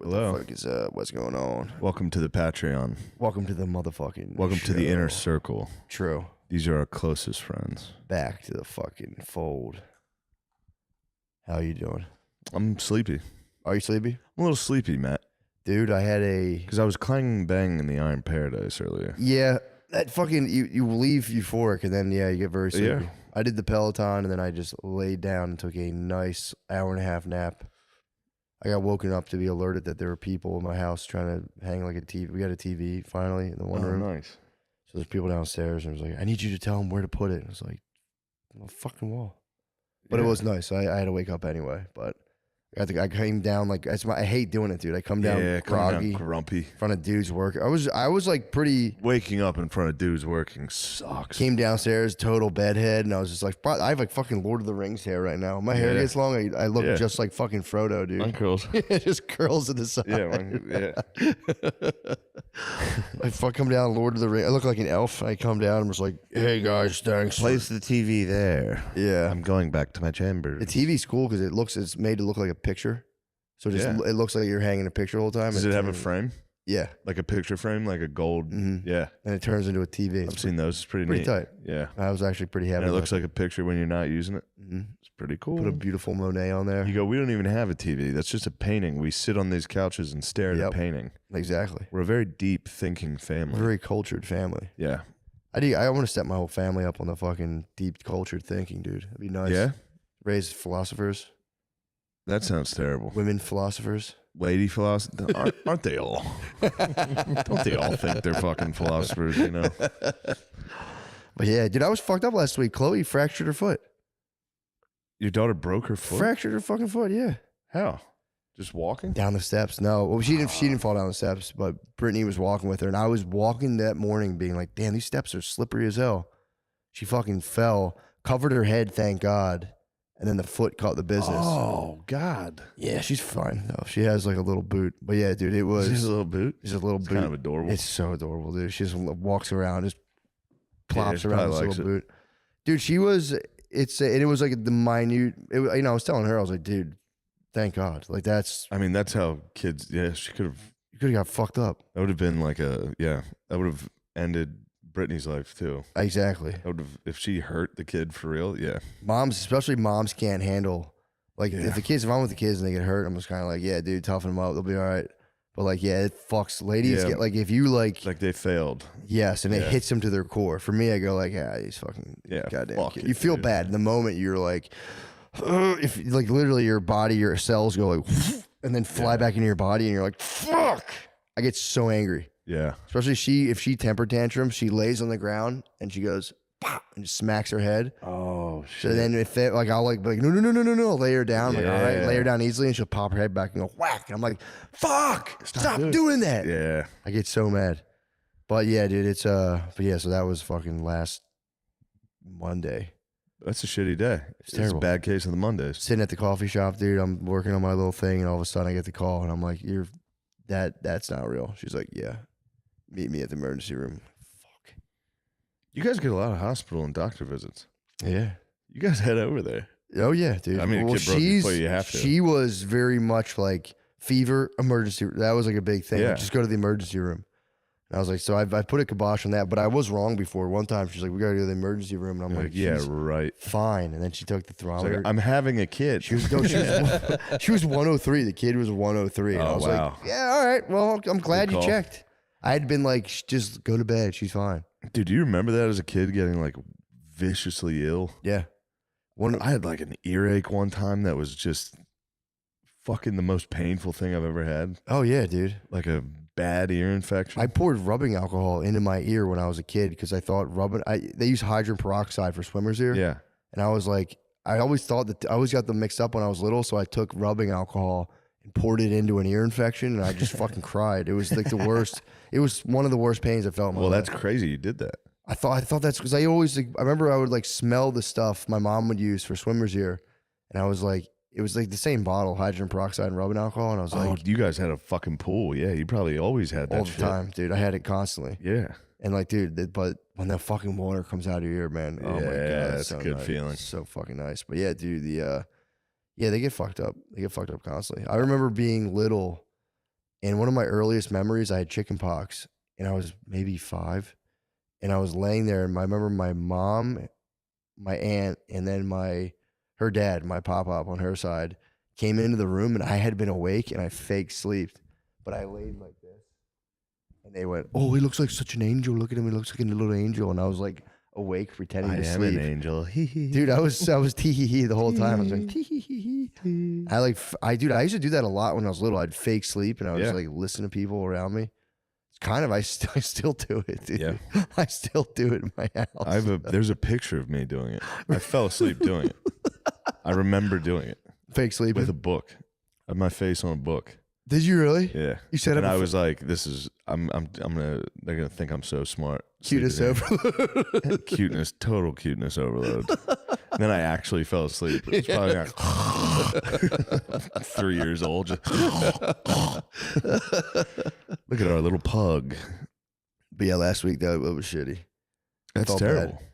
Hello. What the fuck is up? What's going on? Welcome to the Patreon. Welcome to the motherfucking Welcome to the show. inner circle. True. These are our closest friends. Back to the fucking fold. How you doing? I'm sleepy. Are you sleepy? I'm a little sleepy, Matt. Dude, I had a... Because I was clanging bang in the Iron Paradise earlier. Yeah, that fucking... You leave euphoric and then, yeah, you get very sleepy. Yeah. I did the Peloton and then I just laid down and took a nice hour-and-a-half nap. I got woken up to be alerted that there were people in my house trying to hang like a TV. We got a TV finally in the one room. Nice. So there's people downstairs and I was like, I need you to tell them where to put it. And I was like, on the fucking wall. But it was nice. I had to wake up anyway. But I came down like I hate doing it, dude. I come down groggy, grumpy. in front of dudes work. I was like pretty. Waking up in front of dudes working sucks. Came downstairs, total bedhead, and I was just like, I have like fucking Lord of the Rings hair right now. My hair gets long. I look just like fucking Frodo, dude. Mine curls. It just curls to the side. I come down, Lord of the Rings. I look like an elf. I come down and was like, hey guys, thanks. Place the TV there. Yeah. I'm going back to my chamber. The TV's cool because it's made to look like a picture. So it looks like you're hanging a picture the whole time. Does it have a frame? Yeah. Like a picture frame, like a gold. Yeah. And it turns into a TV. I've seen those. It's pretty pretty neat. tight. Yeah. I was actually pretty happy. And it looks like a picture when you're not using it. It's pretty cool. Put a beautiful Monet on there. You go, we don't even have a TV. That's just a painting. We sit on these couches and stare at a painting. Exactly. We're a very deep thinking family. Very cultured family. Yeah. I want to set my whole family up on the fucking deep cultured thinking, dude. It'd be nice. Yeah? Raise philosophers. That sounds terrible. Women philosophers. Lady philosophers. Aren't they all? Don't they all think they're fucking philosophers, you know? But yeah, dude, I was fucked up last week. Chloe fractured her foot. Your daughter broke her foot? Fractured her fucking foot, yeah. How? Just walking? Down the steps. No. Well, she didn't fall down the steps, but Brittany was walking with her. And I was walking that morning being like, damn, these steps are slippery as hell. She fucking fell, covered her head, thank God. And then the foot caught the business. Oh, God. Yeah, she's fine though. She has like a little boot. But yeah, dude, it was. She's a little boot? She's a little boot. Kind of adorable. It's so adorable, dude. She just walks around, just plops she around this likes little boot. Dude, it was like the minute, I was telling her, I was like, dude, thank God. Like that's how kids, she could have. You could have got fucked up. That would have been like that would have ended Brittany's life too. Exactly. That would have, if she hurt the kid for real, yeah. Especially moms can't handle, like if I'm with the kids and they get hurt, I'm just kind of like, yeah, dude, toughen them up. They'll be all right. But like, yeah, it fucks ladies. Get, like if you like they failed. Yes. And it hits them to their core. For me, I go like, these fucking goddamn kids. You feel bad in the moment. You're like, if like literally your body, your cells go like, and then fly back into your body and you're like, fuck. I get so angry. Yeah. Especially if she temper tantrums, she lays on the ground and she goes, pow, and just smacks her head. Oh, shit. So then I'll like, be like, no, lay her down. Like, all right, lay her down easily. And she'll pop her head back and go whack. And I'm like, fuck, stop doing that. Yeah. I get so mad. But yeah, dude, so that was fucking last Monday. That's a shitty day. It's terrible. A bad case of the Mondays. Sitting at the coffee shop, dude, I'm working on my little thing and all of a sudden I get the call and I'm like, that's not real. She's like, yeah. Meet me at the emergency room. Fuck. You guys get a lot of hospital and doctor visits. Yeah. You guys head over there. Oh, yeah, dude. I mean, kid broke before you have to. She was very much like fever, emergency. That was like a big thing. Yeah. Like, just go to the emergency room. And I was like, so I put a kibosh on that, but I was wrong before. One time she's like, we got to go to the emergency room. And I'm like, yeah, right. Fine. And then she took the thermometer. Like, I'm having a kid. She was 103. The kid was 103. And I was like, yeah, all right. Well, I'm glad you checked. I had been like, just go to bed. She's fine. Dude, do you remember that as a kid getting like viciously ill? Yeah. I had like an earache one time that was just fucking the most painful thing I've ever had. Oh, yeah, dude. Like a bad ear infection. I poured rubbing alcohol into my ear when I was a kid because I thought they use hydrogen peroxide for swimmer's ear. Yeah. And I was like, I always got them mixed up when I was little. So I took rubbing alcohol and poured it into an ear infection and I just fucking cried. It was like the worst. It was one of the worst pains I felt in my life. That's crazy you did that. I thought that's because I remember I would like smell the stuff my mom would use for swimmer's ear. And I was like, it was like the same bottle, hydrogen peroxide and rubbing alcohol. And I was like, you guys had a fucking pool. Yeah. You probably always had that all the time, dude. I had it constantly. Yeah. And like, dude, but when that fucking water comes out of your ear, man, oh my God. That's so a good nice. feeling. It's so fucking nice. But yeah, dude, they get fucked up. They get fucked up constantly. I remember being little And one of my earliest memories, I had chicken pox, and I was maybe 5, and I was laying there, and I remember my mom, my aunt, and then her dad, my pop-up on her side, came into the room, and I had been awake, and I fake slept, but I laid like this, and they went, "Oh, he looks like such an angel. Look at him. He looks like a little angel." And I was like awake, pretending to sleep. I am an angel. Dude, I was tee hee hee the whole time. I was like tee hee hee hee. I used to do that a lot when I was little. I'd fake sleep, and I was like listen to people around me. It's kind of I still do it, dude. Yeah. I still do it in my house. There's a picture of me doing it. I fell asleep doing it. I remember doing it. Fake sleeping with a book. I had my face on a book. Did you really? Yeah. You said it. And I was like, "This is. They're gonna think I'm so smart." Cuteness overload. Total cuteness overload. And then I actually fell asleep. It's probably like 3 years old. Just look at our little pug. But yeah, last week that was shitty. That's terrible. Bad.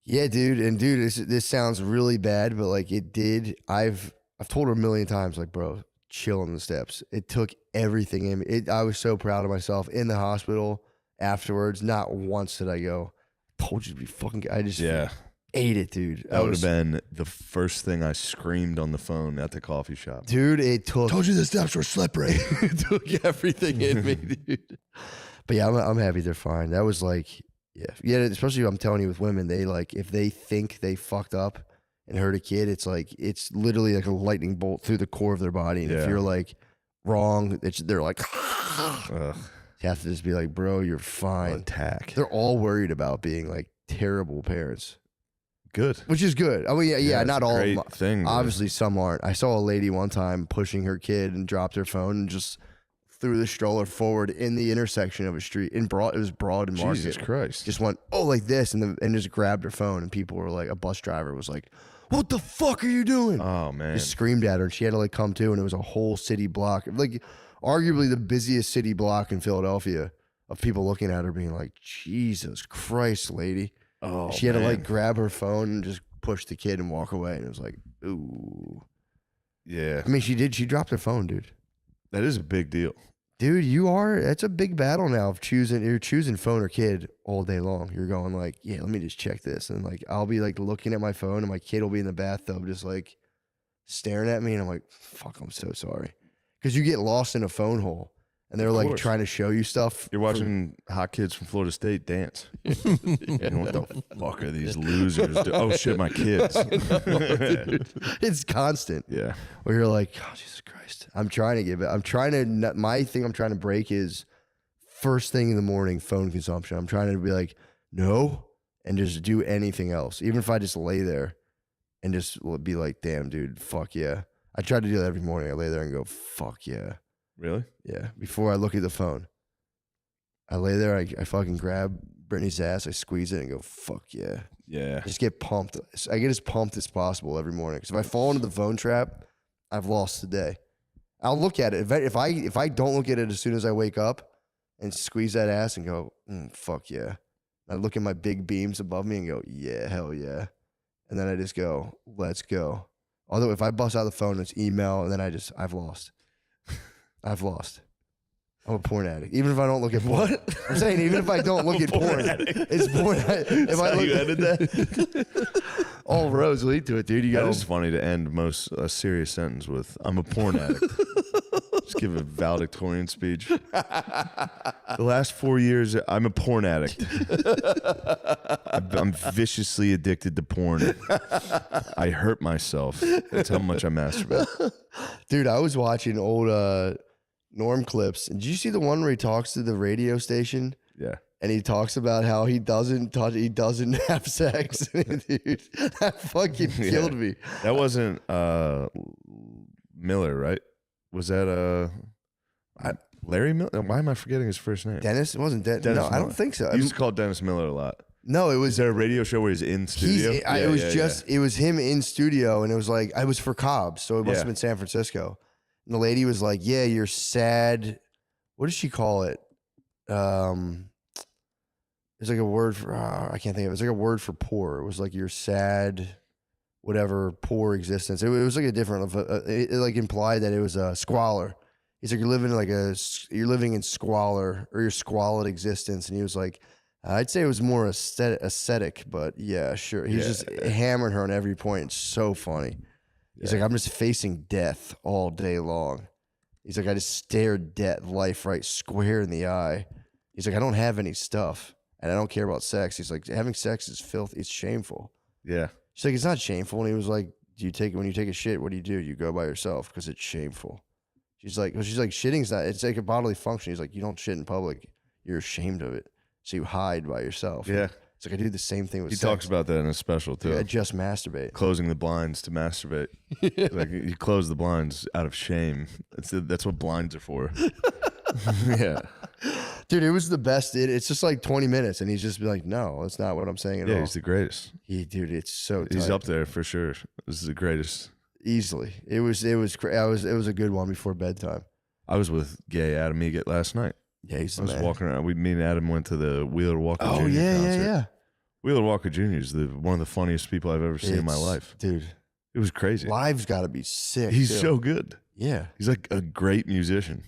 Yeah, dude. And dude, this sounds really bad, but like it did. I've told her a million times, like, bro, chill on the steps. It took everything in me. I was so proud of myself in the hospital afterwards. Not once did I go, "Told you to be fucking." I just ate it, dude. That would have been the first thing I screamed on the phone at the coffee shop. Dude, it took. Told you the steps were slippery. It took everything in me, dude. But yeah, I'm happy they're fine. That was like, yeah. Especially I'm telling you, with women, they like if they think they fucked up and hurt a kid, it's literally like a lightning bolt through the core of their body. And if you're like wrong, they're like, you have to just be like, bro, you're fine. Attack. They're all worried about being like terrible parents. Good. Which is good. I mean, yeah, not all. Great thing. Obviously, some aren't. I saw a lady one time pushing her kid and dropped her phone and just threw the stroller forward in the intersection of a street. It was Broad and Market. Jesus Christ. Just went, like this, and just grabbed her phone, and people were like, a bus driver was like, "What the fuck are you doing?" Oh, man. Just screamed at her, and she had to like come to, and it was a whole city block. Like, arguably the busiest city block in Philadelphia of people looking at her being like, "Jesus Christ, lady." Oh, she had to like grab her phone and just push the kid and walk away. And it was like, ooh. Yeah. I mean, she dropped her phone, dude. That is a big deal. Dude, that's a big battle now of you're choosing phone or kid all day long. You're going like, yeah, let me just check this. And like, I'll be like looking at my phone and my kid will be in the bathtub just like staring at me. And I'm like, fuck, I'm so sorry. Because you get lost in a phone hole. And they're like trying to show you stuff. You're watching hot kids from Florida State dance. What the fuck are these losers doing? Oh shit, my kids. It's constant. Yeah. Where you're like, oh, Jesus Christ. My thing I'm trying to break is first thing in the morning, phone consumption. I'm trying to be like, no, and just do anything else. Even if I just lay there and just be like, damn, dude, fuck yeah. I try to do that every morning. I lay there and go, fuck yeah. Really? Yeah. Before I look at the phone, I lay there. I fucking grab Brittany's ass. I squeeze it and go, fuck yeah. Yeah. I just get pumped. I get as pumped as possible every morning. Because if I fall into the phone trap, I've lost the day. I'll look at it. If I don't look at it as soon as I wake up and squeeze that ass and go, fuck yeah. I look at my big beams above me and go, yeah, hell yeah. And then I just go, let's go. Although if I bust out the phone, it's email, and then I've lost. I've lost. I'm a porn addict. Even if I don't look at porn. What? I'm saying even if I don't look at porn, it's porn. If I look, you ended that? All roads lead to it, dude. That is funny to end a serious sentence with, I'm a porn addict. Just give a valedictorian speech. The last 4 years, I'm a porn addict. I'm viciously addicted to porn. I hurt myself. That's how much I masturbate. Dude, I was watching old Norm clips. Did you see the one where he talks to the radio station? Yeah. And he talks about how he doesn't have sex. Dude, that fucking killed me. That wasn't Miller, right? Was that Larry Miller? Why am I forgetting his first name? Dennis? It wasn't Dennis. No, Miller. I don't think so. You used to call Dennis Miller a lot. No, it was. Is there a radio show where he's in studio? It was him in studio, and it was like, I was for Cobb's, so it must have been San Francisco. And the lady was like, yeah, you're sad. What did she call it? It's like a word for, I can't think of it. It's like a word for poor. It was like your sad, whatever, poor existence. It was like a different, it like implied that it was a squalor. He's like, you're living in squalor or your squalid existence. And he was like, I'd say it was more aesthetic, but yeah, sure. He's just hammering her on every point. It's so funny. He's like, I'm just facing death all day long. He's like, I just stared life right square in the eye. He's like, I don't have any stuff and I don't care about sex. He's like, having sex is filthy. It's shameful. Yeah. She's like, it's not shameful. And he was like, when you take a shit, what do? You go by yourself because it's shameful. She's like, shitting's not, it's like a bodily function. He's like, you don't shit in public. You're ashamed of it. So you hide by yourself. Yeah. It's like, I do the same thing with He sex. talks about that in a special too. Like, I just masturbate. Closing the blinds to masturbate. Like you close the blinds out of shame. That's what blinds are for. Yeah. Dude, it was the best. It's just like 20 minutes and he's just be like, no, that's not what I'm saying at all. Yeah, he's the greatest. Dude, it's so tight. He's up there for sure. This is the greatest. Easily. It was a good one before bedtime. I was with Gay Adam Egget last night. Yeah, he's the I was man. walking around. Me and Adam went to the Wheeler Walker Jr. concert. Yeah. Wheeler Walker Jr. is one of the funniest people I've ever seen in my life. Dude. It was crazy. Live's got to be sick. He's so good. Yeah. He's like a great musician.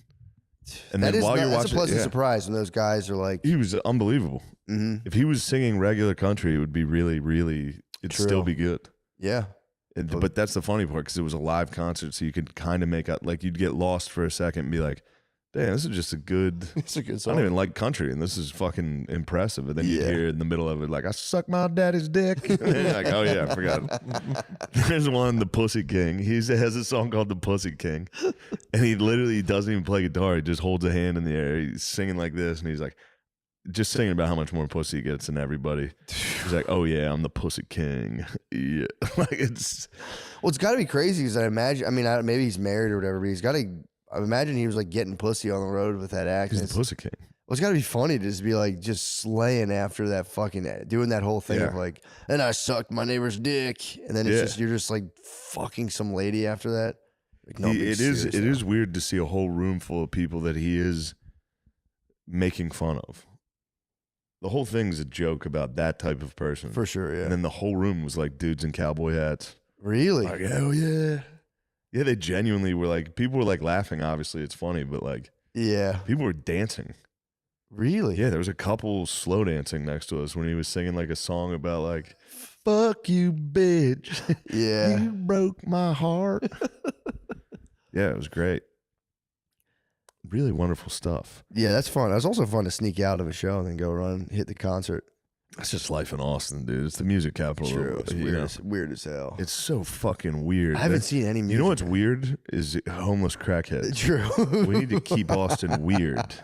And that's watching, a pleasant surprise when those guys are like. He was unbelievable. Mm-hmm. If he was singing regular country, it would be really, really, it'd still be good. Yeah. But that's the funny part because it was a live concert, so you could kind of make out, like you'd get lost for a second and be like, damn, this is just a good. It's a good song. I don't even like country, and this is fucking impressive. And then you hear in the middle of it, like, I suck my daddy's dick. And then you're like, oh yeah, I forgot. There's one, the Pussy King. He has a song called The Pussy King, and he literally doesn't even play guitar. He just holds a hand in the air. He's singing like this, and he's like, just singing about how much more pussy he gets than everybody. He's like, oh yeah, I'm the Pussy King. Yeah, like it's. Well, it's got to be crazy because I imagine. I mean, maybe he's married or whatever, but he's got to. I imagine he was like getting pussy on the road with that act. He's the Pussy King. Well, it's got to be funny to just be like just slaying after that fucking doing that whole thing of like, and I sucked my neighbor's dick, and then it's just you're just like fucking some lady after that. Like, no, it is weird to see a whole room full of people that he is making fun of. The whole thing's a joke about that type of person. For sure, yeah. And then the whole room was like dudes in cowboy hats. Really? Like, hell yeah. Yeah, they genuinely were like, people were like laughing, obviously, it's funny, but like, people were dancing. Really? Yeah, there was a couple slow dancing next to us when he was singing like a song about like, fuck you, bitch. Yeah. You broke my heart. Yeah, it was great. Really wonderful stuff. Yeah, that's fun. It was also fun to sneak out of a show and then go run, hit the concert. That's just life in Austin, dude. It's the music capital. True. It's weird as hell. It's so fucking weird. I haven't seen any music. You know what's weird is homeless crackheads. True. We need to keep Austin weird.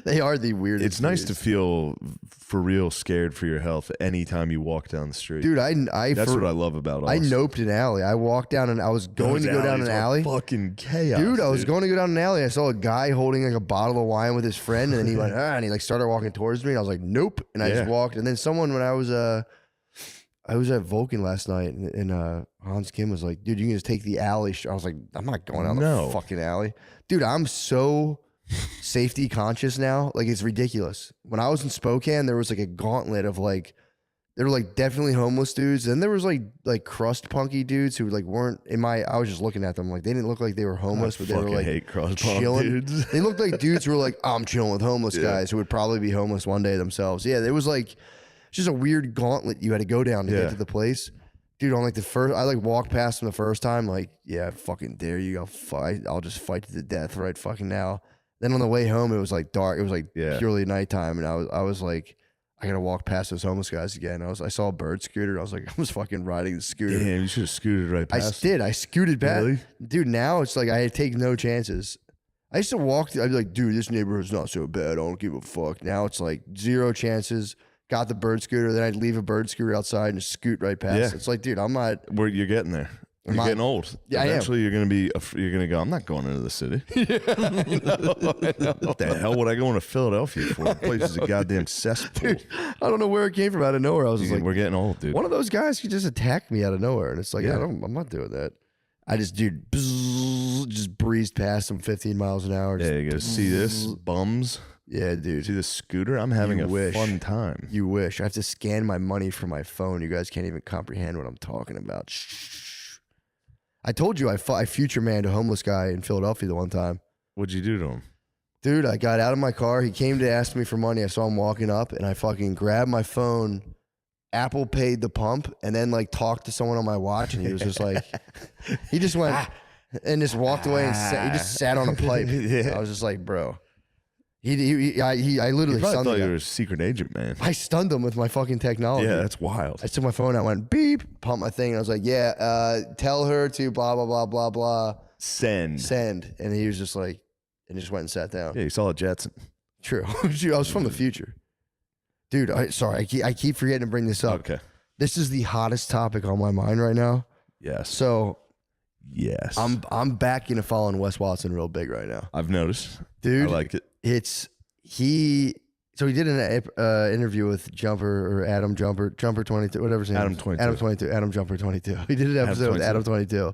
They are the weirdest. It's nice to feel for real scared for your health anytime you walk down the street. Dude, that's what I love about Austin. I noped an alley. I walked down and I was going to go down an alley. Fucking chaos. Dude, I was going to go down an alley. I saw a guy holding like a bottle of wine with his friend, and then he went, and he like started walking towards me. And I was like, nope. And I just walked. And then someone, when I was at Vulcan last night, and Hans Kim was like, dude, you can just take the alley. I was like, I'm not going down the fucking alley. Dude, I'm so safety conscious now. Like, it's ridiculous. When I was in Spokane, there was like a gauntlet of like, there were like definitely homeless dudes. And there was like crust punky dudes who like weren't in my, I was just looking at them like they didn't look like they were homeless, but they were like hate crust punk chilling. dudes. They looked like dudes who were like, I'm chilling with homeless guys who would probably be homeless one day themselves. Yeah, there was like just a weird gauntlet you had to go down to get to the place. Dude, on like the first, I like walked past them the first time, like, yeah, fucking dare you, I'll just fight to the death right fucking now. Then on the way home, it was like dark. It was like purely nighttime, and I was like, I gotta walk past those homeless guys again. I saw a bird scooter. I was like, I was fucking riding the scooter. Damn, you should have scooted right past. I did. I scooted back. Really? Dude, now it's like I take no chances. I used to walk. I'd be like, dude, this neighborhood's not so bad. I don't give a fuck. Now it's like zero chances. Got the bird scooter. Then I'd leave a bird scooter outside and just scoot right past. Yeah. It's like, dude, I'm not. You're getting there. You're getting old. Yeah, eventually you're gonna go, I'm not going into the city. I know. What the hell would I go into Philadelphia for? The place is a goddamn cesspool. Dude, I don't know where it came from out of nowhere. I was just like, we're getting old, dude. One of those guys could just attack me out of nowhere. And it's like, I'm not doing that. I just, dude, just breezed past them 15 miles an hour. Yeah, you gotta see this, bums. Yeah, dude. See the scooter? I'm having a fun time. You wish. I have to scan my money from my phone. You guys can't even comprehend what I'm talking about. Shh. I told you I future manned a homeless guy in Philadelphia the one time. What'd you do to him? Dude, I got out of my car. He came to ask me for money. I saw him walking up, and I fucking grabbed my phone, Apple paid the pump, and then like talked to someone on my watch, and he was just like, he just went and just walked away and he just sat on a pipe. Yeah. I was just like, bro. I literally thought stunned him. You were a secret agent, man. I stunned him with my fucking technology. Yeah, that's wild. I took my phone out, went beep, pumped my thing, and I was like, yeah, tell her to blah, blah, blah, blah, blah. Send. And he was just like, and just went and sat down. Yeah, you saw a Jetson. True. I was from the future. Dude, I keep forgetting to bring this up. Okay. This is the hottest topic on my mind right now. Yes. So, yes. I'm back into following Wes Watson real big right now. I've noticed. Dude. I liked it. So he did an interview with Jumper or Adam Jumper 22, whatever his name Adam is. 22. Adam 22, Adam Jumper 22. He did an episode with Adam 22.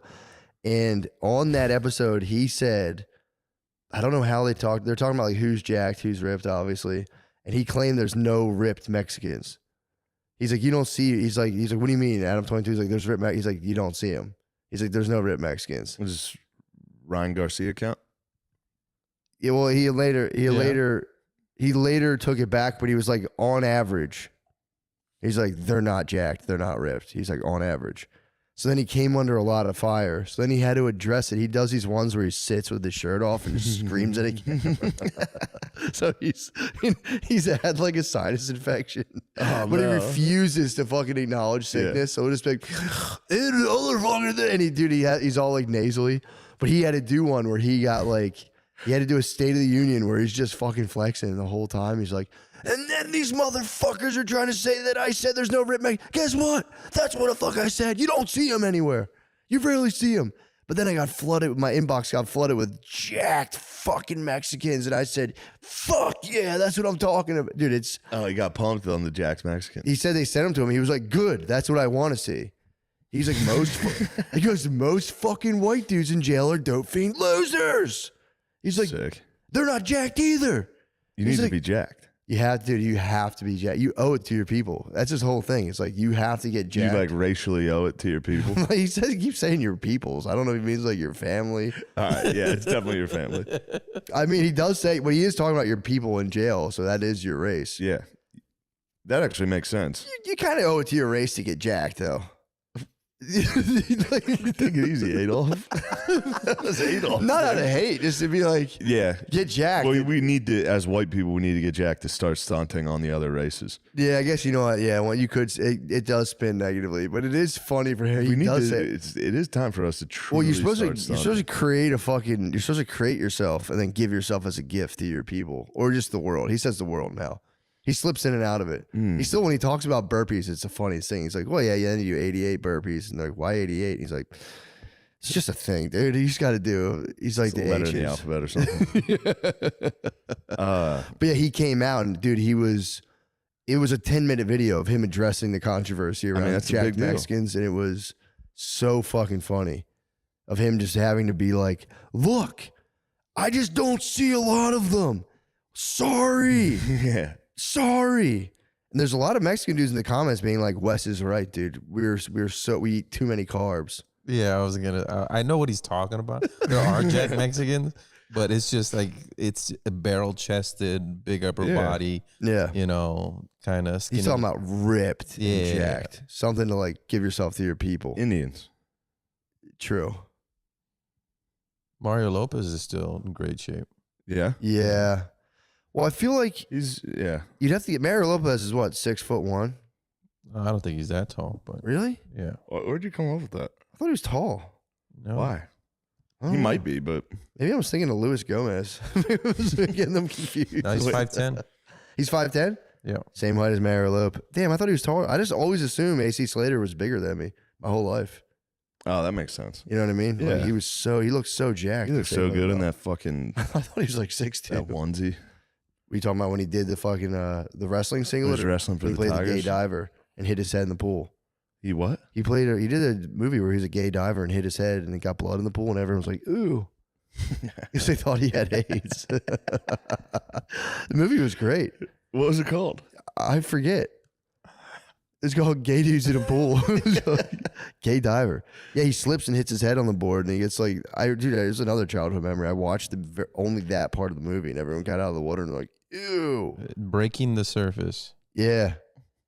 And on that episode, he said, I don't know how they talked. They're talking about like who's jacked, who's ripped, obviously. And he claimed there's no ripped Mexicans. He's like, you don't see, he's like, what do you mean? Adam 22 is like, there's ripped Mexicans. He's like, you don't see him. He's like, there's no ripped Mexicans. Was this Ryan Garcia count? Yeah, well, he later took it back, but he was like, on average, he's like, they're not jacked, they're not ripped. He's like, on average. So then he came under a lot of fire. So then he had to address it. He does these ones where he sits with his shirt off and just screams at a So he's had like a sinus infection. Oh, but he refuses to fucking acknowledge sickness. Yeah. So it'll just be like, and he's all like nasally. But he had to do one where he got like, he had to do a State of the Union where he's just fucking flexing the whole time. He's like, and then these motherfuckers are trying to say that I said there's no rip Mexican. Guess what? That's what the fuck I said. You don't see him anywhere. You rarely see him. But then I got flooded, my inbox got flooded with jacked fucking Mexicans. And I said, fuck yeah, that's what I'm talking about. Dude, it's. Oh, he got pumped on the jacked Mexican. He said they sent him to him. He was like, good. That's what I want to see. He's like, he goes, most fucking white dudes in jail are dope fiend losers. He's like, sick. They're not jacked either. You need to be jacked. You have to be jacked. You owe it to your people. That's his whole thing. It's like, you have to get jacked. You like racially owe it to your people. He says, he keeps saying your peoples. I don't know if he means like your family. All right. Yeah, it's definitely your family. I mean, he does say, but he is talking about your people in jail. So that is your race. Yeah. That actually makes sense. You kind of owe it to your race to get jacked though. Take it easy, Adolf. That was Adolf. Not out of hate, just to be like, yeah, get jacked. Well, we need to, as white people, we need to get jacked to start stunting on the other races. Yeah, I guess you know what. Yeah, well, you could. It does spin negatively, but it is funny for him. It is time for us to truly. Well, you're supposed to create You're supposed to create yourself and then give yourself as a gift to your people or just the world. He says the world now. He slips in and out of it. He still, when he talks about burpees, it's the funniest thing. He's like, well, yeah, then you do 88 burpees. And they're like, why 88? And he's like, it's just a thing, dude. You just got to do. He's like, the letter in the alphabet or something. But yeah, he came out and dude, it was a 10-minute video of him addressing the controversy around jacked Mexicans. And it was so fucking funny of him just having to be like, look, I just don't see a lot of them. Sorry. Yeah. Sorry. And there's a lot of Mexican dudes in the comments being like, Wes is right, dude. We eat too many carbs. Yeah, I know what he's talking about. There are jacked Mexicans, but it's just like, it's a barrel chested, big upper body. Yeah. You know, kind of skinny. He's talking about ripped and jacked. Something to like give yourself to your people. Indians. True. Mario Lopez is still in great shape. Yeah. Yeah. Well, I feel like you'd have to get Mario Lopez is what, 6'1"? I don't think he's that tall, but really? Yeah. Where'd you come up with that? I thought he was tall. No. Why? He might be, but maybe I was thinking of Luis Gomez. I was getting them confused. No, he's 5'10". He's 5'10"? Yeah. Same height as Mario Lopez. Damn, I thought he was taller. I just always assumed AC Slater was bigger than me my whole life. Oh, that makes sense. You know what I mean? Yeah. Like he looked so jacked. He looked so good in that fucking. I thought he was like 6'2". That onesie. Were you talking about when he did the fucking the wrestling singlet? He was wrestling for the Tigers. He played the gay diver and hit his head in the pool. He what? He did a movie where he was a gay diver and hit his head and it got blood in the pool and everyone was like, ooh. Because they thought he had AIDS. The movie was great. What was it called? I forget. It's called Gay Dudes in a Pool. Gay diver. Yeah, he slips and hits his head on the board, and he gets like, dude, there's another childhood memory. I watched only that part of the movie, and everyone got out of the water and like, ew. Breaking the Surface. Yeah.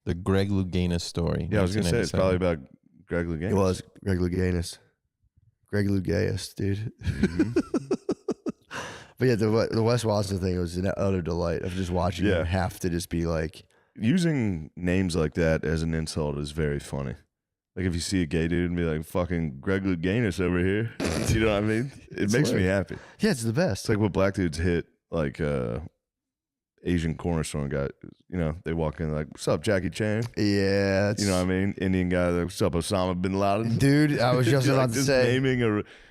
The Greg Louganis story. Yeah, I was gonna say it's probably about Greg Louganis. It was Greg Louganis. Greg Louganis, dude. Mm-hmm. But yeah, the Wes Watson thing was an utter delight of just watching him have to just be like. Using names like that as an insult is very funny. Like if you see a gay dude and be like, fucking Greg Louganis over here. You know what I mean? It makes me happy. Yeah, it's the best. It's like what black dudes hit, like Asian corner store guy, you know, they walk in like, what's up, Jackie Chan? Yeah. You know what I mean? Indian guy, like, what's up, Osama bin Laden? Dude, I was just about to say,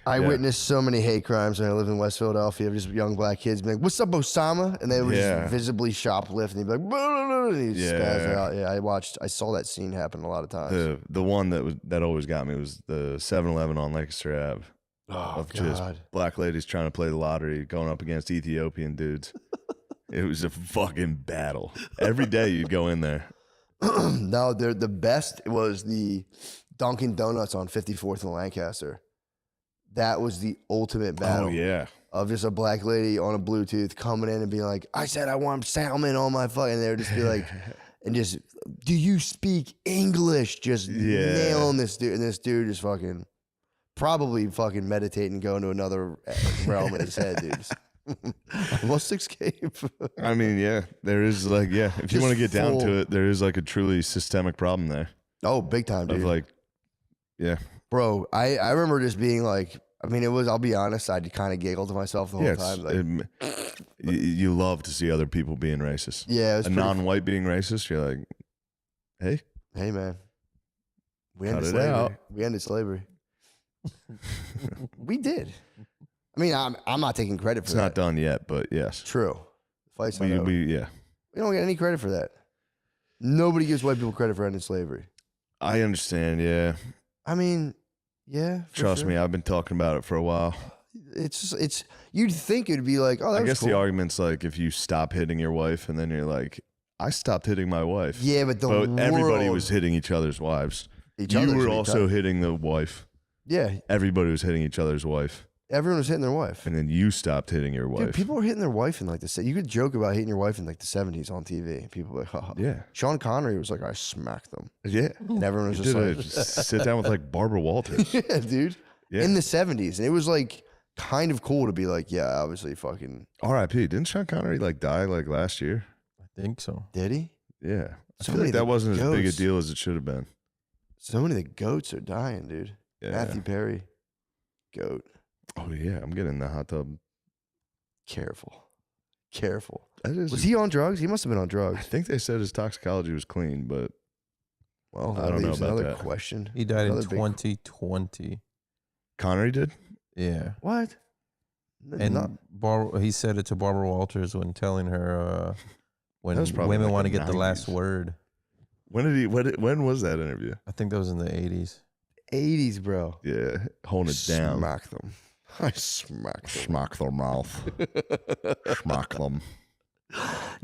I witnessed so many hate crimes when I lived in West Philadelphia, just young black kids being like, what's up, Osama? And they would just visibly shoplift and he'd be like, and he'd spaz out. Yeah, I saw that scene happen a lot of times. The one that always got me was the 7-Eleven on Lancaster Ave. Oh, God. Just black ladies trying to play the lottery, going up against Ethiopian dudes. It was a fucking battle. Every day you'd go in there. No, the best was the Dunkin' Donuts on 54th and Lancaster. That was the ultimate battle. Oh, yeah. Of just a black lady on a Bluetooth coming in and being like, I said I want salmon on my fucking. And they would just be like, and just, do you speak English? Just nailing this dude. And this dude is fucking, probably fucking meditating, going to another realm in his head, dude. Almost escape. I mean, yeah, there is like, if you want to get down to it, there is like a truly systemic problem there. Oh, big time, dude. Of like, bro, I remember just being like, I mean, I'll be honest, I kind of giggled to myself the whole time. Like, you love to see other people being racist. Yeah, a non-white being racist. You're like, hey, man, we ended slavery. We ended slavery. We did. I mean, I'm not taking credit for that. It's not done yet, but yes. True. Fight's not over. We don't get any credit for that. Nobody gives white people credit for ending slavery. I understand, yeah. I mean, yeah. Trust me, I've been talking about it for a while. It's you'd think it'd be like, oh, that was guess cool. The argument's like if you stop hitting your wife and then you're like, I stopped hitting my wife. Yeah, but everybody was hitting each other's wives. You were also hitting the wife. Yeah. Everybody was hitting each other's wife. Everyone was hitting their wife. And then you stopped hitting your wife. Dude, people were hitting their wife in like you could joke about hitting your wife in like the 70s on TV. People were like, haha. Yeah. Sean Connery was like, I smacked them. Yeah. And everyone was just like, sit down with like Barbara Walters. Yeah, dude. Yeah. In the 70s. And it was like kind of cool to be like, yeah, obviously fucking. R.I.P. Didn't Sean Connery like die like last year? I think so. Did he? Yeah. I feel like that wasn't as big a deal as it should have been. So many of the goats are dying, dude. Yeah. Matthew Perry. Goat. Oh, yeah. I'm getting in the hot tub. Careful. Was he on drugs? He must have been on drugs. I think they said his toxicology was clean, but well, I don't know about another that. Question. He died in 2020. Connery did? Yeah. What? And he said it to Barbara Walters when telling her when women want to get the last word. When was that interview? I think that was in the 80s. 80s, bro. Yeah, holding it down. Smack them. I smack them. Smack their mouth. Smack them.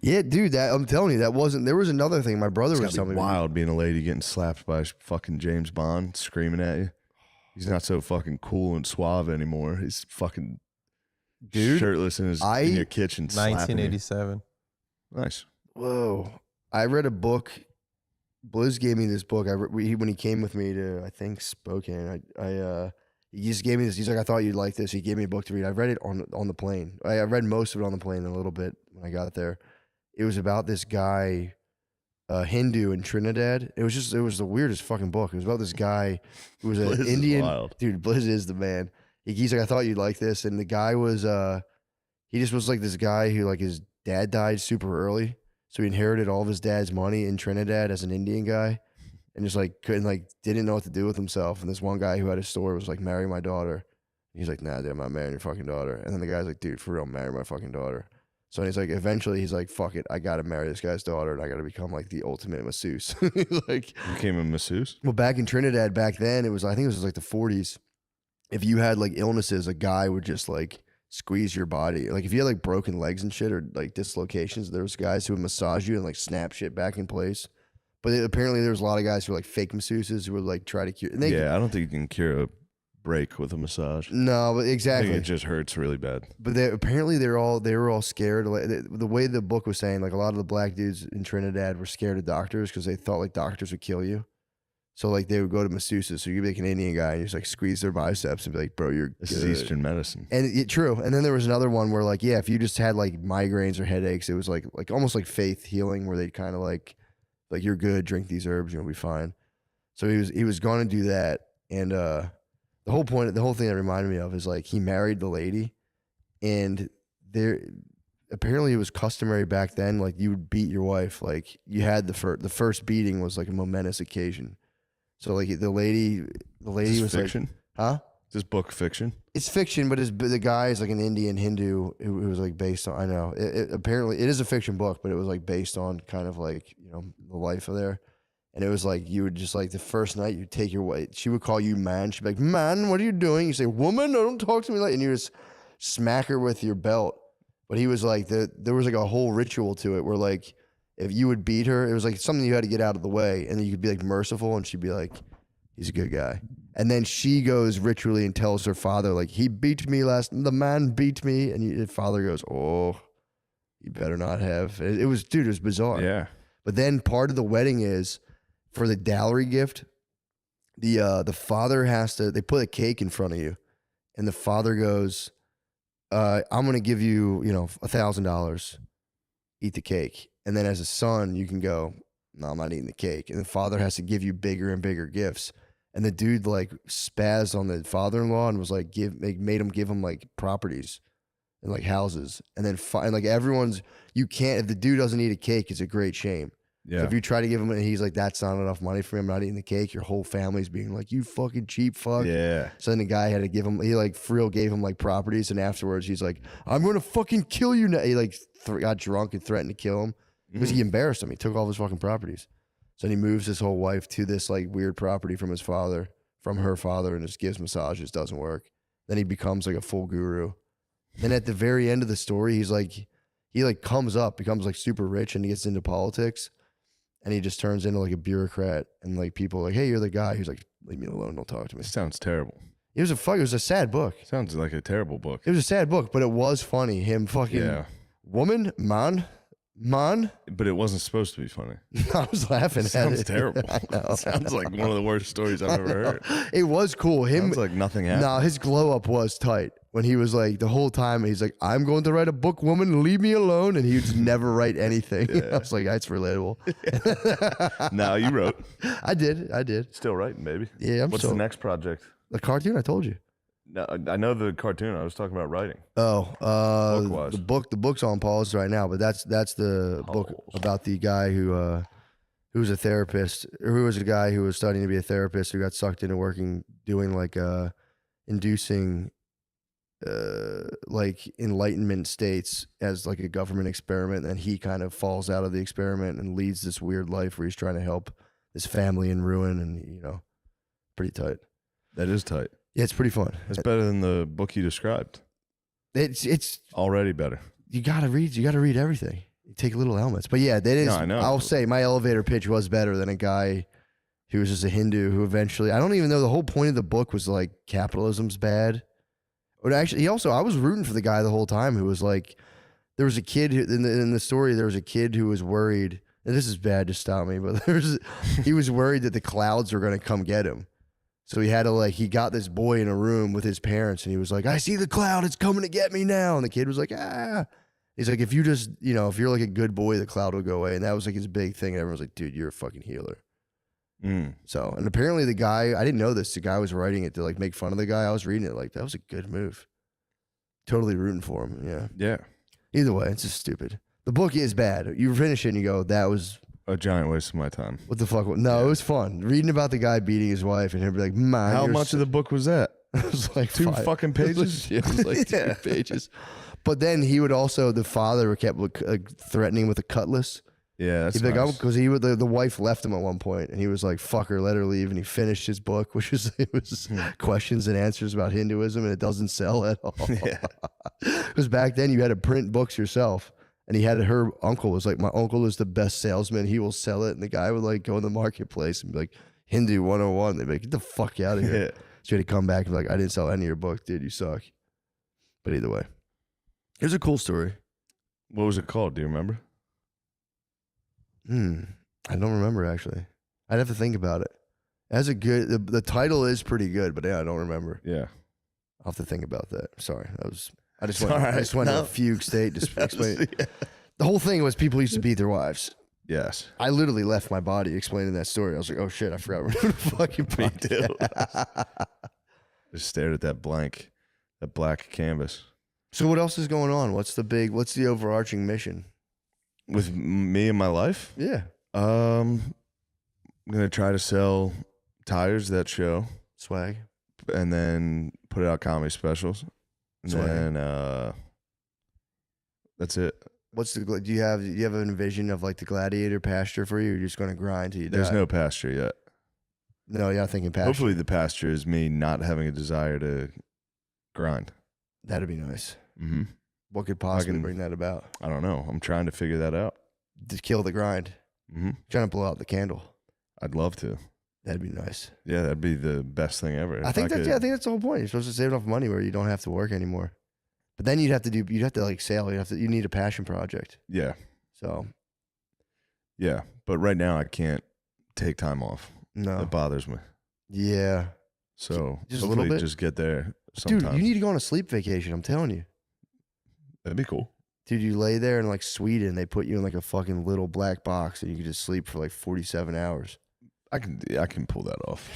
Yeah, dude, I'm telling you, that wasn't. There was another thing my brother was telling me. Wild being a lady getting slapped by fucking James Bond screaming at you. He's not so fucking cool and suave anymore. He's fucking shirtless in your kitchen. 1987. Nice. Whoa. I read a book. Blizz gave me this book. When he came with me to, I think, Spokane. He just gave me this. He's like, I thought you'd like this. He gave me a book to read. I read it on the plane. I read most of it on the plane a little bit when I got there. It was about this guy, Hindu in Trinidad. It was the weirdest fucking book. It was about this guy who was an Indian. Dude, Blizz is the man. He's like, I thought you'd like this. And the guy was, he just was like this guy who like his dad died super early. So he inherited all of his dad's money in Trinidad as an Indian guy. And just like didn't know what to do with himself. And this one guy who had a store was like, marry my daughter. He's like, nah, dude, I'm not marrying your fucking daughter. And then the guy's like, dude, for real, marry my fucking daughter. So he's like, eventually he's like, fuck it, I gotta marry this guy's daughter and I gotta become like the ultimate masseuse. Like, you became a masseuse? Well, back in Trinidad back then, I think it was like the 40s. If you had like illnesses, a guy would just like squeeze your body. Like if you had like broken legs and shit or like dislocations, there was guys who would massage you and like snap shit back in place. But apparently there was a lot of guys who were like fake masseuses who would like try to cure. And I don't think you can cure a break with a massage. No, but exactly. I think it just hurts really bad. But apparently they were all scared. Like, the way the book was saying, like a lot of the black dudes in Trinidad were scared of doctors because they thought like doctors would kill you. So like they would go to masseuses. So you'd be like an Indian guy and you just like squeeze their biceps and be like, bro, you're This is Eastern medicine. And true. And then there was another one where like, yeah, if you just had like migraines or headaches, it was like almost like faith healing where they'd kind of like you're good, drink these herbs, you'll be fine. So he was going to do that. And the whole thing that reminded me of is like he married the lady and apparently it was customary back then, like you would beat your wife. Like you had the first beating was like a momentous occasion. So like the lady was fiction? Like, huh? Is this book fiction? It's fiction, but the guy is like an Indian Hindu who was like based on. I know apparently it is a fiction book, but it was like based on kind of like the life of there. And it was like you would just like the first night you take your wife. She would call you man. She'd be like, "Man, what are you doing?" You say, "Woman, don't talk to me like." And you just smack her with your belt. But he was like there was like a whole ritual to it where like. If you would beat her, it was like something you had to get out of the way, and then you could be like merciful, and she'd be like, "He's a good guy." And then she goes ritually and tells her father, like, "He beat me the man beat me," and your father goes, "Oh, you better not have." It was bizarre. Yeah. But then part of the wedding is for the dowry gift. The father they put a cake in front of you, and the father goes, "I'm going to give you, $1,000. Eat the cake." And then as a son, you can go, "No, I'm not eating the cake." And the father has to give you bigger and bigger gifts. And the dude like spazzed on the father-in-law and was like made him give him like properties and like houses. And then like if the dude doesn't eat a cake, it's a great shame. Yeah. So if you try to give him and he's like, "That's not enough money for me, I'm not eating the cake," your whole family's being like, "You fucking cheap fuck." Yeah. So then the guy had to give him, he like for real gave him like properties. And afterwards he's like, "I'm going to fucking kill you now." He like got drunk and threatened to kill him. Because he embarrassed him. He took all of his fucking properties. So then he moves his whole wife to this like weird property from her father, and just gives massages, doesn't work. Then he becomes like a full guru. Then at the very end of the story, he becomes like super rich and he gets into politics. And he just turns into like a bureaucrat. And like people are like, "Hey, you're the guy." He's like, "Leave me alone, don't talk to me." It sounds terrible. It was a sad book. Sounds like a terrible book. It was a sad book, but it was funny. Him fucking woman, man. But it wasn't supposed to be funny. I was laughing at it. Sounds terrible. I know. Sounds like one of the worst stories I've ever heard. It was cool. Sounds like nothing happened. No, his glow up was tight. When he was like, the whole time, he's like, "I'm going to write a book, woman, leave me alone." And he would just never write anything. I was like, that's relatable. Now you wrote. I did. Still writing, baby. Yeah, What's the next project? The cartoon, I told you. No, I know the cartoon. I was talking about writing. Oh, the book's on pause right now, but that's the book about the guy who was a therapist, or who was a guy who was studying to be a therapist who got sucked into doing like inducing like enlightenment states as like a government experiment, and he kind of falls out of the experiment and leads this weird life where he's trying to help this family in ruin, and pretty tight. That is tight. Yeah, it's pretty fun. It's better than the book you described. It's already better. You gotta read everything. You take little elements. But yeah, that is, no, I know. I'll say my elevator pitch was better than a guy who was just a Hindu who eventually, I don't even know, the whole point of the book was like capitalism's bad. But actually, I was rooting for the guy the whole time who was like, there was a kid who, in the story, there was a kid who was worried, and this is bad, just stop me, but he was worried that the clouds were going to come get him. So he had to he got this boy in a room with his parents, and he was like, "I see the cloud, it's coming to get me now." And the kid was like, "Ah." He's like, "If you just, if you're like a good boy, the cloud will go away." And that was like his big thing. And everyone was like, "Dude, you're a fucking healer." So, and apparently the guy, I didn't know this, the guy was writing it to like make fun of the guy. I was reading it like, that was a good move. Totally rooting for him. Yeah. Yeah. Either way, it's just stupid. The book is bad. You finish it and you go, that was a giant waste of my time. What the fuck? No, It was fun. Reading about the guy beating his wife and him be like, "Man, how much of the book was that?" It was like two fucking pages. It was like 2 pages. But then he would also, the father kept threatening with a cutlass. Yeah, that's He'd be nice. like, because the wife left him at one point, and he was like, "Fuck her, let her leave." And he finished his book, which was questions and answers about Hinduism, and it doesn't sell at all. Yeah, because back then you had to print books yourself, And her uncle was like, my uncle is the best salesman. He will sell it. And the guy would like go in the marketplace and be like, Hindu 101. They'd be like, get the fuck out of here. Yeah. So he had to come back and be like, I didn't sell any of your book, dude. You suck. But either way, here's a cool story. What was it called? Do you remember? I don't remember actually. I'd have to think about it. As a good, the title is pretty good, but yeah, I don't remember. Yeah. I'll have to think about that. Sorry. I just went to a fugue state to explain. Yeah. The whole thing was people used to beat their wives. Yes. I literally left my body explaining that story. I was like, oh shit, I forgot we're doing a fucking podcast. Just stared at that black canvas. So what else is going on? What's the overarching mission? With me and my life? Yeah. I'm going to try to sell tires that show. Swag. And then put out comedy specials. And then that's it. Do you have a vision of like the gladiator pasture for you? Or you're just going to grind till you die? There's no pasture yet. No, you're not thinking pasture. Hopefully the pasture is me not having a desire to grind. That'd be nice. Mm-hmm. What could possibly bring that about? I don't know. I'm trying to figure that out. To kill the grind. Mm-hmm. Trying to blow out the candle. I'd love to. That'd be nice. Yeah, that'd be the best thing ever. I think that's the whole point. You're supposed to save enough money where you don't have to work anymore. But then you'd have to like sail. You need a passion project. Yeah. So. Yeah, but right now I can't take time off. No. It bothers me. Yeah. So just a little bit. Just get there sometime. Dude, you need to go on a sleep vacation. I'm telling you. That'd be cool. Dude, you lay there in like Sweden. They put you in like a fucking little black box and you can just sleep for like 47 hours. I can pull that off.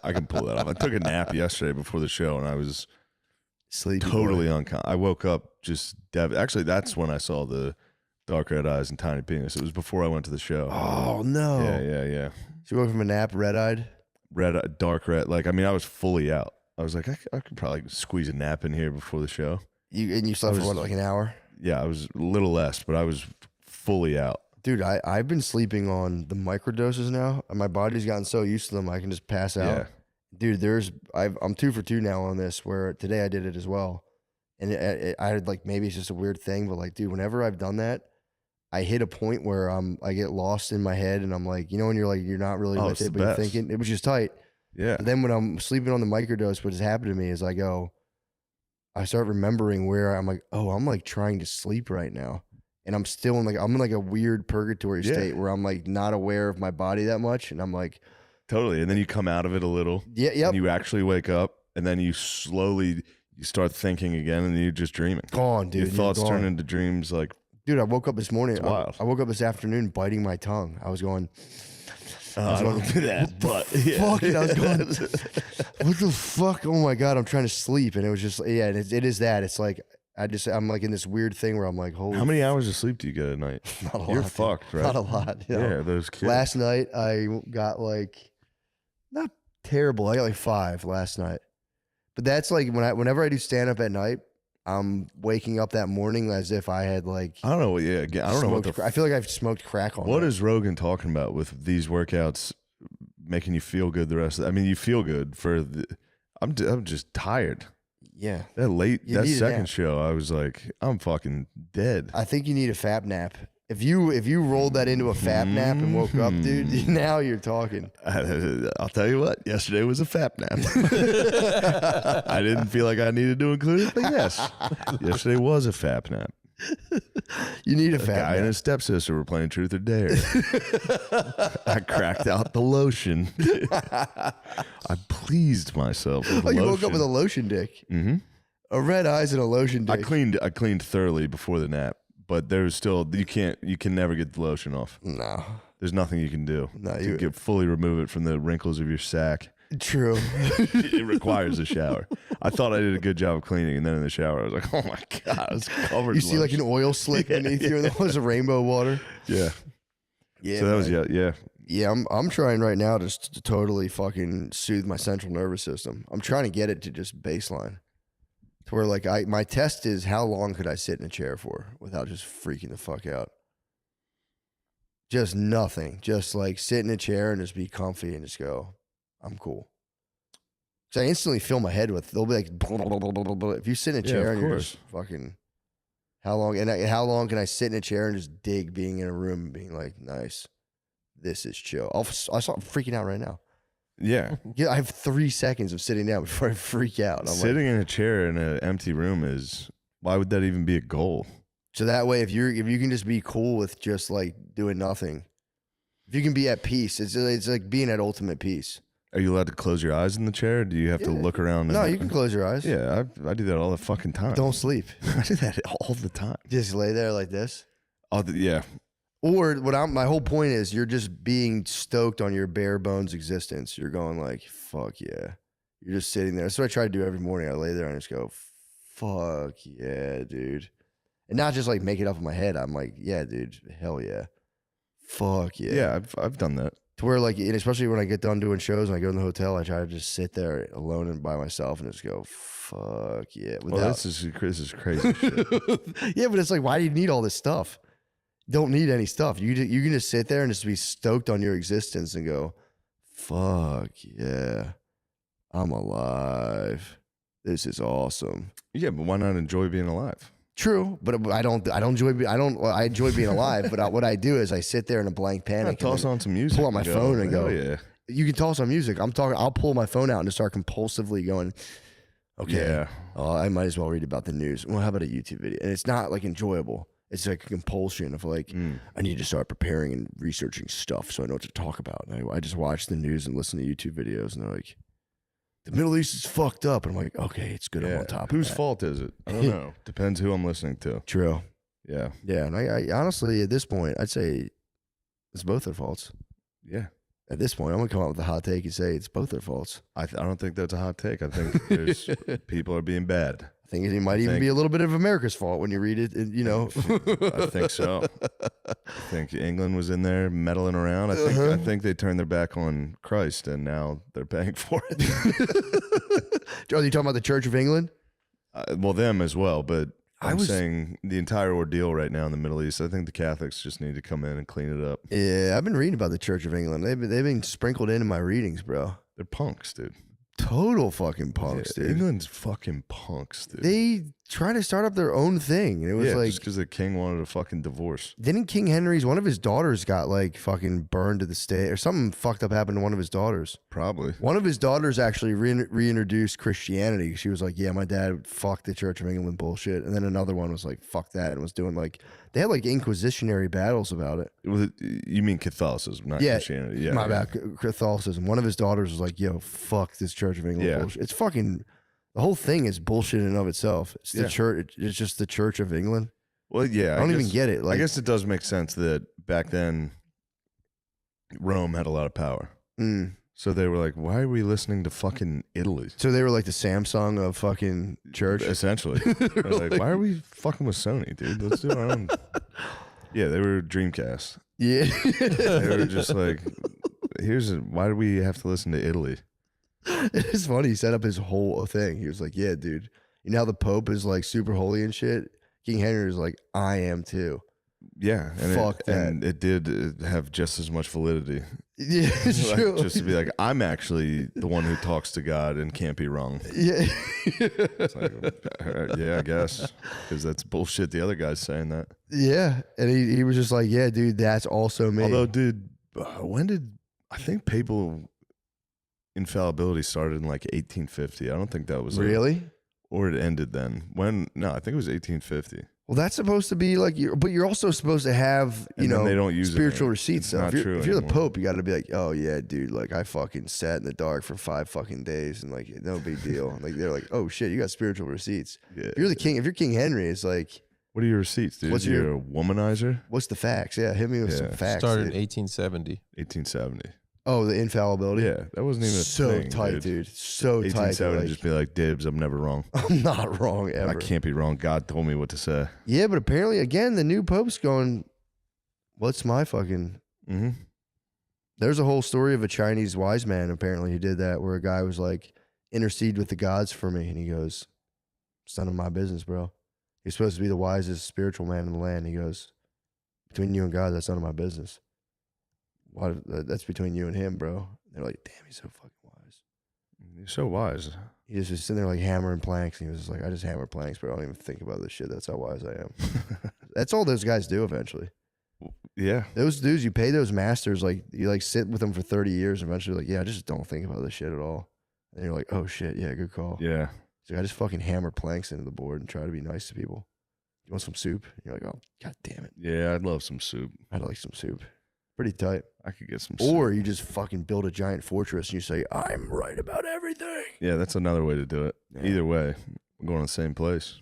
I can pull that off. I took a nap yesterday before the show and I was sleepy. Totally unconscious. I woke up just actually, that's when I saw the dark red eyes and tiny penis. It was before I went to the show. Oh no. Yeah. So you woke from a nap, red-eyed? Dark red. Like, I mean, I was fully out. I was like, I could probably squeeze a nap in here before the show. You slept for what, like an hour? Yeah, I was a little less, but I was fully out. Dude, I've been sleeping on the microdoses now. And my body's gotten so used to them, I can just pass out. Yeah. Dude, I'm 2 for 2 now on this, where today I did it as well. And I had like, maybe it's just a weird thing, but like, dude, whenever I've done that, I hit a point where I get lost in my head and I'm like, you know, when you're like, you're not really with it, but you're thinking, it was just tight. Yeah. But then when I'm sleeping on the microdose, what has happened to me is I start remembering where I'm like, oh, I'm like trying to sleep right now. And I'm still I'm in like a weird purgatory state where I'm like not aware of my body that much. And I'm like. Totally. And then you come out of it a little. Yeah. Yep. And you actually wake up and then you start thinking again and you're just dreaming. Gone, dude. Your thoughts turn into dreams like. Dude, I woke up this morning. Wild. I woke up this afternoon biting my tongue. I was going. I don't do that, but fuck it. I was going. What the fuck? Oh my god! I'm trying to sleep, and it was just it is that. It's like I'm like in this weird thing where I'm like, holy. How many hours of sleep do you get at night? Not a lot. You're fucked, right? Not a lot. You know? Yeah, those kids. Last night I got like, not terrible. I got like 5 last night, but that's like whenever I do stand up at night. I'm waking up that morning as if I had like I don't know. Yeah, again, I don't know what I feel like I've smoked crack on. What is Rogan talking about with these workouts making you feel good the rest of? I mean, you feel good for the. I'm just tired. Yeah, that second show, I was like, I'm fucking dead. I think you need a fap nap. If you rolled that into a fap nap and woke up, dude, now you're talking. I'll tell you what, yesterday was a fap nap. I didn't feel like I needed to include it, but yes, yesterday was a fap nap. You need a fap guy nap. and his stepsister were playing Truth or Dare. I cracked out the lotion. I pleased myself with you woke up with a lotion dick. Mm-hmm. A red eyes and a lotion dick. I cleaned thoroughly before the nap. But there's still you can never get the lotion off. No, there's nothing you can do you can fully remove it from the wrinkles of your sack. True. It requires a shower. I thought I did a good job of cleaning, and then in the shower I was like, oh my god, it's covered. You see like an oil slick beneath you, and there was a rainbow water. Yeah. Yeah. So that was yeah. Yeah, I'm trying right now to totally fucking soothe my central nervous system. I'm trying to get it to just baseline. To where like my test is how long could I sit in a chair for without just freaking the fuck out? Just nothing. Just like sit in a chair and just be comfy and just go, I'm cool. So I instantly fill my head with, they'll be like, blah, blah, blah, blah, blah. If you sit in a chair and you're just fucking How long can I sit in a chair and just dig being in a room and being like, nice, this is chill. I'm freaking out right now. Yeah. Yeah, I have 3 seconds of sitting down before I freak out. I'm sitting in a chair in an empty room why would that even be a goal? So that way, if you can just be cool with just like doing nothing, if you can be at peace, it's like being at ultimate peace. Are you allowed to close your eyes in the chair? Or do you have to look around? No, you can close your eyes. Yeah, I do that all the fucking time. Don't sleep. I do that all the time. Just lay there like this. Yeah. Or my whole point is you're just being stoked on your bare bones existence. You're going like, fuck yeah. You're just sitting there. That's what I try to do every morning. I lay there and just go, fuck yeah, dude. And not just like make it up in my head. I'm like, yeah, dude, hell yeah. Fuck yeah. Yeah, I've done that. To where like, and especially when I get done doing shows and I go in the hotel, I try to just sit there alone and by myself and just go, fuck yeah. This is crazy shit. Yeah, but it's like, why do you need all this stuff? You don't need any stuff. You can just sit there and just be stoked on your existence and go, fuck yeah, I'm alive. This is awesome. Yeah, but why not enjoy being alive? True, but I enjoy being alive. But what I do is I sit there in a blank panic. Toss on some music. Pull out my phone and go. Yeah. You can toss on music. I'll pull my phone out and just start compulsively going. Okay. Yeah. I might as well read about the news. Well, how about a YouTube video? And it's not like enjoyable. It's like a compulsion of like, I need to start preparing and researching stuff so I know what to talk about. And I just watch the news and listen to YouTube videos, and they're like, the Middle East is fucked up. And I'm like, okay, it's good. I'm on top of Whose that. fault is it? I don't know. Depends who I'm listening to. True. Yeah. Yeah. And I honestly, at this point, I'd say it's both their faults. Yeah. At this point, I'm going to come out with a hot take and say it's both their faults. I don't think that's a hot take. I think there's people are being bad. I think it might even be a little bit of America's fault when you read it, you know. I think so. I think England was in there meddling around. I think they turned their back on Christ and now they're paying for it. Are you talking about the Church of England? Well, them as well, but I'm saying the entire ordeal right now in the Middle East. I think the Catholics just need to come in and clean it up. Yeah, I've been reading about the Church of England. They've been sprinkled into my readings, bro. They're punks, dude. Total fucking punks, dude. England's fucking punks, dude. They try to start up their own thing. And it was like, just because the king wanted a fucking divorce. Didn't King Henry's, one of his daughters got like fucking burned to the stake or something fucked up happened to one of his daughters? Probably. One of his daughters actually reintroduced Christianity. She was like, yeah, my dad fucked the Church of England bullshit. And then another one was like, fuck that. And was doing like, they had like inquisitionary battles about it. You mean Catholicism, not Christianity. Yeah. My bad. Catholicism. One of his daughters was like, yo, fuck this Church of England bullshit. It's fucking, the whole thing is bullshit in and of itself. It's the church. It's just the Church of England. Well, yeah. I don't even get it. Like, I guess it does make sense that back then Rome had a lot of power. So they were like, why are we listening to fucking Italy? So they were like the Samsung of fucking church? Essentially. They're like, why are we fucking with Sony, dude? Let's do our own. Yeah, they were Dreamcast. Yeah. They were just like, why do we have to listen to Italy? It's funny. He set up his whole thing. He was like, yeah, dude. You know how the Pope is like super holy and shit? King Henry is like, I am too. Yeah. And Fuck that. And it did have just as much validity. Yeah, it's like, true. Just to be like, I'm actually the one who talks to God and can't be wrong. Yeah. It's like, yeah, I guess. Because that's bullshit. The other guy's saying that. Yeah. And he was just like, yeah, dude, that's also me. Although, dude, I think papal infallibility started in like 1850. I don't think that was really? Or it ended then. No, I think it was 1850. Well, that's supposed to be like, but you're also supposed to have, they don't use spiritual receipts. It's not true if you're the anymore. Pope, you got to be like, oh yeah, dude, like I fucking sat in the dark for 5 fucking days and like no big deal. Like they're like, oh shit, you got spiritual receipts. Yeah. If you're the king, if you're King Henry, it's like, what are your receipts, dude? You're a womanizer? What's the facts? Yeah, hit me with some facts. Started dude. in 1870. 1870. Oh, the infallibility. Yeah, that wasn't even so a thing, tight, dude. So tight. 1870, like, just be like, dibs, I'm never wrong. I'm not wrong ever. I can't be wrong. God told me what to say. Yeah, but apparently, again, the new Pope's going, what's my fucking... Mm-hmm. There's a whole story of a Chinese wise man, apparently, who did that, where a guy was like, intercede with the gods for me. And he goes, it's none of my business, bro. You're supposed to be the wisest spiritual man in the land. He goes, between you and God, that's none of my business. That's between you and him, bro. They're like, damn, he's so fucking wise. You're so wise. He just was sitting there like hammering planks, and he was just like, I just hammer planks, but I don't even think about this shit. That's how wise I am. That's all those guys do eventually. Yeah. Those dudes, you pay those masters, like you like sit with them for 30 years, and eventually like, yeah, I just don't think about this shit at all. And you're like, oh shit, yeah, good call. Yeah. So I just fucking hammer planks into the board and try to be nice to people. You want some soup? And you're like, oh, god damn it. Yeah, I'd love some soup. I'd like some soup. Pretty tight. I could get some soup. Or you just fucking build a giant fortress and you say, I'm right about everything. Yeah, that's another way to do it. Yeah. Either way, we're going to the same place.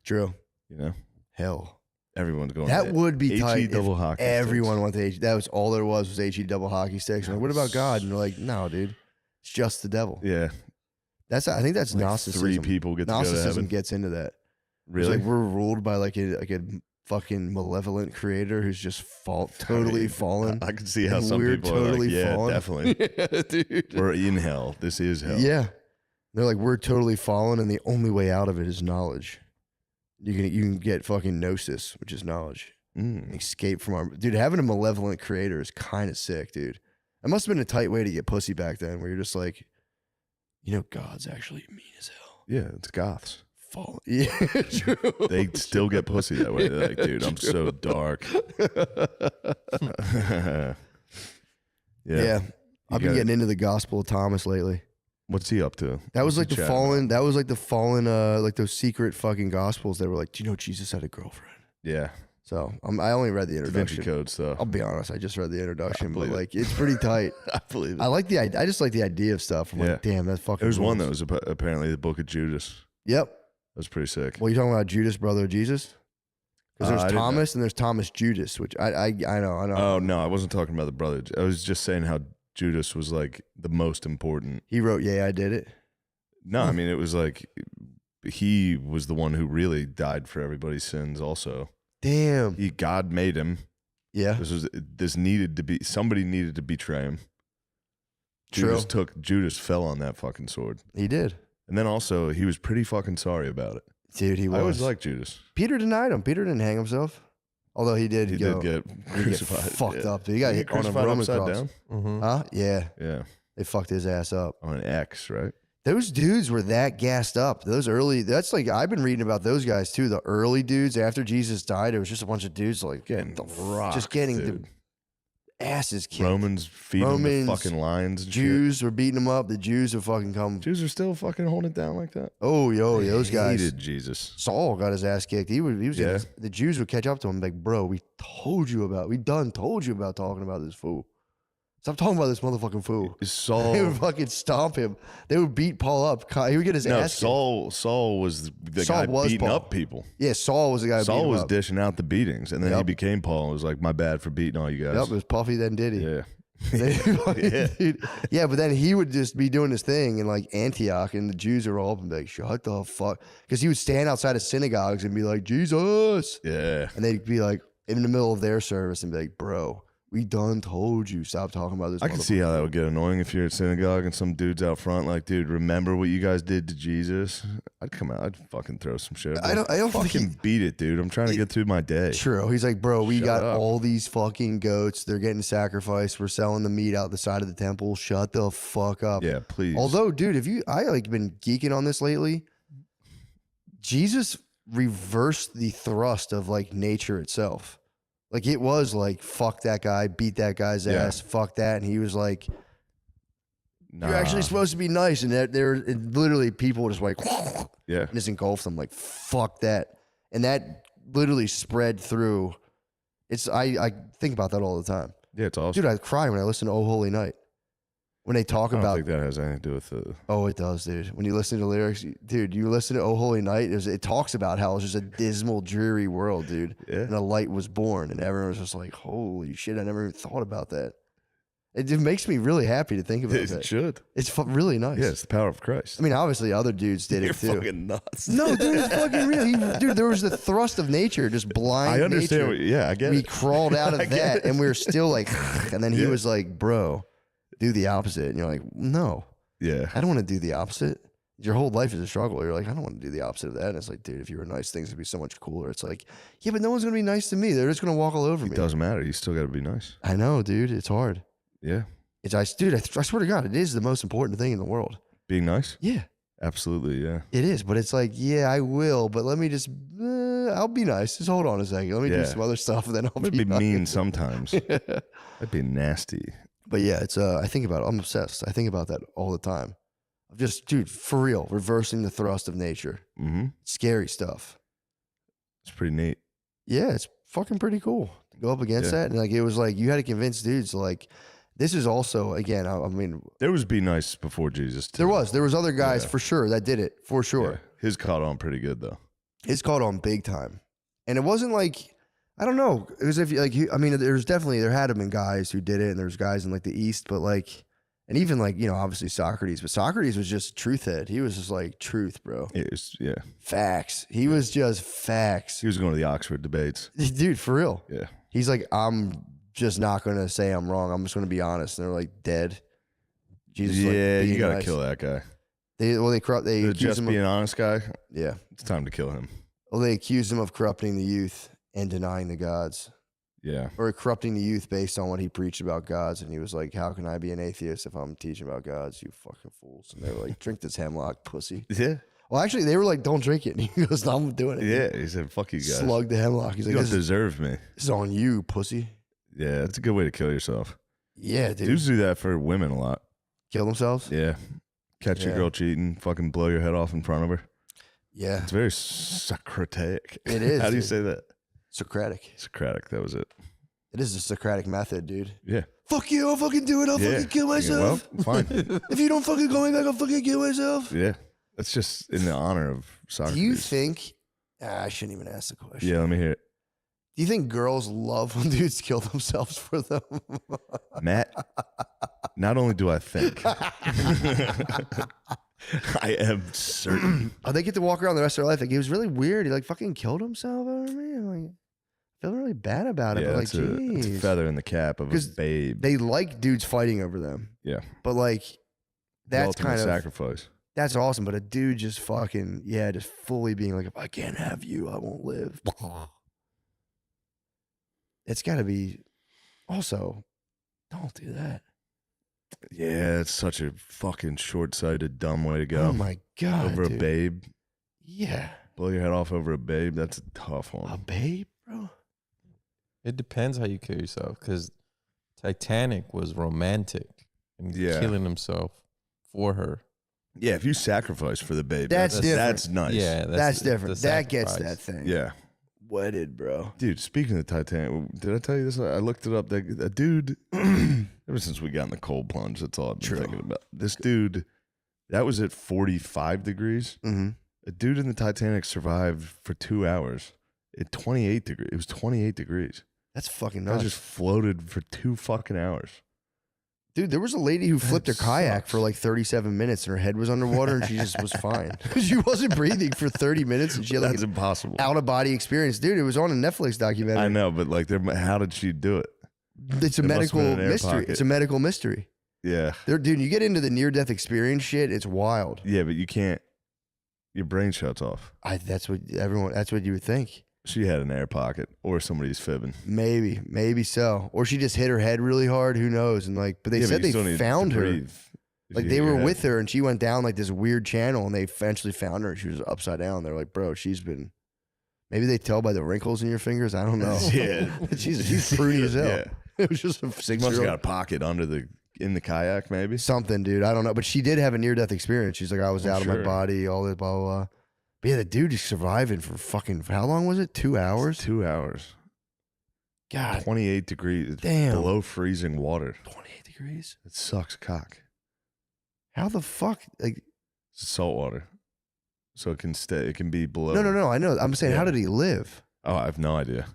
True. You know? Hell. Everyone's going that would be tight double hockey everyone sticks. Went to H. That was all there was HE double hockey sticks. Like, what about God? And they're like, no, dude. It's just the devil. Yeah. I think that's like Gnosticism. 3 people get to Gnosticism go to heaven. Gets into that. Really? It's like we're ruled by like a fucking malevolent creator who's just totally fallen. I can see how some people totally are like, fallen. yeah, definitely. Yeah, dude. We're in hell. This is hell. Yeah. They're like, we're totally fallen, and the only way out of it is knowledge. You can get fucking gnosis, which is knowledge. Escape from our dude. Having a malevolent creator is kind of sick, dude. It must have been a tight way to get pussy back then, where you're just like, God's actually mean as hell. Yeah, it's goths. Fallen. Yeah, true. They still get pussy that way. They're like, dude, I'm so dark. Yeah. I've been getting into the Gospel of Thomas lately. What's he up to? That was like the fallen. That was like the fallen. Like those secret fucking Gospels that were like, do you know Jesus had a girlfriend? Yeah. So I only read the introduction. Da Vinci Code stuff. I'll be honest, I just read the introduction, but like it's pretty tight. I believe it. I just like the idea of stuff. I'm like, damn, that's fucking. There's one that was apparently the Book of Judas. Yep. That was pretty sick. Well, you talking about Judas, brother of Jesus? Because there's Thomas and there's Thomas Judas, which I know. Oh no, I wasn't talking about the brother. I was just saying how Judas was like the most important. He wrote, "Yeah, I did it." No, I mean it was like he was the one who really died for everybody's sins. Also, damn, God made him. Yeah, somebody needed to betray him. True. Judas fell on that fucking sword. He did, and then also he was pretty fucking sorry about it. Dude, he was. I always liked Judas. Peter denied him. Peter didn't hang himself. Although he did get crucified. Fucked up. Dude. He got hit on a Roman cross. Down? Mm-hmm. Huh? Yeah. Yeah. They fucked his ass up. On an X, right? Those dudes were that gassed up. That's like, I've been reading about those guys too. The early dudes after Jesus died, it was just a bunch of dudes like getting rocked, just getting the asses kicked. Romans feeding the fucking lions. And Jews shit. were beating them up. The Jews have fucking come. Jews are still fucking holding it down like that. Oh, those guys hated Jesus. Saul got his ass kicked. He was the Jews would catch up to him like, bro, we told you about talking about this fool. Stop talking about this motherfucking fool. Saul, they would fucking stomp him. They would beat Paul up. He would get his ass kicked. Saul was the guy beating up people. Yeah, Saul was the guy. Saul was dishing out the beatings, and then he became Paul. It was like, my bad for beating all you guys. Yep, it was Puffy then Diddy. Yeah. Yeah, but then he would just be doing his thing in like Antioch, and the Jews are all up and be like, shut the fuck. Because he would stand outside of synagogues and be like, Jesus. Yeah. And they'd be like, in the middle of their service and be like, bro, we done told you, stop talking about this. I can see how that would get annoying if you're at synagogue and some dude's out front like, dude, remember what you guys did to Jesus? I'd come out, I'd fucking throw some shit. I don't fucking beat it, dude. I'm trying to get through my day. True. He's like, bro, we got up. all these fucking goats. They're getting sacrificed. We're selling the meat out the side of the temple. Shut the fuck up. Yeah, please. Although, dude, I like been geeking on this lately. Jesus reversed the thrust of like nature itself. Like it was like, fuck that guy, beat that guy's ass, fuck that. And he was like, you're actually supposed to be nice. And there literally people just like, and just engulfed them like, fuck that. And that literally spread through. I think about that all the time. Yeah, it's awesome. Dude, I cry when I listen to Oh Holy Night. When they talk about. I don't think that has anything to do with it. Oh, it does, dude. When you listen to lyrics, dude, you listen to Oh Holy Night, it talks about how it's just a dismal, dreary world, dude. Yeah. And a light was born, and everyone was just like, holy shit, I never even thought about that. It just makes me really happy to think about that. It should. It's really nice. Yeah, it's the power of Christ. I mean, obviously, other dudes did it too. You're fucking nuts. No, dude, it's fucking real. Dude, there was the thrust of nature, just blind. I understand. I get it. We crawled out of that, and we were still like, and then he was like, bro, do the opposite. And you're like, no. Yeah. I don't want to do the opposite. Your whole life is a struggle. You're like, I don't want to do the opposite of that. And it's like, dude, if you were nice, things would be so much cooler. It's like, yeah, but no one's going to be nice to me. They're just going to walk all over me. It doesn't matter. You still got to be nice. I know, dude. It's hard. Yeah. Dude, I swear to God, it is the most important thing in the world. Being nice? Yeah. Absolutely, yeah. It is, but it's like, yeah, I will, but let me just, I'll be nice. Just hold on a second. Let me do some other stuff, and then I'll be nice. mean sometimes. That'd be nasty. But yeah, it's, I think about it. I'm obsessed. I think about that all the time. I'm just, dude, for real, reversing the thrust of nature. Mm-hmm. Scary stuff. It's pretty neat. Yeah, it's fucking pretty cool to go up against that. And like, it was like, you had to convince dudes, like, this is also, again, I mean, there was Be Nice before Jesus too. There was other guys for sure that did it, for sure. Yeah. His caught on pretty good though. His caught on big time. And it wasn't like, I don't know. It was if you, like, I mean, there had to been guys who did it, and there's guys in like the East, but like, and even like, you know, obviously Socrates, but Socrates was just truth head. He was just like truth, bro. It was, facts. He was just facts. He was going to the Oxford debates. Dude, for real. Yeah. He's like, I'm just not going to say I'm wrong. I'm just going to be honest. And they're like, dead. Jesus. Yeah, like, you got to nice. kill that guy. They just being an honest guy. Yeah. It's time to kill him. Well, they accused him of corrupting the youth and denying the gods. Yeah. Or corrupting the youth based on what he preached about gods. And he was like, how can I be an atheist if I'm teaching about gods, you fucking fools? And they were like, drink this hemlock, pussy. Yeah. Well, actually, they were like, don't drink it. And he goes, no, I'm doing it. Yeah. He said, fuck you guys. Slug the hemlock. He's like, you don't deserve me. This is on you, pussy. Yeah. That's a good way to kill yourself. Yeah, dude. Dudes do that for women a lot. Kill themselves? Yeah. Catch your girl cheating, fucking blow your head off in front of her. Yeah. It's very Socratic. It is. How do you say that? Socratic. Socratic. That was it. It is a Socratic method, dude. Yeah. Fuck you, I'll fucking do it. I'll fucking kill myself. Well, fine. If you don't fucking call me back, I'll fucking kill myself. Yeah. That's just in the honor of Socrates. Do you think, I shouldn't even ask the question. Yeah, let me hear it. Do you think girls love when dudes kill themselves for them? Matt, not only do I think, I am certain. Oh, they get to walk around the rest of their life. Like, it was really weird. He like fucking killed himself over me. I'm like, I feel really bad about it. Yeah, but like, it's a feather in the cap of a babe. They like dudes fighting over them. Yeah. But like, that's kind of sacrifice. That's awesome. But a dude just fucking, just fully being like, if I can't have you, I won't live. It's got to be also, don't do that. Yeah, it's such a fucking short-sighted, dumb way to go. Oh my God. Over dude. a babe. Yeah. Blow your head off over a babe. That's a tough one. A babe, bro? It depends how you kill yourself, because Titanic was romantic and killing himself for her. Yeah, if you sacrifice for the babe, that's different. That's nice. Yeah, that's different. That gets that thing. Yeah. Wedded, bro. Dude, speaking of Titanic, did I tell you this? I looked it up. A dude, ever since we got in the cold plunge, that's all I've been thinking about. This dude, that was at 45 degrees. Mm-hmm. A dude in the Titanic survived for 2 hours at 28 degrees. It was 28 degrees. That's fucking nuts. I just floated for 2 fucking hours. Dude, there was a lady who flipped her kayak for like 37 minutes and her head was underwater and she just was fine. She wasn't breathing for 30 minutes and she had like That's impossible. Out-of-body experience. Dude, it was on a Netflix documentary. I know, but like, how did she do it? It's a medical mystery. It's a medical mystery. Yeah. Dude, you get into the near-death experience shit, it's wild. Yeah, but you can't, your brain shuts off. That's what you would think. She had an air pocket, or somebody's fibbing. Maybe so. Or she just hit her head really hard. Who knows? And like, but they said they found her. Like they were with her, and she went down like this weird channel, and they eventually found her. She was upside down. They're like, bro, she's been. Maybe they tell by the wrinkles in your fingers. I don't know. Yeah, she's pruny as hell. Yeah. It was just a 6-year-old. Must have got a pocket in the kayak, maybe something, dude. I don't know, but she did have a near-death experience. She's like, I was out of my body, all that, blah blah blah. But yeah, the dude is surviving for how long was it? 2 hours? 2 hours. God. 28 degrees. Damn. Below freezing water. 28 degrees? It sucks cock. How the fuck? Like, it's salt water. So it can stay, it can be below. No, I know. I'm saying, how did he live? Oh, I have no idea.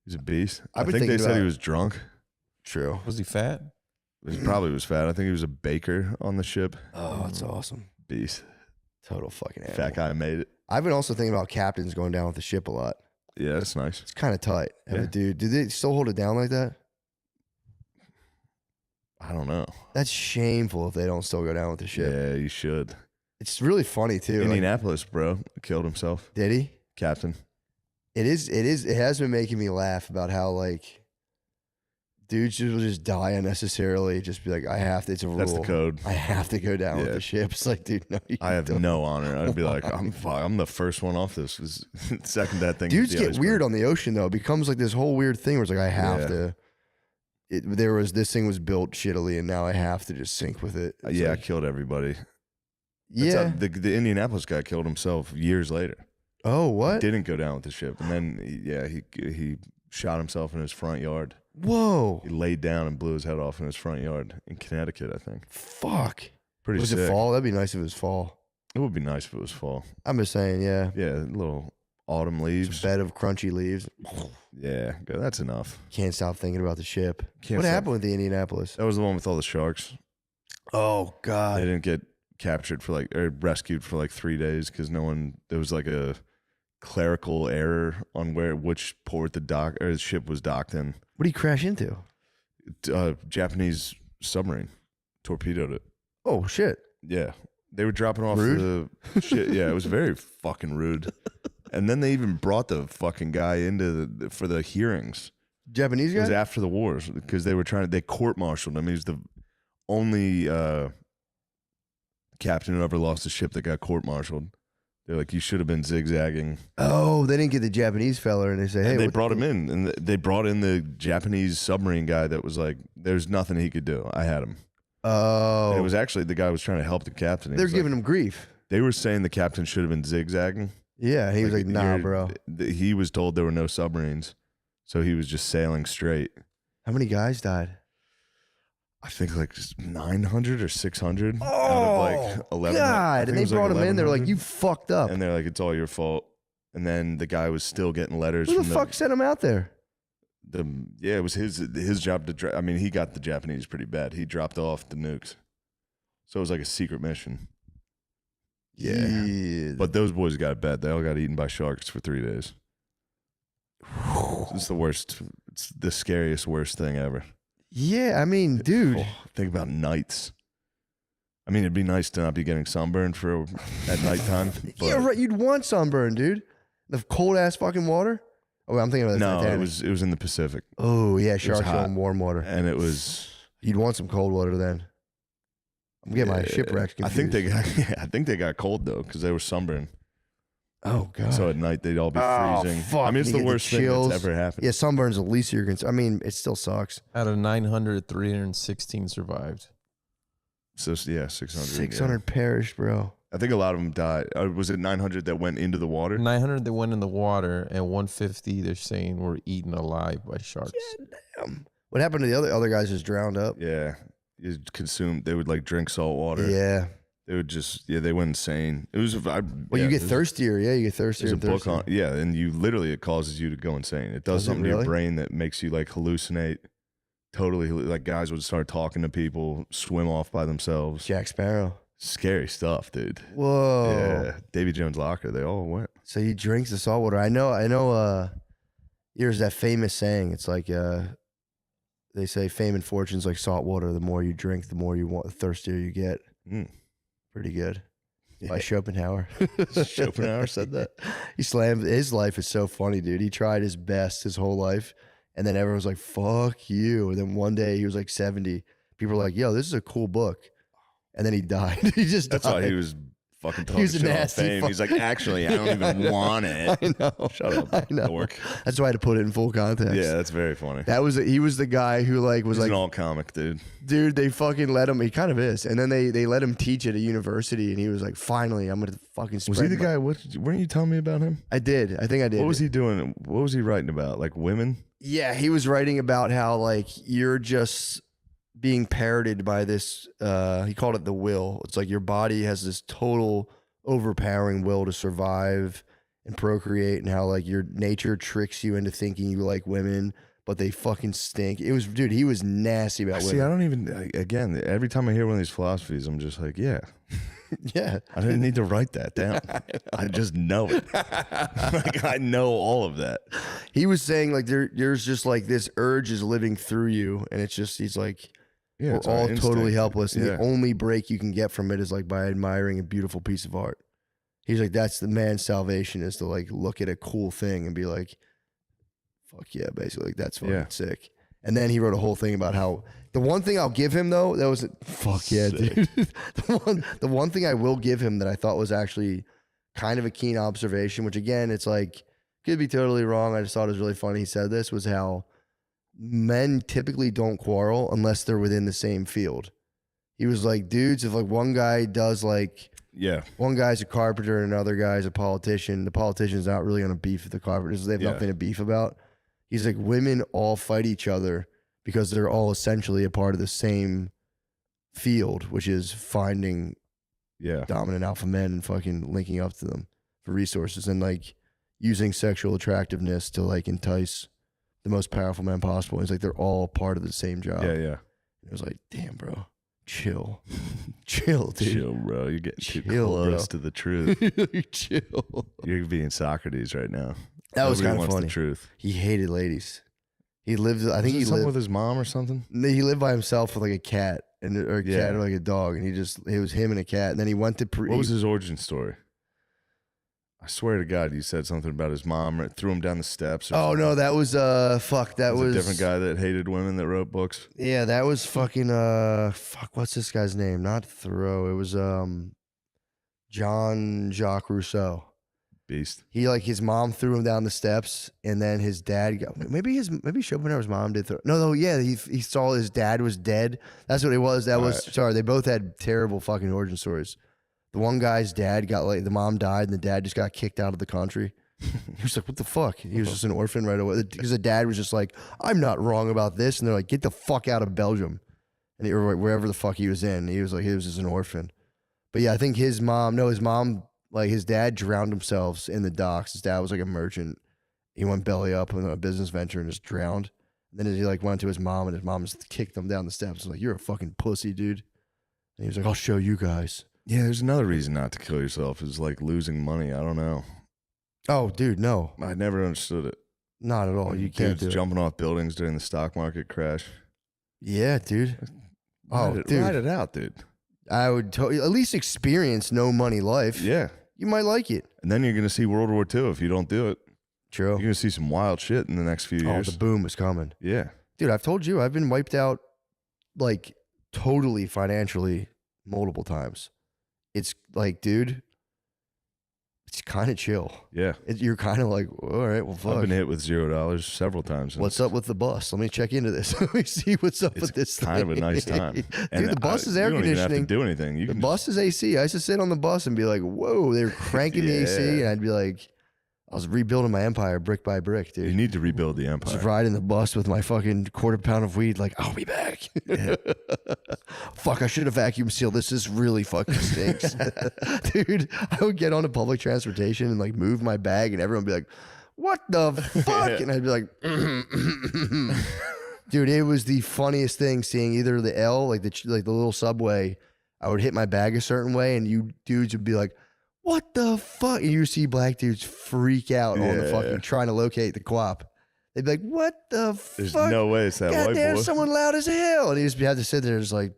He's a beast. I think they thinking said he was drunk. True. Was he fat? He probably was fat. I think he was a baker on the ship. Oh, that's awesome. Beast. Total fucking animal. Fat guy made it. I've been also thinking about captains going down with the ship a lot. Yeah, that's nice. It's kind of tight. Dude, do they still hold it down like that? I don't know. That's shameful if they don't still go down with the ship. Yeah, you should. It's really funny too. Indianapolis, bro, killed himself. Did he? Captain. It has been making me laugh about how like Dudes will just die unnecessarily. Just be like, I have to. It's a rule. That's the code. I have to go down with the ship. It's like, dude, no, you I have don't. no honor. I'd be like, I'm the first one off this. Second that thing. Dudes get weird on the ocean though. It becomes like this whole weird thing where it's like I have to. This thing was built shittily, and now I have to just sink with it. It's I killed everybody. Yeah, the Indianapolis guy killed himself years later. Oh, what? He didn't go down with the ship, and then he shot himself in his front yard. Whoa! He laid down and blew his head off in his front yard in Connecticut, I think. Fuck. Pretty was sick. it fall? That'd be nice if it was fall. It would be nice if it was fall. I'm just saying, yeah. Yeah, little autumn leaves. Bed of crunchy leaves. Yeah, that's enough. Can't stop thinking about the ship. What happened with the Indianapolis? That was the one with all the sharks. Oh God! They didn't get captured or rescued for 3 days because there was like a clerical error on which port the ship was docked in. What did he crash into? Japanese submarine torpedoed it. Oh shit! Yeah, they were dropping off Rude. the shit. Yeah, it was very fucking rude. And then they even brought the fucking guy into for the hearings. Japanese guy? It was after the wars because they court-martialed him. He was the only captain who ever lost a ship that got court-martialed. They're like, you should have been zigzagging. Oh, they didn't get the Japanese fella, and they say, hey. And they brought him in, and they brought in the Japanese submarine guy that was like, there's nothing he could do. I had him. Oh. And it was actually the guy who was trying to help the captain. They're giving him grief. They were saying the captain should have been zigzagging. Yeah, he was like, nah, bro. He was told there were no submarines, so he was just sailing straight. How many guys died? I think like 900 or 600 out of 11. God, and they brought him in. They're like, you fucked up. And they're like, it's all your fault. And then the guy was still getting letters. Who the fuck sent him out there? It was his job to. I mean, he got the Japanese pretty bad. He dropped off the nukes, so it was like a secret mission. Yeah. But those boys got bad. They all got eaten by sharks for 3 days. It's the worst. It's the scariest, worst thing ever. Yeah, I mean, dude. Think about nights. I mean, it'd be nice to not be getting sunburned at nighttime. Yeah, right. You'd want sunburn, dude. The cold ass fucking water. Oh, I'm thinking about no. Titanic. It was in the Pacific. Oh yeah, sharks are in warm water, and it was. You'd want some cold water then. I'm getting my shipwrecks confused. I think they got cold though because they were sunburned. Oh God! So at night they'd all be freezing. Fuck. I mean, it's the worst thing that's ever happened. Yeah, sunburn's the least you're concerned. I mean, it still sucks. Out of 900, 316 survived. So yeah, 600. 600 perished, bro. I think a lot of them died. Was it 900 that went into the water? 900 that went in the water, and 150 they're saying were eaten alive by sharks. Yeah, damn. What happened to the other guys? Just drowned up. Yeah, they would like drink salt water. Yeah. They would just, they went insane. It was, you get thirstier. Yeah, you get thirstier. There's a book on, and it causes you to go insane. It does something to your brain that makes you like hallucinate. Totally, like guys would start talking to people, swim off by themselves. Jack Sparrow. Scary stuff, dude. Whoa. Yeah, Davy Jones Locker, they all went. So he drinks the salt water. I know. There's that famous saying. It's like, they say fame and fortune's like salt water. The more you drink, the more you want, the thirstier you get. Pretty good. Yeah. By Schopenhauer. Schopenhauer said that. He slammed. His life is so funny, dude. He tried his best his whole life, and then everyone was like, "Fuck you." And then one day he was like 70. People were like, "Yo, this is a cool book," and then he died. That's why he was fucking talking shit on fame. He's like, actually, I don't even want it. I know. Shut up. I know. Dork. That's why I had to put it in full context. Yeah, that's very funny. He was the guy who was an all comic dude. Dude, they fucking let him. He kind of is, and then they let him teach at a university, and he was like, finally, I'm gonna fucking. Was he the guy? Weren't you telling me about him? I did. I think I did. What was he doing? What was he writing about? Like women? Yeah, he was writing about how like you're just being parroted by this. He called it the will. It's like your body has this total overpowering will to survive and procreate, and how like your nature tricks you into thinking you like women, but they fucking stink. It was, dude, he was nasty about women. See, I don't even, again, every time I hear one of these philosophies, I'm just like, yeah. Yeah. I didn't need to write that down. I just know it. Like, I know all of that. He was saying like there's just like this urge is living through you, and it's just, he's like, we're all totally helpless, and the only break you can get from it is like by admiring a beautiful piece of art. He's like, that's the man's salvation, is to like look at a cool thing and be like, fuck yeah, basically, like, that's fucking sick. And then he wrote a whole thing about how the one thing I'll give him though, that was fuck yeah, dude. the one thing I will give him that I thought was actually kind of a keen observation, which again, it's like could be totally wrong. I just thought it was really funny. He said this was how men typically don't quarrel unless they're within the same field. He was like, dudes, if like one guy does like, one guy's a carpenter and another guy's a politician, the politician's not really going to beef with the carpenters. They have nothing to beef about. He's like, women all fight each other because they're all essentially a part of the same field, which is finding dominant alpha men and fucking linking up to them for resources and like using sexual attractiveness to like entice the most powerful men possible. It's like they're all part of the same job. Yeah, yeah. It was like, damn, bro. Chill. Chill, dude. Chill, bro. You're getting too close to the truth. Chill. You're being Socrates right now. That was kind of funny. The truth. He hated ladies. He lived, I think he lived with his mom or something. He lived by himself with like a cat or a cat or like a dog. And it was him and a cat. And then he went to, what was his origin story? I swear to God, you said something about his mom or threw him down the steps. Oh, no, that was, fuck, that was a different guy that hated women that wrote books. Yeah, that was fucking, fuck, what's this guy's name? Not Thoreau. It was, Jean-Jacques Rousseau. Beast. He, like, his mom threw him down the steps, and then his dad got, maybe Schopenhauer's mom did throw, no, yeah, he saw his dad was dead. That's what it was. That was, sorry, they both had terrible fucking origin stories. The one guy's dad got like, the mom died and the dad just got kicked out of the country. He was like, what the fuck? He was just an orphan right away. Because the dad was just like, I'm not wrong about this. And they're like, get the fuck out of Belgium. And or wherever the fuck he was in. He was like, he was just an orphan. But yeah, I think his mom, like his dad drowned himself in the docks. His dad was like a merchant. He went belly up on a business venture and just drowned. And then he like went to his mom and his mom just kicked him down the steps. And was like, you're a fucking pussy, dude. And he was like, I'll show you guys. Yeah, there's another reason not to kill yourself is like losing money. I don't know. Oh, dude, no. I never understood it. Not at all. You can't do it. Jumping off buildings during the stock market crash. Yeah, dude. Ride it out, dude. I would at least experience no money life. Yeah. You might like it. And then you're going to see World War II if you don't do it. True. You're going to see some wild shit in the next few years. Oh, the boom is coming. Yeah. Dude, I've told you, I've been wiped out like totally financially multiple times. It's like, dude, it's kind of chill. Yeah. You're kind of like, all right, well, fuck. I've been hit with $0 several times. What's up with the bus? Let me check into this. Let me see what's up with this thing. It's kind of a nice time. Dude, the bus is air conditioning. You don't even have to do anything. The bus is AC. I used to sit on the bus and be like, whoa, they're cranking the AC. And I'd be like, I was rebuilding my empire brick by brick, dude. You need to rebuild the empire. Just riding the bus with my fucking quarter-pound of weed, like, I'll be back. Yeah. Fuck, I should have vacuum sealed this. This really fucking stinks. Dude, I would get on a public transportation and like move my bag and everyone would be like, what the fuck? And I'd be like, dude, it was the funniest thing seeing either the L, like the little subway, I would hit my bag a certain way and you dudes would be like, what the fuck? And you see black dudes freak out on the fucking trying to locate the quap. They'd be like, what the fuck? There's no way it's that white boy. There's someone loud as hell. And you just have to sit there just like,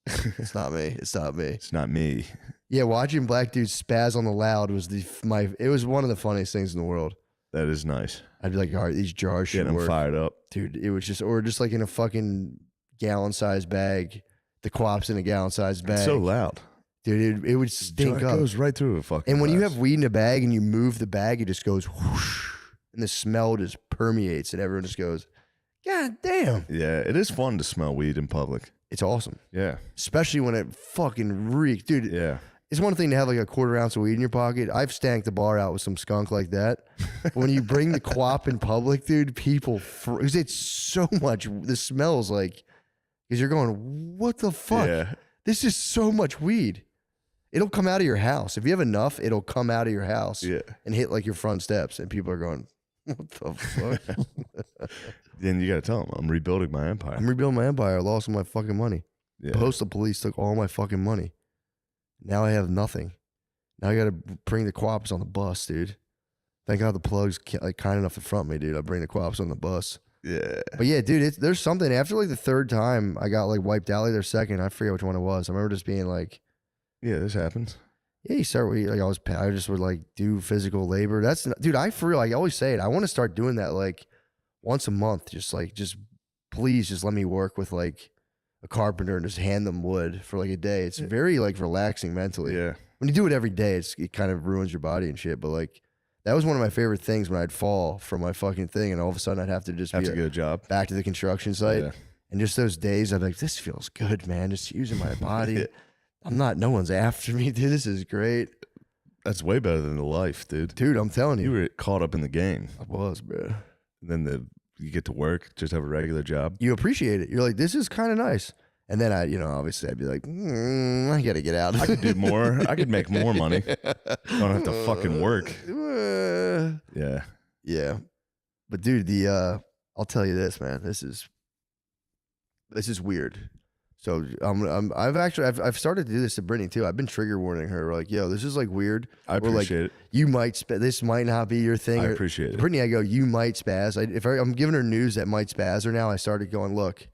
it's not me. It's not me. It's not me. Yeah, watching black dudes spaz on the loud was it was one of the funniest things in the world. That is nice. I'd be like, all right, these jars should work. Getting them fired up. Dude, it was just, or just like in a fucking gallon-sized bag. The quap's in a gallon-sized bag. It's so loud. Dude, it would stink up. It goes right through a fucking And when glass. you have weed in a bag and you move the bag, it just goes whoosh. And the smell just permeates and everyone just goes, God damn. Yeah, it is fun to smell weed in public. It's awesome. Yeah. Especially when it fucking reeks. Dude, yeah. It's one thing to have like a quarter ounce of weed in your pocket. I've stanked the bar out with some skunk like that. But when you bring the quap in public, dude, people, because it's so much, the smells like, because you're going, what the fuck? Yeah. This is so much weed. It'll come out of your house. If you have enough, it'll come out of your house and hit like your front steps. And people are going, what the fuck? Then you got to tell them, I'm rebuilding my empire. I'm rebuilding my empire. I lost all my fucking money. Yeah. Postal police took all my fucking money. Now I have nothing. Now I got to bring the quaps on the bus, dude. Thank God the plug's like kind enough to front me, dude. I bring the quaps on the bus. Yeah. But yeah, dude, there's something. After like the third time I got like wiped out, like their second, I forget which one it was. I remember just being like, yeah, this happens. Yeah, you start with like I just would like do physical labor. That's dude, I for real, I always say it. I want to start doing that like once a month, just please just let me work with like a carpenter and just hand them wood for like a day. It's very like relaxing mentally. Yeah. When you do it every day, it kind of ruins your body and shit. But like that was one of my favorite things when I'd fall from my fucking thing and all of a sudden I'd have to just get a job back to the construction site. Yeah. And just those days I'd be like, this feels good, man. Just using my body. No one's after me, dude. This is great. That's way better than the life, dude. Dude, I'm telling you. You were caught up in the game. I was, bro. And then you get to work, just have a regular job. You appreciate it. You're like, this is kind of nice. And then obviously I'd be like, I got to get out. I could do more. I could make more money. I don't have to fucking work. Yeah. Yeah. But dude, I'll tell you this, man. This is weird. So I've started to do this to Brittany too. I've been trigger warning her, like, yo, this is like weird. I appreciate it. You might this might not be your thing. I appreciate it. Brittany, I go, you might spaz. I'm giving her news that might spaz her now. I started going, look,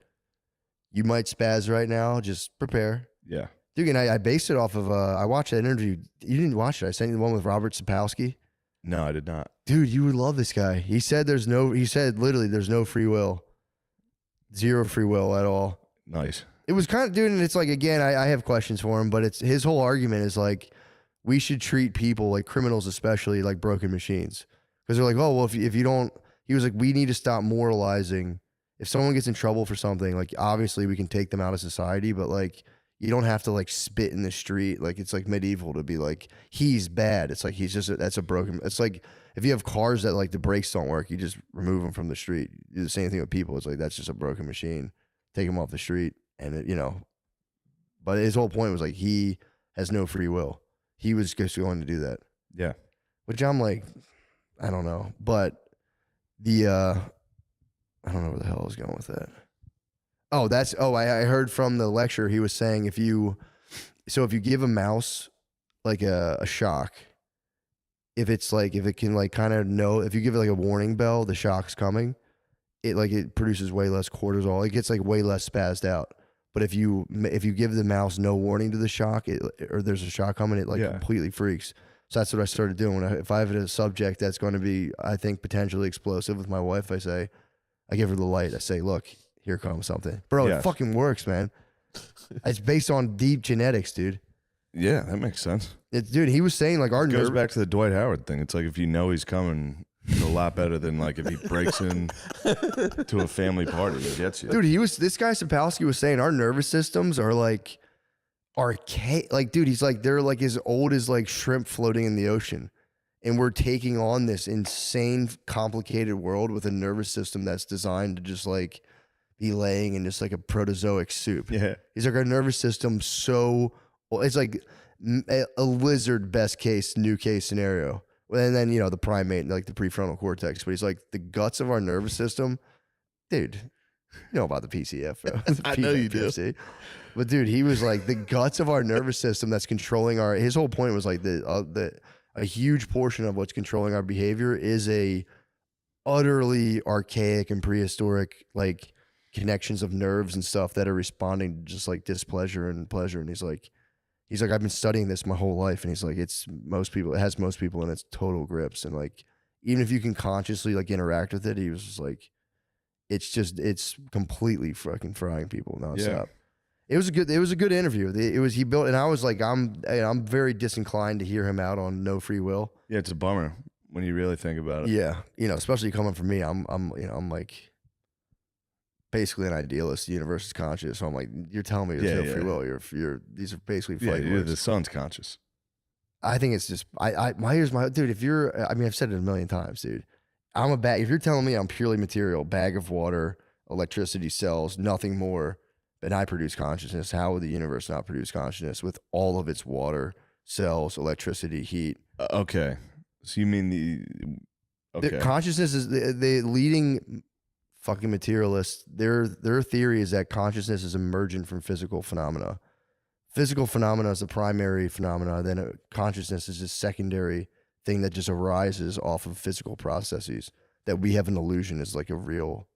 you might spaz right now. Just prepare. Yeah. Dude, and I based it off of, I watched that interview. You didn't watch it. I sent you the one with Robert Sapolsky. No, I did not. Dude, you would love this guy. He said literally there's no free will. Zero free will at all. Nice. It was kind of, dude, and it's like, again, I have questions for him, but it's his whole argument is like, we should treat people, like criminals especially, like broken machines. Because they're like, oh, well, if you don't, he was like, we need to stop moralizing. If someone gets in trouble for something, like obviously we can take them out of society, but like you don't have to like spit in the street. Like it's like medieval to be like, he's bad. It's like, that's a broken, it's like if you have cars that like the brakes don't work, you just remove them from the street. You do the same thing with people. It's like, that's just a broken machine. Take them off the street. And but his whole point was like, he has no free will. He was just going to do that. Yeah. Which I'm like, I don't know. But I don't know where the hell I was going with that. I heard from the lecture, he was saying if you give a mouse like a shock, if it can like kind of know, if you give it like a warning bell, the shock's coming, it produces way less cortisol. It gets like way less spazzed out. But if you give the mouse no warning to the shock, or there's a shock coming, it completely freaks. So that's what I started doing. If I have a subject that's going to be, I think, potentially explosive with my wife, I give her the light. I say, look, here comes something. Bro, It fucking works, man. It's based on deep genetics, dude. Yeah, that makes sense. Dude, he was saying like our goes back to the Dwight Howard thing. It's like if you know he's coming, it's a lot better than like if he breaks in to a family party and gets you. Dude, this guy Sapolsky was saying our nervous systems are like archaic. Like, dude, he's like, they're like as old as like shrimp floating in the ocean. And we're taking on this insane, complicated world with a nervous system that's designed to just like be laying in just like a protozoic soup. Yeah. He's like, our nervous system it's like a lizard best case, new case scenario. And then, the primate, like the prefrontal cortex. But he's like, the guts of our nervous system, dude, you know about the PCF, bro. I know you do. But dude, he was like, the guts of our nervous system that's controlling his whole point was like a huge portion of what's controlling our behavior is a utterly archaic and prehistoric like connections of nerves and stuff that are responding to just like displeasure and pleasure. And he's like, I've been studying this my whole life. And he's like, it has most people in its total grips. And like, even if you can consciously like interact with it, he was just like, it's completely fucking frying people nonstop. Yeah. It was a good interview. He built, and I was like, I'm very disinclined to hear him out on no free will. Yeah, it's a bummer when you really think about it. Yeah, especially coming from me, I'm like basically an idealist. The universe is conscious, so I'm like, you're telling me there's no free will. These are basically fighting words. The sun's conscious. I think it's just here's my dude. I've said it a million times, dude. I'm a bag. If you're telling me I'm purely material, bag of water, electricity, cells, nothing more. And I produce consciousness. How would the universe not produce consciousness with all of its water, cells, electricity, heat? Okay. So you mean the consciousness is the leading fucking materialists. Their theory is that consciousness is emergent from physical phenomena. Physical phenomena is the primary phenomena. Then consciousness is a secondary thing that just arises off of physical processes that we have an illusion is like a real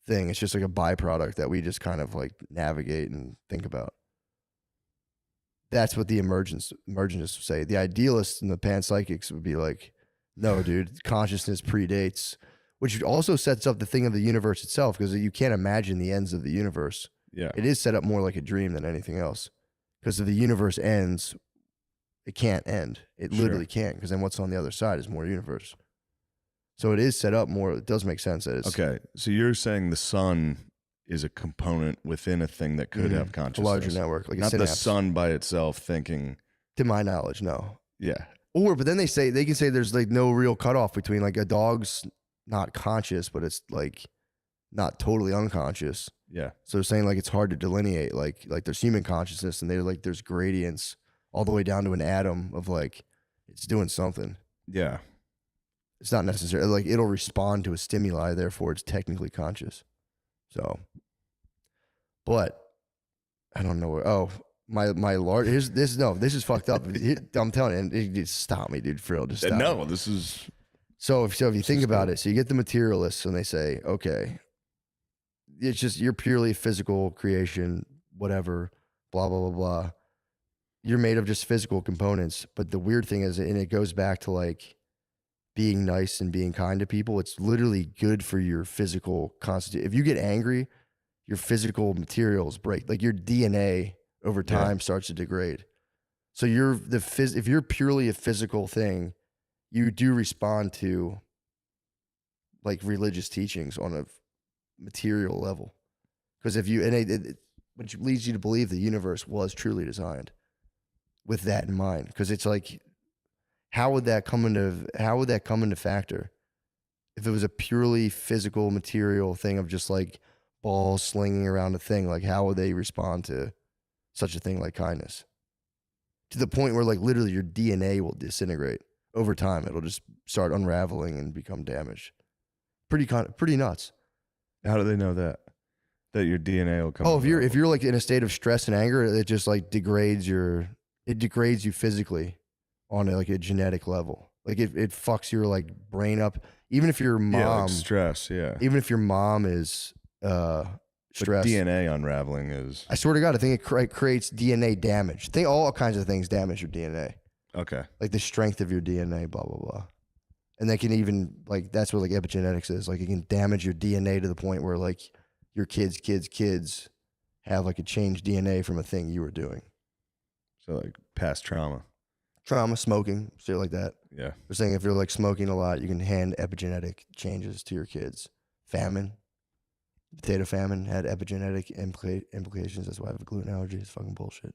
thing. It's just like a byproduct that we just kind of like navigate and think about. That's what the emergentists say. The idealists and the panpsychics would be like, no, dude, consciousness predates which also sets up the thing of the universe itself, because you can't imagine the ends of the universe. Yeah. It is set up more like a dream than anything else, because if the universe ends, it can't end. It literally can't, because then what's on the other side is more universe. So it is set up more. It does make sense. That it's, okay. So you're saying the sun is a component within a thing that could have consciousness. A larger network, like not a the synapse. sun by itself thinking. To my knowledge, no. Yeah. But then they can say there's like no real cutoff between like a dog's not conscious, but it's like not totally unconscious. Yeah. So they're saying like it's hard to delineate. Like there's human consciousness, and they're like there's gradients all the way down to an atom of like it's doing something. Yeah. It's not necessarily like it'll respond to a stimuli, therefore it's technically conscious. So, but I don't know. My large. This is fucked up. I'm telling you, just stop me, dude. For real, just stop. No, me. this is. So if you think about it, so you get the materialists, and they say, okay, it's just you're purely physical creation, whatever, blah blah blah blah. You're made of just physical components. But the weird thing is, and it goes back to like being nice and being kind to people. It's literally good for your physical constitution. If you get angry, your physical materials break. Like your DNA over time starts to degrade. So if you're purely a physical thing, you do respond to like religious teachings on a material level. Because which leads you to believe the universe was truly designed with that in mind. Because it's like, how would that come into factor if it was a purely physical material thing of just like balls slinging around a thing? Like, how would they respond to such a thing like kindness? To the point where like literally your DNA will disintegrate over time. It'll just start unraveling and become damaged. Pretty nuts. How do they know that your DNA will come? Oh, if you're like in a state of stress and anger, it just like degrades you physically on like a genetic level. Like it fucks your like brain up. Even if your mom like stress, even if your mom is stressed. DNA unraveling is. I swear to God, I think it creates DNA damage. I think all kinds of things damage your DNA. Okay. Like the strength of your DNA, blah blah blah. And they can even like that's what like epigenetics is. Like it can damage your DNA to the point where like your kids have like a changed DNA from a thing you were doing. So like past trauma, smoking, shit like that. Yeah. They're saying if you're like smoking a lot, you can hand epigenetic changes to your kids. Famine, potato famine had epigenetic implications. That's why I have a gluten allergy. It's fucking bullshit.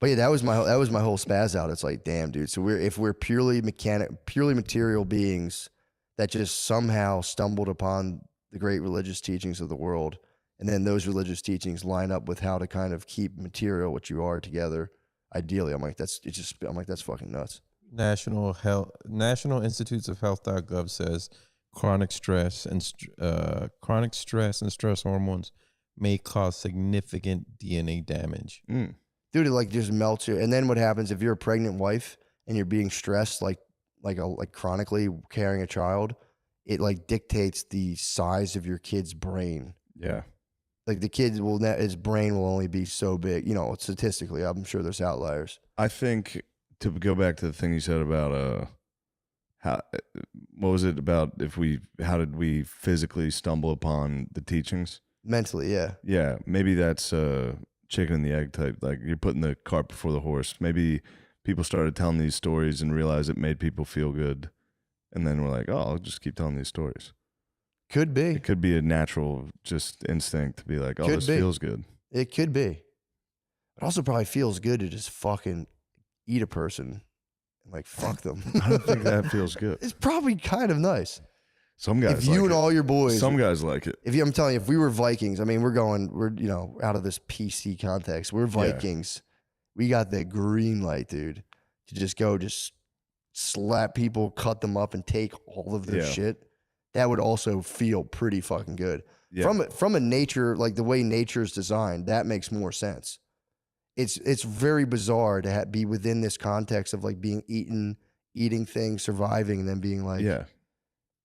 But yeah, that was my whole spaz out. It's like, damn, dude. So if we're purely material beings that just somehow stumbled upon the great religious teachings of the world, and then those religious teachings line up with how to kind of keep material, what you are, together. Ideally, I'm like that's fucking nuts. National Institutes of Health.gov says chronic stress and stress hormones may cause significant DNA damage. Dude, it like just melts you. And then what happens if you're a pregnant wife and you're being stressed, like chronically carrying a child, it like dictates the size of your kid's brain. Yeah. Like the kid his brain will only be so big. You know, statistically, I'm sure there's outliers. I think to go back to the thing you said about what was it about how did we physically stumble upon the teachings? Mentally, yeah. Yeah, maybe that's chicken and the egg type. Like you're putting the cart before the horse. Maybe people started telling these stories and realized it made people feel good. And then we're like, oh, I'll just keep telling these stories. Could be. It could be a natural just instinct to be like, oh, this feels good. It could be. It also probably feels good to just fucking eat a person and like fuck them. I don't think that feels good. It's probably kind of nice. Some guys if you and all your boys. Some guys like it. I'm telling you, if we were Vikings, I mean, we're out of this PC context. We're Vikings. Yeah. We got that green light, dude, to just slap people, cut them up, and take all of their shit. That would also feel pretty fucking good. Yeah. From a nature, like the way nature's designed, that makes more sense. It's very bizarre to be within this context of like being eating things, surviving, and then being like,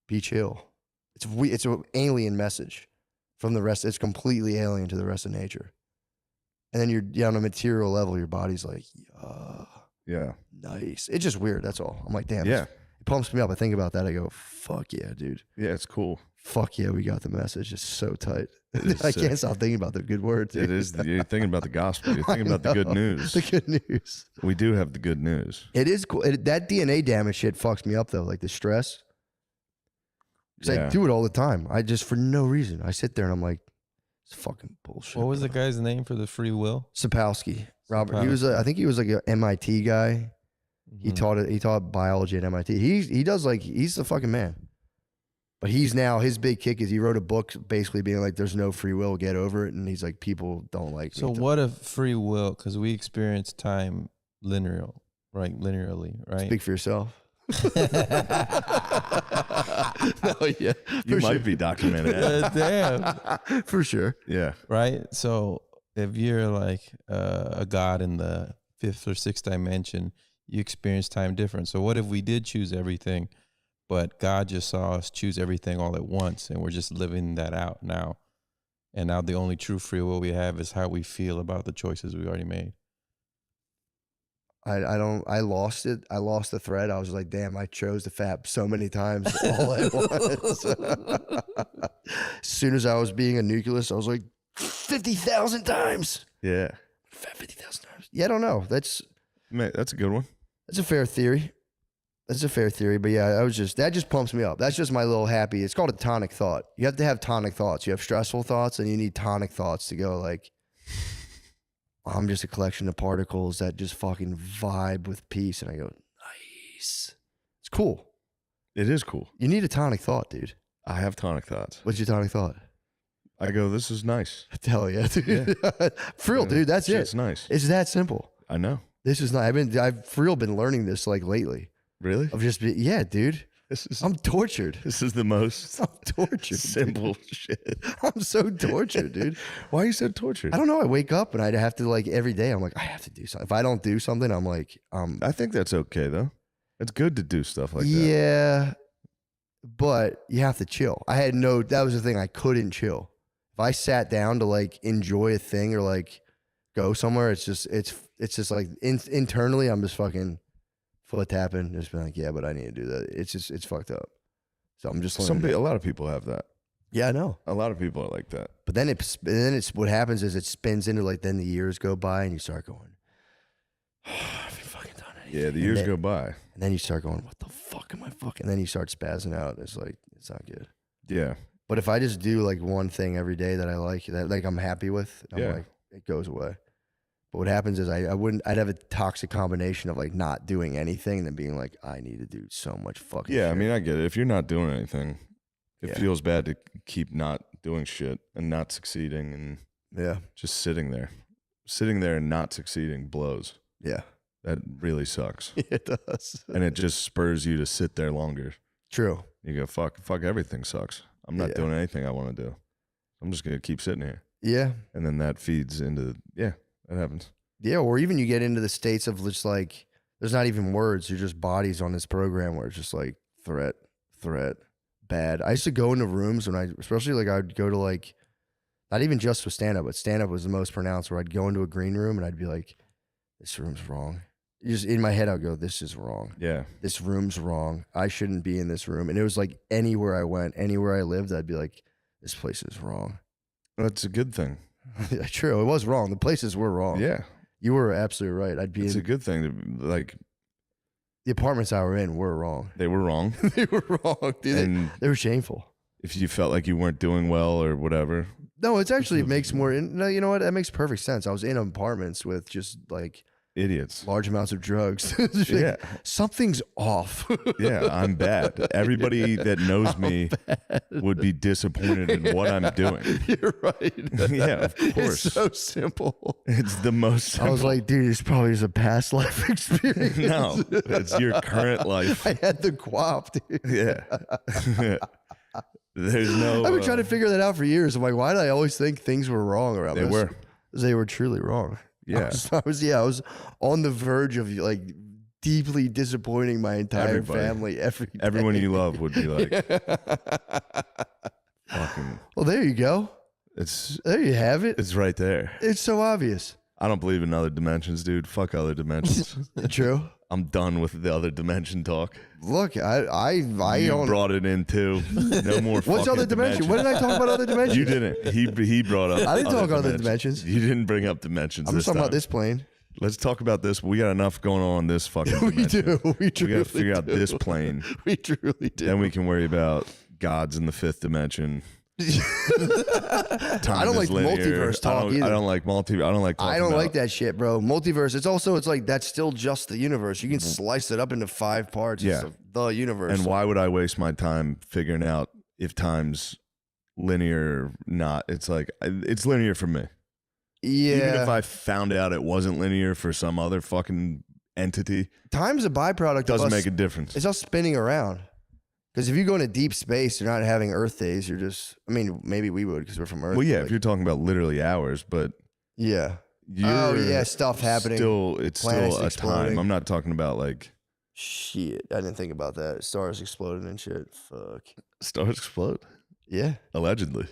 be chill. It's an alien message from the rest. It's completely alien to the rest of nature. And then you're on a material level, your body's like, nice. It's just weird. That's all. I'm like, damn. Yeah. It pumps me up. I think about that. I go, fuck yeah, dude. Yeah, it's cool. Fuck yeah, we got the message. It's so tight. I can't stop thinking about the good words. Dude. It is. You're thinking about the gospel. You're thinking about the good news. The good news. We do have the good news. It is cool. That DNA damage shit fucks me up though. Like the stress. Because I do it all the time. I just, for no reason, I sit there and I'm like, it's fucking bullshit. What was the guy's name for the free will? Sapolsky. Robert. He was. I think he was like an MIT guy. He taught biology at MIT. He does like, he's the fucking man. But he's now, his big kick is he wrote a book basically being like, there's no free will, get over it. And he's like, people don't like me. So what if free will, because we experience time linearly, right? Speak for yourself. No, yeah. You might be documented. Damn. For sure. Yeah. Right? So if you're like a god in the 5th or 6th dimension, you experience time different. So what if we did choose everything, but God just saw us choose everything all at once, and we're just living that out now? And now the only true free will we have is how we feel about the choices we already made. I lost it. I lost the thread. I was like, damn, I chose the fap so many times all at once. As soon as I was being a nucleus, I was like, 50,000 times. Yeah. 50,000 times. Yeah, I don't know. That's a good one. That's a fair theory. But yeah, that just pumps me up. That's just my little happy. It's called a tonic thought. You have to have tonic thoughts. You have stressful thoughts and you need tonic thoughts to go like, I'm just a collection of particles that just fucking vibe with peace. And I go, nice. It's cool. It is cool. You need a tonic thought, dude. I have tonic thoughts. What's your tonic thought? I go, this is nice. Hell yeah, dude. Yeah. For real, dude. That's it. It's nice. It's that simple. I know. This is not, I've for real been learning this like lately. Really? Of just yeah, dude. I'm tortured. This is the most tortured. Simple shit. I'm so tortured, dude. Why are you so tortured? I don't know. I wake up and I have to like every day. I'm like, I have to do something. If I don't do something, I'm like, I think that's okay though. It's good to do stuff like that. Yeah, but you have to chill. That was the thing. I couldn't chill. If I sat down to like enjoy a thing or like go somewhere, it's just like internally, I'm just fucking foot tapping, just being like, yeah, but I need to do that. It's fucked up. So I'm just a lot of people have that. Yeah, I know. A lot of people are like that. But then it's what happens is it spins into like, then the years go by and you start going, oh, I haven't fucking done anything. Yeah, the years go by. And then you start going, what the fuck am I fucking? And then you start spazzing out. It's like, it's not good. Yeah. But if I just do like one thing every day that I like, that like I'm happy with, I'm like, it goes away. But what happens is I'd have a toxic combination of like not doing anything and then being like, I need to do so much fucking shit. I mean, I get it. If you're not doing anything, it feels bad to keep not doing shit and not succeeding and just sitting there. Sitting there and not succeeding blows. Yeah. That really sucks. It does. And it just spurs you to sit there longer. True. You go, fuck, everything sucks. I'm not doing anything I want to do. I'm just going to keep sitting here. Yeah. And then that feeds into, that happens. Yeah, or even you get into the states of just like, there's not even words. You're just bodies on this program where it's just like threat, bad. I used to go into rooms when especially like I'd go to like, not even just with stand-up, but stand-up was the most pronounced, where I'd go into a green room and I'd be like, this room's wrong. Just in my head, I'd go, this is wrong. Yeah. This room's wrong. I shouldn't be in this room. And it was like anywhere I went, anywhere I lived, I'd be like, this place is wrong. That's a good thing. True. It was wrong. The places were wrong. Yeah. You were absolutely right. It's a good thing to like. The apartments I were in were wrong. They were wrong. They were wrong, dude. And they were shameful. If you felt like you weren't doing well or whatever. No, it's actually, it makes more, no, you know what? That makes perfect sense. I was in apartments with just like idiots, large amounts of drugs. Yeah. Something's off. Yeah, I'm bad. Everybody that knows me would be disappointed in what I'm doing. You're right. Yeah, of course. It's so simple. It's the most simple. I was like, dude, it's probably just a past life experience. No, it's your current life. I had the guap, dude. Yeah. There's no. I've been trying to figure that out for years. I'm like, why did I always think things were wrong around this? They were. They were truly wrong. Yeah. I was on the verge of like deeply disappointing my entire family every day. Everyone you love would be like, fucking. Well, there you go. There you have it. It's right there. It's so obvious. I don't believe in other dimensions, dude. Fuck other dimensions. True. I'm done with the other dimension talk. Look, I You don't. brought it in too. No more. What's other dimension? What did I talk about other dimensions? You didn't. He brought up. I didn't talk about other dimensions. You didn't bring up dimensions. I'm just talking time. about this plane. Let's talk about this. We got enough going on this fucking We dimension. do. We got to truly figure out do. this plane. We truly do. Then we can worry about gods in the fifth dimension. I don't like multiverse talk either. I don't like multiverse. I don't like. I don't like that shit, bro. Multiverse. It's like that's still just the universe. You can slice it up into 5 parts. Yeah. It's the universe. And why would I waste my time figuring out if time's linear or not? It's like it's linear for me. Yeah. Even if I found out it wasn't linear for some other fucking entity, time's a byproduct. Doesn't of us, make a difference. It's us spinning around. Because if you go into deep space, you're not having Earth days. You're just. I mean, maybe we would because we're from Earth. Well, yeah. Like, If you're talking about literally hours, but yeah. You're Stuff happening. It's planets still a exploding. time. I'm not talking about like Shit, I didn't think about that. Stars exploding and shit. Fuck. stars explode. Yeah. Allegedly.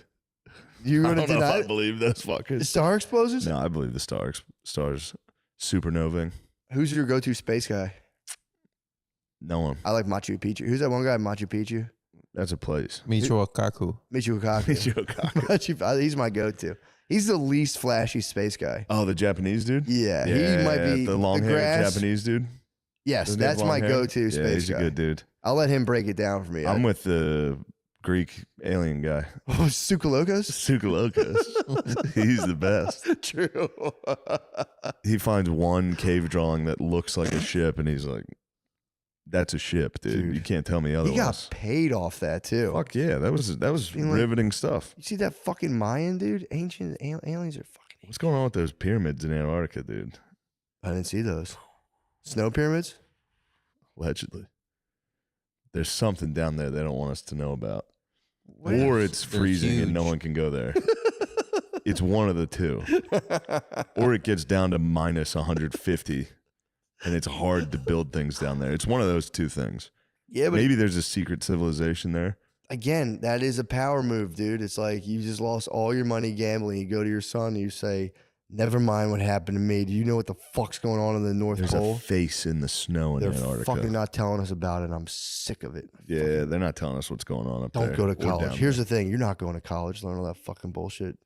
You're I gonna don't know if I deny believe those fuckers. star explosions? No, I believe the stars supernovaing. Who's your go-to space guy? No one. I like Machu Picchu. Who's that one guy? Machu Picchu. That's a place. Michio Kaku. Michio Kaku. He's my go-to. He's the least flashy space guy. Oh, the Japanese dude? Yeah, he might be the long-haired Japanese dude. Yes, Doesn't he have that's my long hair? go-to space guy. He's a good dude. I'll let him break it down for me. I'm with the Greek alien guy. Oh, Tsoukalokos? Tsoukalokos. He's the best. True. He finds one cave drawing that looks like a ship, and he's like, "That's a ship, dude. You can't tell me otherwise." He got paid off that too. Fuck yeah, that was riveting stuff. You see that fucking Mayan dude? Ancient aliens are fucking. What's going on with those pyramids in Antarctica, dude? I didn't see those. Snow pyramids? Allegedly. There's something down there they don't want us to know about. What? Or it's They're freezing huge. and no one can go there. It's one of the two. Or it gets down to minus 150 and it's hard to build things down there. It's one of those two things. Yeah, but Maybe there's a secret civilization there. again, that is a power move, dude. It's like you just lost all your money gambling. You go to your son and you say, never mind what happened to me. Do you know what the fuck's going on in the North There's Pole? a face in the snow in They're Antarctica. fucking not telling us about it. I'm sick of it. Yeah, they're not telling us what's going on up there. Don't go to or college. down Here's there. the thing. You're not going to college. Learn all that fucking bullshit.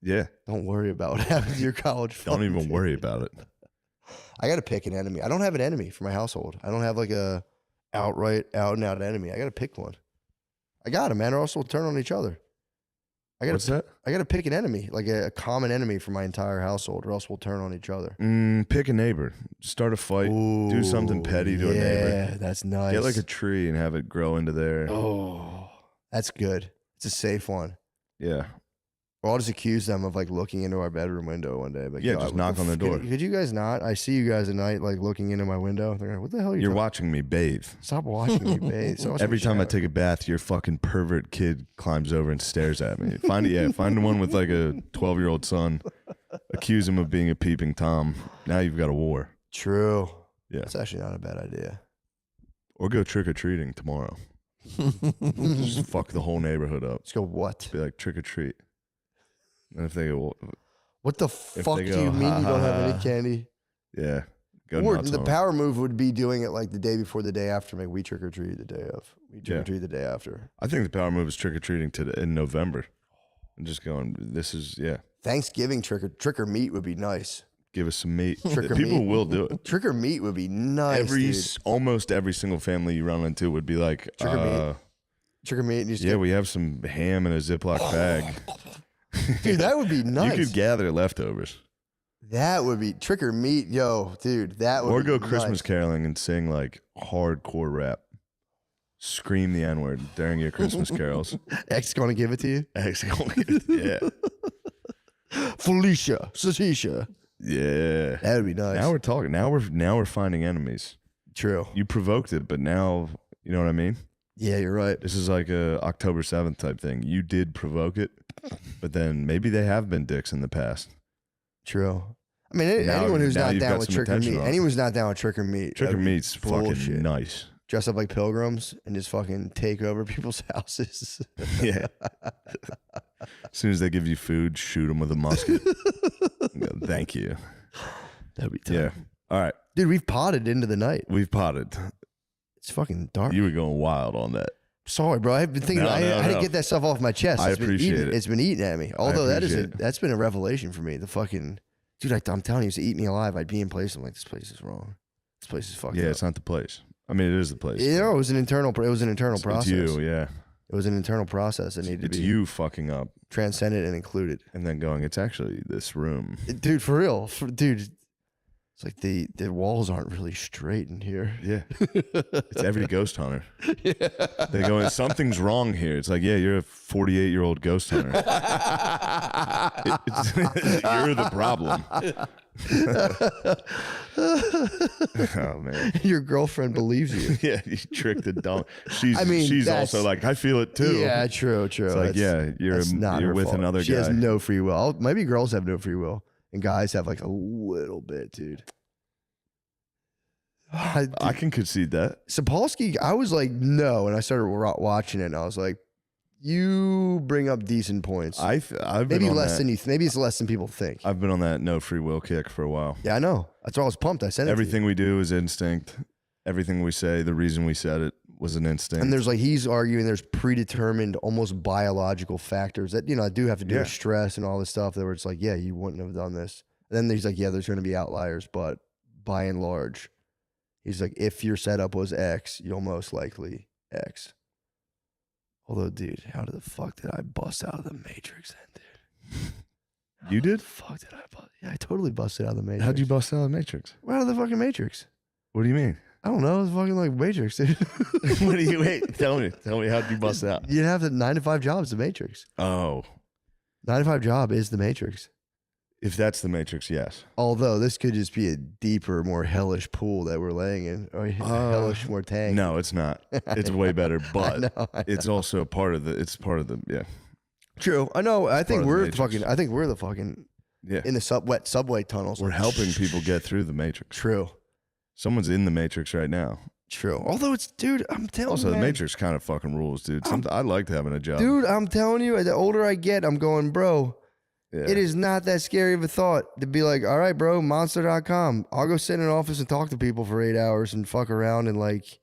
Yeah, Don't worry about what happens to your college don't fund, even dude. worry about it. I got to pick an enemy. I don't have an enemy for my household. I don't have like a outright out and out enemy. I got to pick one. I got them, man. Or else we'll turn on each other. What's that? I got to pick an enemy, like a common enemy for my entire household, or else we'll turn on each other. Pick a neighbor. Start a fight. Do something petty to a neighbor. Yeah, that's nice. Get like a tree and have it grow into there. Oh, that's good. It's a safe one. Yeah. Or I'll just accuse them of like looking into our bedroom window one day. Like, Yeah, "Yo, just what knock on the door." Could you guys not? I see you guys at night, like looking into my window. They're like, what the hell are you You're talking- watching me bathe. Stop watching me bathe. Stop watching Every me time I shower. take a bath, your fucking pervert kid climbs over and stares at me. Find the one with like a 12-year-old son. Accuse him of being a peeping Tom. Now you've got a war. True. Yeah. That's actually not a bad idea. Or go trick-or-treating tomorrow. Just fuck the whole neighborhood up. Let's go. What? Be like, trick-or-treat. And if they go, What the fuck they do go, you mean "Ha, you don't ha, have ha." any candy? yeah, go Or nuts the on 'em. power move would be doing it like the day before, the day after. Make we trick or treat the day of. We trick or treat the day after. I think the power move is trick-or-treating in November. And just going, this is, Thanksgiving trick or meat would be nice. give us some meat. Trick or People meat. will do it. Trick or meat would be nice. dude. Almost every single family you run into would be like, Trick or meat. Trick or meat. And you just yeah, get- we have some ham in a Ziploc bag. dude, that would be nice. You could gather leftovers. That would be trick or meat, yo, dude. That would Or be go nice. Christmas caroling and sing like hardcore rap. Scream the N-word during your Christmas carols. X gonna give it to you. Yeah. Felicia, Satisha. Yeah. That would be nice. Now we're talking. Now we're finding enemies. True. You provoked it, but now, you know what I mean? Yeah, you're right. This is like a October 7th type thing. You did provoke it, but then maybe they have been dicks in the past. True. I mean, Now- anyone who's now not you've down got with some trick or attention meat, on it. anyone's not down with trick or meat, Trick or that'd be meat's bullshit. fucking nice. Dress up like pilgrims and just fucking take over people's houses. Yeah. As soon as they give you food, shoot them with a musket. Go, thank you. That'd be tough. Yeah. All right. Dude, we've potted into the night. We've potted. It's fucking dark. You were going wild on that. Sorry, bro. I've been thinking. I had to get that stuff off my chest. I appreciate it. It's been eating at me. Although that's been a revelation for me. The fucking dude, I'm telling you, to eat me alive, I'd be in place. I'm like, this place is wrong. This place is fucked up. Yeah, it's not the place. I mean, it is the place. You know, it was an internal process. It's you, yeah. It was an internal process that needed to be. It's you fucking up, transcended and included, and then going. It's actually this room, dude. For real, dude. It's like the walls aren't really straight in here. Yeah. It's every ghost hunter. Yeah. They go, something's wrong here. It's like, yeah, you're a 48-year-old ghost hunter. You're the problem. Oh, man. Your girlfriend believes you. Yeah, you tricked the dumb. She's also like, I feel it too. Yeah, true. It's like, yeah, you're with fault. another guy. She has no free will. Maybe girls have no free will. And guys have like a little bit, dude. I can concede that. Sapolsky, I was like, no. And I started watching it and I was like, you bring up decent points. I've maybe less than maybe it's less than people think. I've been on that no free will kick for a while. Yeah, I know. That's why I was pumped. I said everything we do is instinct. Everything we say, the reason we said it was an instinct. And there's like, he's arguing there's predetermined, almost biological factors that, you know, do have to do with stress and all this stuff that where it's like, yeah, you wouldn't have done this. And then he's like, yeah, there's going to be outliers, but by and large, he's like, if your setup was X, you'll most likely X. Although, dude, how the fuck did I bust out of the Matrix then, dude? You did? Fuck did I bust? Yeah, I totally busted out of the Matrix. How'd you bust out of the Matrix? Out of the fucking Matrix. What do you mean? I don't know. It's fucking like Matrix, dude. What do you wait? Tell me how'd you bust out? You have the 9-to-5 job is the Matrix. Oh. 9-to-5 job is the Matrix. If that's the Matrix, yes. Although this could just be a deeper, more hellish pool that we're laying in. Or hellish, more tank. No, it's not. It's way better, but I know. It's also part of the, yeah. True. I know. I think we're the fucking yeah. In the wet subway tunnels. We're helping people get through the Matrix. True. Someone's in the Matrix right now. True. Although it's, dude, I'm telling you. Also, the Matrix kind of fucking rules, dude. I liked having a job. Dude, I'm telling you, the older I get, I'm going, bro, it is not that scary of a thought to be like, all right, bro, monster.com. I'll go sit in an office and talk to people for 8 hours and fuck around and like,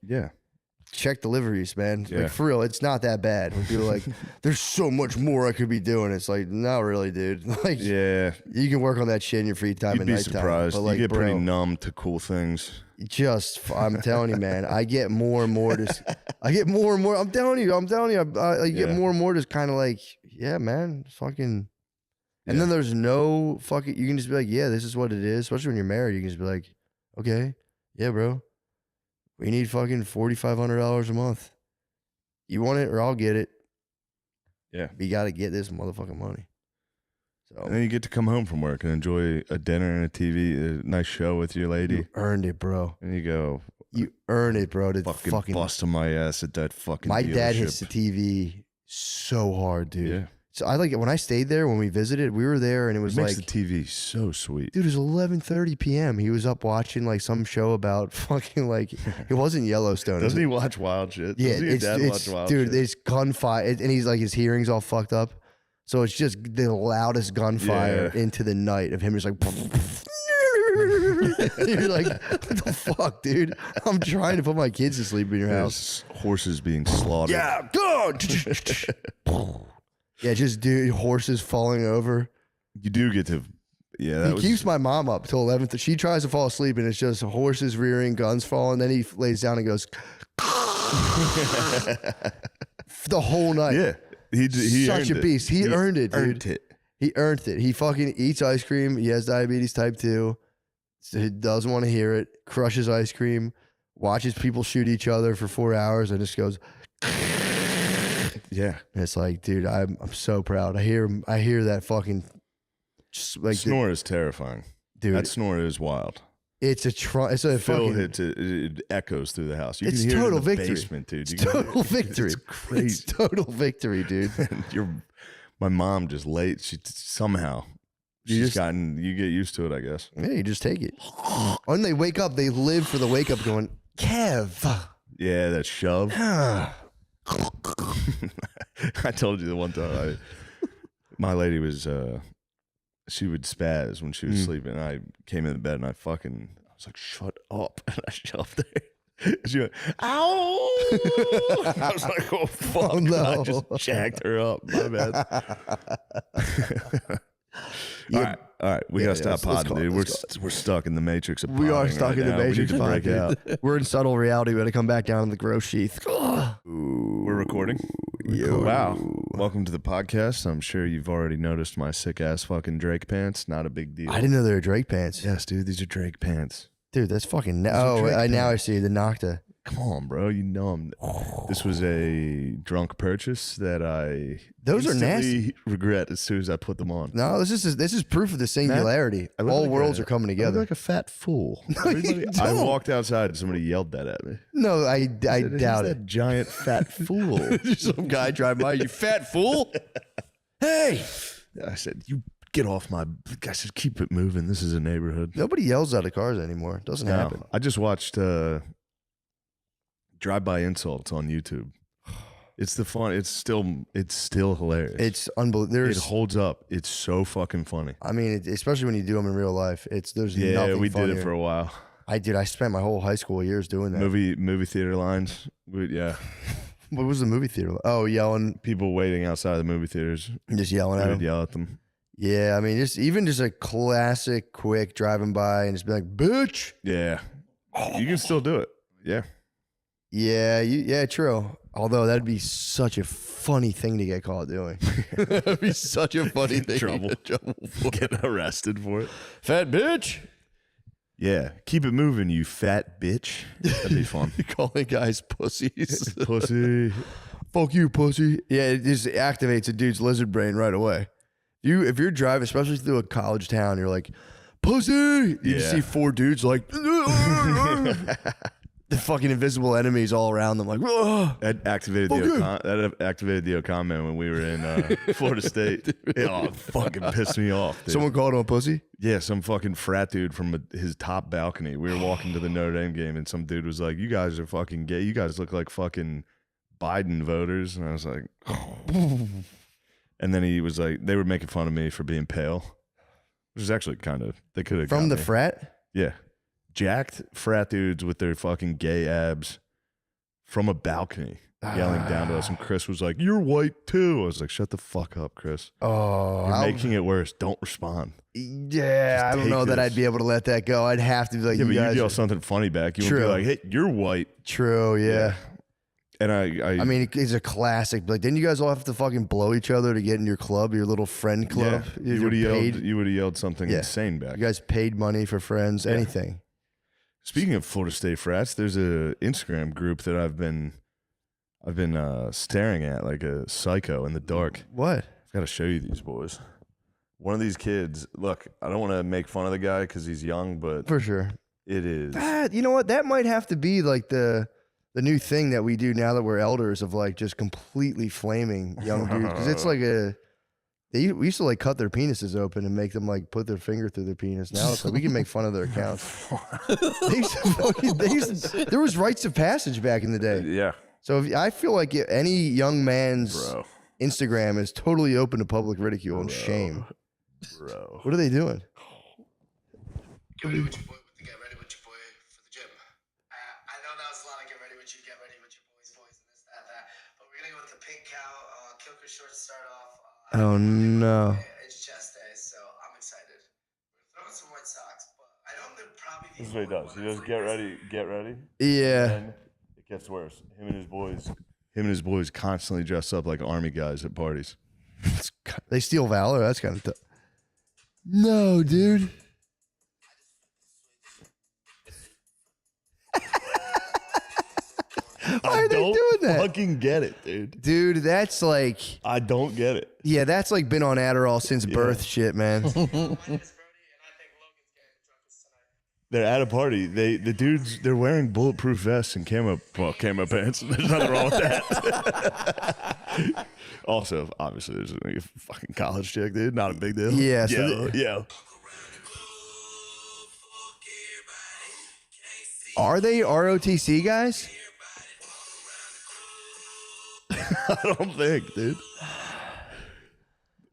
check deliveries, man. Yeah. Like, for real, it's not that bad. When people are like, there's so much more I could be doing. It's like, not really, dude. Like, yeah, you can work on that shit in your free time. You'd be surprised. But like, you get pretty numb to cool things. I'm telling you, man. I get more and more. I get more and more. I'm telling you. I get more and more. Just kind of like, yeah, man, fucking. And then there's no fucking. You can just be like, yeah, this is what it is. Especially when you're married, you can just be like, okay, yeah, bro. We need fucking $4,500 a month. You want it or I'll get it. Yeah. But you got to get this motherfucking money. So. And then you get to come home from work and enjoy a dinner and a nice show with your lady. You earned it, bro. And you go. You earned it, bro. To fucking busting my ass at that fucking My dealership. dad hits the TV so hard, dude. Yeah. So I like it when I stayed there when we visited. We were there and it was makes like the TV so sweet, dude. It was 11:30 p.m. He was up watching like some show about fucking like it wasn't Yellowstone. Doesn't he watch wild shit? Yeah, watch wild dude. Shit? It's gunfire, and he's like his hearing's all fucked up, so it's just the loudest gunfire into the night of him just like. You're like, what the fuck, dude? I'm trying to put my kids to sleep in your house. Horses being slaughtered. Yeah, good. Yeah, just dude, horses falling over. You do get to, He keeps my mom up till 11th. She tries to fall asleep, and it's just horses rearing, guns falling. Then he lays down and goes the whole night. Yeah, he such a beast. He earned it, dude. He earned it. He fucking eats ice cream. He has diabetes type 2. So he doesn't want to hear it. Crushes ice cream. Watches people shoot each other for 4 hours, and just goes. Yeah, and it's like, dude, I'm so proud. I hear that fucking like snore is terrifying, dude. That snore is wild. It's a Phil fucking hits it echoes through the house. It's total victory, basement, dude. It's total victory. It's crazy. It's total victory, dude. My mom just late. She somehow you get used to it, I guess. Yeah, you just take it. When they wake up, they live for the wake up, going Kev. Yeah, that shove. I told you the one time my lady was she would spaz when she was sleeping. I came in the bed and I was was like, shut up. And I shoved her. She went, ow. I was like, oh, fuck. no. I just jacked her up. My bad. All right. We got to stop podding, dude. We're stuck in the matrix of podding. We are stuck in the matrix. We need to break out. We're in subtle reality. We got to come back down in the growth sheath. We're recording? Wow. Welcome to the podcast. I'm sure you've already noticed my sick-ass fucking Drake pants. Not a big deal. I didn't know they were Drake pants. Yes, dude. These are Drake pants. Dude, that's fucking... now I see the Nocta. Come on, bro. You know I'm... This was a drunk purchase that I... Those are nasty. Regret as soon as I put them on. No, this is proof of the singularity. All worlds are coming together. I look like a fat fool. I walked outside and somebody yelled that at me. No, I doubt it. That giant fat fool. Some guy driving by, you fat fool. Hey! I said, you get off my... I said, keep it moving. This is a neighborhood. Nobody yells out of cars anymore. It doesn't happen. I just watched drive-by insults on YouTube. It's the fun. It's still hilarious. It's unbelievable. It holds up. It's so fucking funny. I mean, especially when you do them in real life. There's nothing we funnier. did it for a while. I did. I spent my whole high school years doing that. Movie theater lines. Yeah. What was the movie theater? Oh, yelling. People waiting outside the movie theaters. Just yelling at them. Yell at them. Yeah, I mean, just a classic, quick driving by and just be like, bitch. Yeah. You can still do it. Yeah. Yeah, true. Although that'd be such a funny thing to get caught doing. That'd be such a funny thing. Trouble for. Get arrested for it. Fat bitch. Yeah, keep it moving, you fat bitch. That'd be fun. Calling guys pussies. Pussy. Fuck you, pussy. Yeah, it just activates a dude's lizard brain right away. If you're driving, especially through a college town, you're like, pussy. You just see four dudes like, the fucking invisible enemies all around them, like, oh, that activated the O'Con man when we were in Florida State. It fucking pissed me off, dude. Someone called him a pussy? Yeah, some fucking frat dude from his top balcony. We were walking to the Notre Dame game, and some dude was like, you guys are fucking gay. You guys look like fucking Biden voters. And I was like, oh. And then he was like, they were making fun of me for being pale, which is actually kind of, they could have from the frat? Yeah. Jacked frat dudes with their fucking gay abs from a balcony yelling down to us. And Chris was like, you're white too. I was like, shut the fuck up, Chris. Oh, you're making it worse. Don't respond. Yeah, I don't know that I'd be able to let that go. I'd have to be like, yeah, but you'd yell something funny back. You would be like, hey, you're white. True, yeah. And I mean, it's a classic. Like, didn't you guys all have to fucking blow each other to get in your club, your little friend club? Yeah. You would have yelled something insane back. You guys paid money for friends, anything. Speaking of Florida State frats, there's a Instagram group that I've been staring at like a psycho in the dark. What? I've got to show you these boys. One of these kids. Look, I don't want to make fun of the guy because he's young, but for sure, it is. You know what? That might have to be like the new thing that we do now that we're elders, of like just completely flaming young dudes, because it's like we used to like cut their penises open and make them like put their finger through their penis. Now it's like we can make fun of their accounts. There was rites of passage back in the day. Yeah. So I feel like any young man's Instagram is totally open to public ridicule and shame. Bro. What are they doing? Get ready with your boy for the gym. I know that was a lot of get ready with your boys, and this, that. But we're going to go with the pink cow, Kilker shorts to start off. Oh, no. It's chest day, so I'm excited. We're throwing some white socks, but I know they're probably... This is what he does. He goes, get ready. Yeah. And it gets worse. Him and his boys constantly dress up like army guys at parties. They steal valor? That's kind of tough. No, dude. Why are they doing that? I fucking get it, dude. Dude, that's like... I don't get it. Yeah, that's like been on Adderall since birth shit, man. They're at a party. The dudes, they're wearing bulletproof vests and camo pants. There's nothing wrong with that. Also, obviously, there's a fucking college chick, dude. Not a big deal. Yeah. Yeah. Are they ROTC guys? I don't think, dude.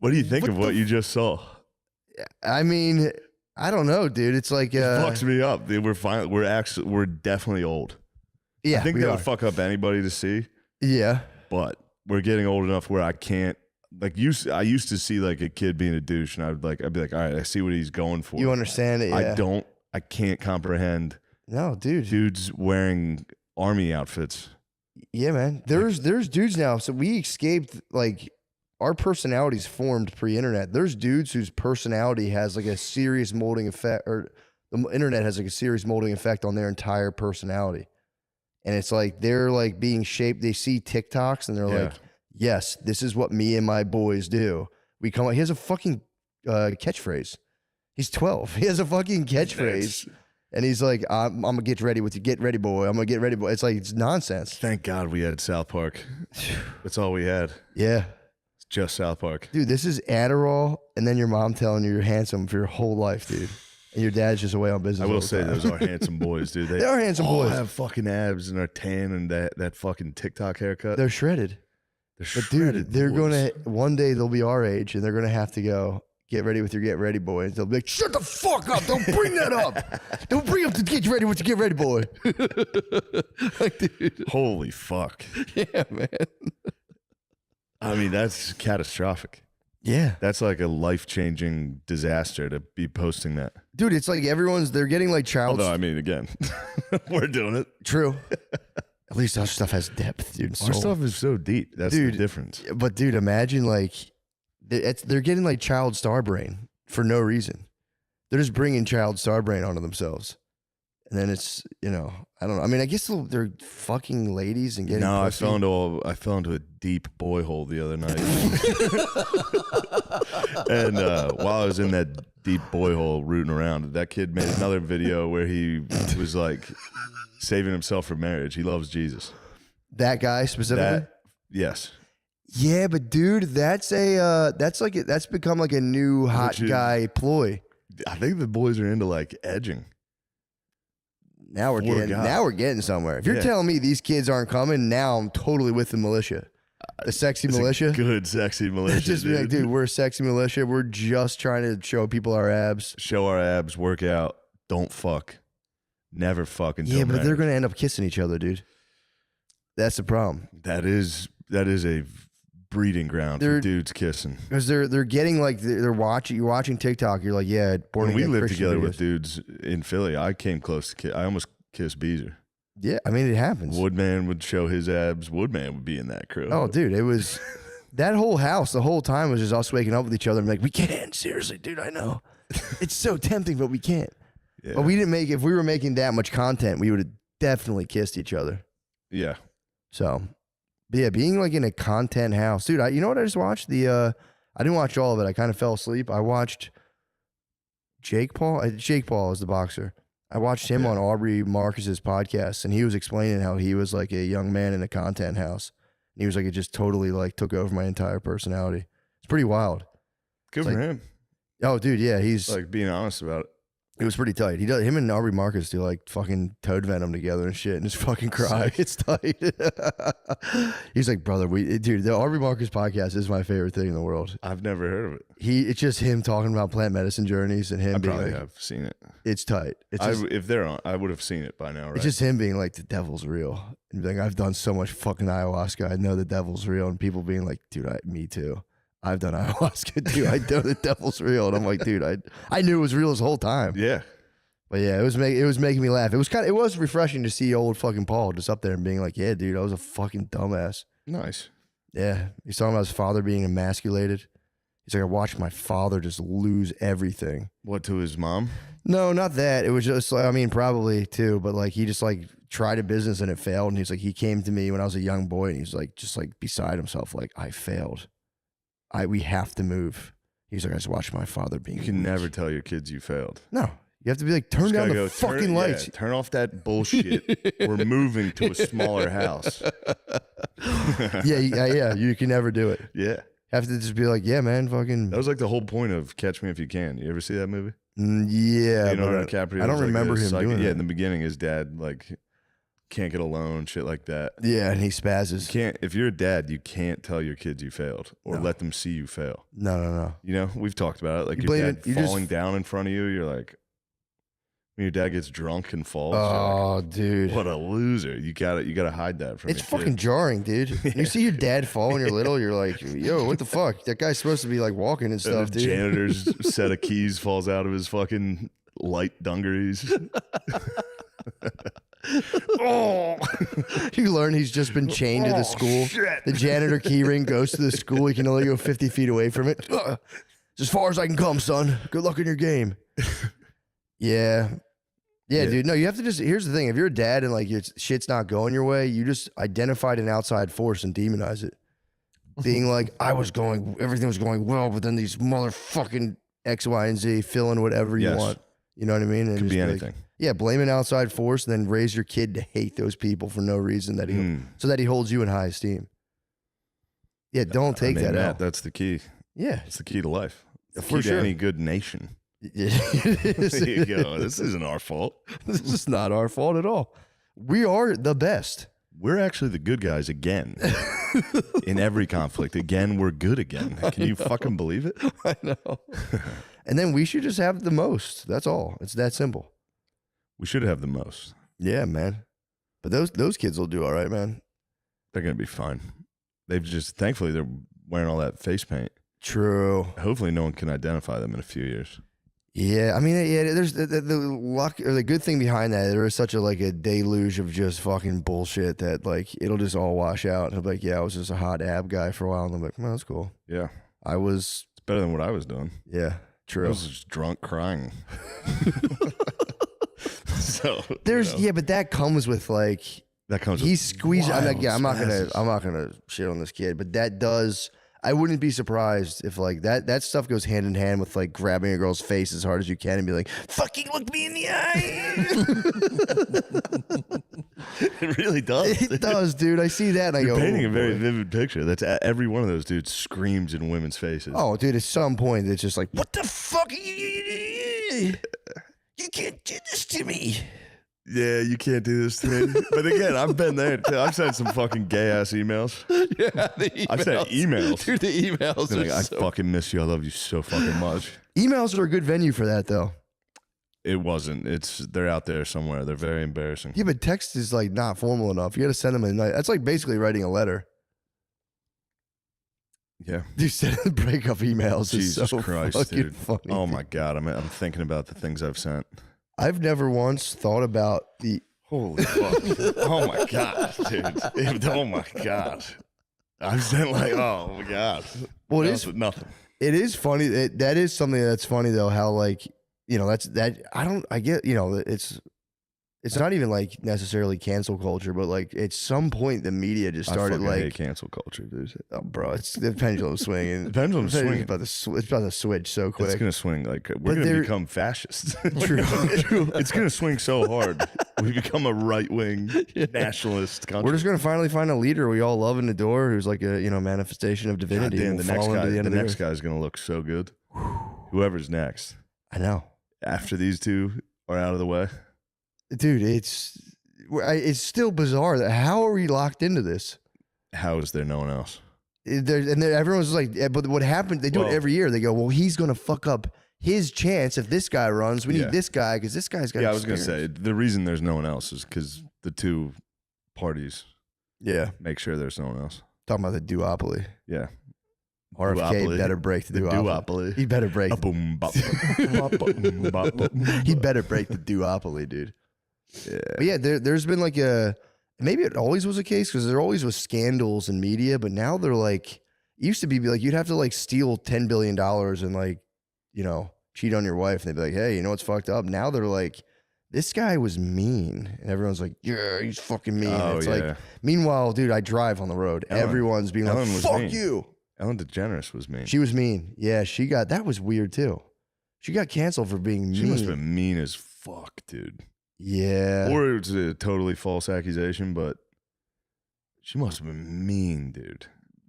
What do you think of what you just saw? I mean, I don't know, dude. It's like it fucks me up. Dude, we're definitely old. Yeah, I think that would fuck up anybody to see. Yeah, but we're getting old enough where I can't. Like I used to see like a kid being a douche, and I'd be like, all right, I see what he's going for. You understand it? Yeah. I can't comprehend. No, dude. Dudes wearing army outfits. Yeah, man. There's dudes now. So we escaped, like, our personalities formed pre-internet. There's dudes whose personality has like a serious molding effect, or the internet has like a serious molding effect on their entire personality. And it's like they're like being shaped. They see TikToks and they're like, yes, this is what me and my boys do. We come. He has a fucking catchphrase. He's 12. He has a fucking catchphrase. And he's like, I'm gonna get ready with you. Get ready, boy. I'm gonna get ready, boy. It's like, it's nonsense. Thank God we had South Park. That's all we had. Yeah. It's just South Park. Dude, this is Adderall, and then your mom telling you you're handsome for your whole life, dude. And your dad's just away on business. I will say those are handsome boys, dude. They are handsome boys. They have fucking abs and are tan and that fucking TikTok haircut. They're shredded. But dude, they're gonna one day they'll be our age, and they're gonna have to go. Get ready with your get ready boy. And they'll be like, shut the fuck up. Don't bring that up. Don't bring up the get ready with your get ready boy. Like, dude. Holy fuck. Yeah, man. I mean, that's catastrophic. Yeah. That's like a life-changing disaster to be posting that. Dude, it's like they're getting like child. Although, I mean, again, we're doing it. True. At least our stuff has depth, dude. Our stuff is so deep. That's the difference. But dude, imagine like, they're getting like child star brain for no reason. They're just bringing child star brain onto themselves. And then it's, I don't know. I mean, I guess they're fucking ladies and getting No, pussy. I fell into a deep boy hole the other night. And while I was in that deep boy hole rooting around, that kid made another video where he was like saving himself for marriage. He loves Jesus. That guy specifically? Yes. Yeah, but dude, that's become like a new hot guy ploy. I think the boys are into like edging. Now we're getting somewhere. If you're telling me these kids aren't coming, now I'm totally with the militia. The sexy militia. Good sexy militia. Just be like, dude, we're a sexy militia. We're just trying to show people our abs. Show our abs, work out, don't fuck. Never fuck until but they're gonna end up kissing each other, dude. That's the problem. That is a breeding ground for dudes kissing. Because they're getting like you're watching TikTok. You're like, yeah. When we lived together with dudes in Philly, I came close to I almost kissed Beezer. Yeah, I mean it happens. Woodman would show his abs. Woodman would be in that crew. Oh, dude, it was that whole house. The whole time was just us waking up with each other and like, we can't. Seriously, dude, I know it's so tempting, but we can't. Yeah. But we didn't make. If we were making that much content, we would have definitely kissed each other. Yeah. So. But yeah, being like in a content house, dude. You know what I just watched? I didn't watch all of it. I kind of fell asleep. I watched Jake Paul. Jake Paul is the boxer. I watched him on Aubrey Marcus's podcast, and he was explaining how he was like a young man in a content house. And he was like, it just totally like took over my entire personality. It's pretty wild. Good for him. Oh, dude, yeah, he's like being honest about it. It was pretty tight. Him and Aubrey Marcus do like fucking toad venom together and shit, and just fucking cry. It's tight. He's like, brother, dude, the Aubrey Marcus podcast is my favorite thing in the world. I've never heard of it. It's just him talking about plant medicine journeys and him I being probably like, have seen it. It's tight. It's just, if they're on, I would have seen it by now, right? It's just him being like, the devil's real. And like, I've done so much fucking ayahuasca. I know the devil's real. And people being like, dude, me too. I've done ayahuasca too. I know the devil's real. And I'm like, dude, I knew it was real this whole time. Yeah. But yeah, it was making me laugh. It was refreshing to see old fucking Paul just up there and being like, yeah, dude, I was a fucking dumbass. Nice. Yeah. He's talking about his father being emasculated. He's like, I watched my father just lose everything. What, to his mom? No, not that. It was just like, I mean, probably too, but like he just like tried a business and it failed. And he's like, he came to me when I was a young boy and he's like, just like beside himself, like, I failed. We have to move. He's like, I just watched my father being. You can never tell your kids you failed. No. You have to be like, turn down the fucking lights. Yeah, turn off that bullshit. We're moving to a smaller house. Yeah. You can never do it. Yeah. Have to just be like, yeah, man, fucking. That was like the whole point of Catch Me If You Can. You ever see that movie? Yeah. Leonardo DiCaprio. I don't remember him doing it. that. Yeah, in the beginning, his dad like can't get a loan, shit like that. Yeah, and he spazzes. If you're a dad, you can't tell your kids you failed or let them see you fail. No. You know, we've talked about it. Like your dad falling down in front of you, you're like, when your dad gets drunk and falls. Oh, like, dude, what a loser! You gotta hide that from. It's fucking jarring, dude. You see your dad fall when you're little, you're like, yo, what the fuck? That guy's supposed to be like walking and stuff, dude. Janitor's set of keys falls out of his fucking light dungarees. Oh, you learn he's just been chained to the school. Shit. The janitor key ring goes to the school. He can only go 50 feet away from it. It's as far as I can come, son. Good luck in your game. Yeah, dude. No, you have to just. Here's the thing: if you're a dad and like your shit's not going your way, you just identified an outside force and demonize it, being like, everything was going well, but then these motherfucking X, Y, and Z, fill in whatever you want. You know what I mean? And could be anything. Yeah, blame an outside force, and then raise your kid to hate those people for no reason so that he holds you in high esteem. Yeah, don't take that out. That's the key. Yeah, it's the key to life. It's the key to any good nation. Yeah. There you go. This isn't our fault. This is not our fault at all. We are the best. We're actually the good guys again. In every conflict. Again, we're good again. Can you fucking believe it? I know. And then we should just have the most. That's all. It's that simple. We should have the most. Yeah, man. But those kids will do all right, man. They're going to be fine. Thankfully, they're wearing all that face paint. True. Hopefully, no one can identify them in a few years. Yeah, I mean, there's the luck or the good thing behind that. There is such a deluge of just fucking bullshit that like it'll just all wash out. And I'm like, yeah, I was just a hot ab guy for a while, and I'm like, well, that's cool. Yeah, it's better than what I was doing. Yeah, true. I was just drunk crying. So but that comes with like he's squeezing. I'm not gonna shit on this kid, but that does. I wouldn't be surprised if like that stuff goes hand in hand with like grabbing a girl's face as hard as you can and be like, fucking look me in the eye. It really does. It does, dude. I see that and You're painting a very vivid picture. That's every one of those dudes screams in women's faces. Oh, dude, at some point it's just like, what the fuck? You can't do this to me. Yeah, you can't do this to me. But again, I've been there too. I've sent some fucking gay ass emails. Yeah, the emails. I've sent emails. Dude, the emails are I fucking miss you. I love you so fucking much. Emails are a good venue for that, though. It wasn't. They're out there somewhere. They're very embarrassing. Yeah, but text is like not formal enough. You got to send them a night. That's like basically writing a letter. Yeah. You send breakup emails. Jesus so Christ, dude. Funny, oh my God. I'm thinking about the things I've sent. I've never once thought about the holy fuck. Oh my God, dude. Oh my God. I've sent like, oh my God. Well, nothing. It is funny. That is something that's funny though. How like, I get, it's not even like necessarily cancel culture, but like at some point the media just started I hate cancel culture, dude. Oh, bro, it's the pendulum swinging. The pendulum's swinging. It's about to switch so quick. It's gonna swing like we're gonna become fascists. True. It's gonna swing so hard. We become a right wing nationalist country. We're just gonna finally find a leader we all love and adore, who's like a manifestation of divinity. God damn, the next guy's gonna look so good. Whoever's next. I know. After these two are out of the way. Dude, it's still bizarre. How are we locked into this? How is there no one else? Everyone's like, but what happened? They do it every year. They go, well, he's going to fuck up his chance if this guy runs. We need this guy because this guy's got. Yeah, I was going to say the reason there's no one else is because the two parties. Yeah, make sure there's no one else. Talking about the duopoly. Yeah. RFK better break the duopoly. He better break. He better break the duopoly, dude. Yeah. But yeah, there's been like maybe it always was a case because there always was scandals in media, but now they're like, it used to be like you'd have to like steal $10 billion and like, cheat on your wife and they'd be like, hey, you know what's fucked up? Now they're like, this guy was mean. And everyone's like, yeah, he's fucking mean. Oh, it's like, meanwhile, dude, I drive on the road. Everyone's being like, fuck you. Ellen DeGeneres was mean. She was mean. Yeah, that was weird too. She got canceled for being mean. She must have been mean as fuck, dude. Yeah. Or it was a totally false accusation, but she must have been mean, dude.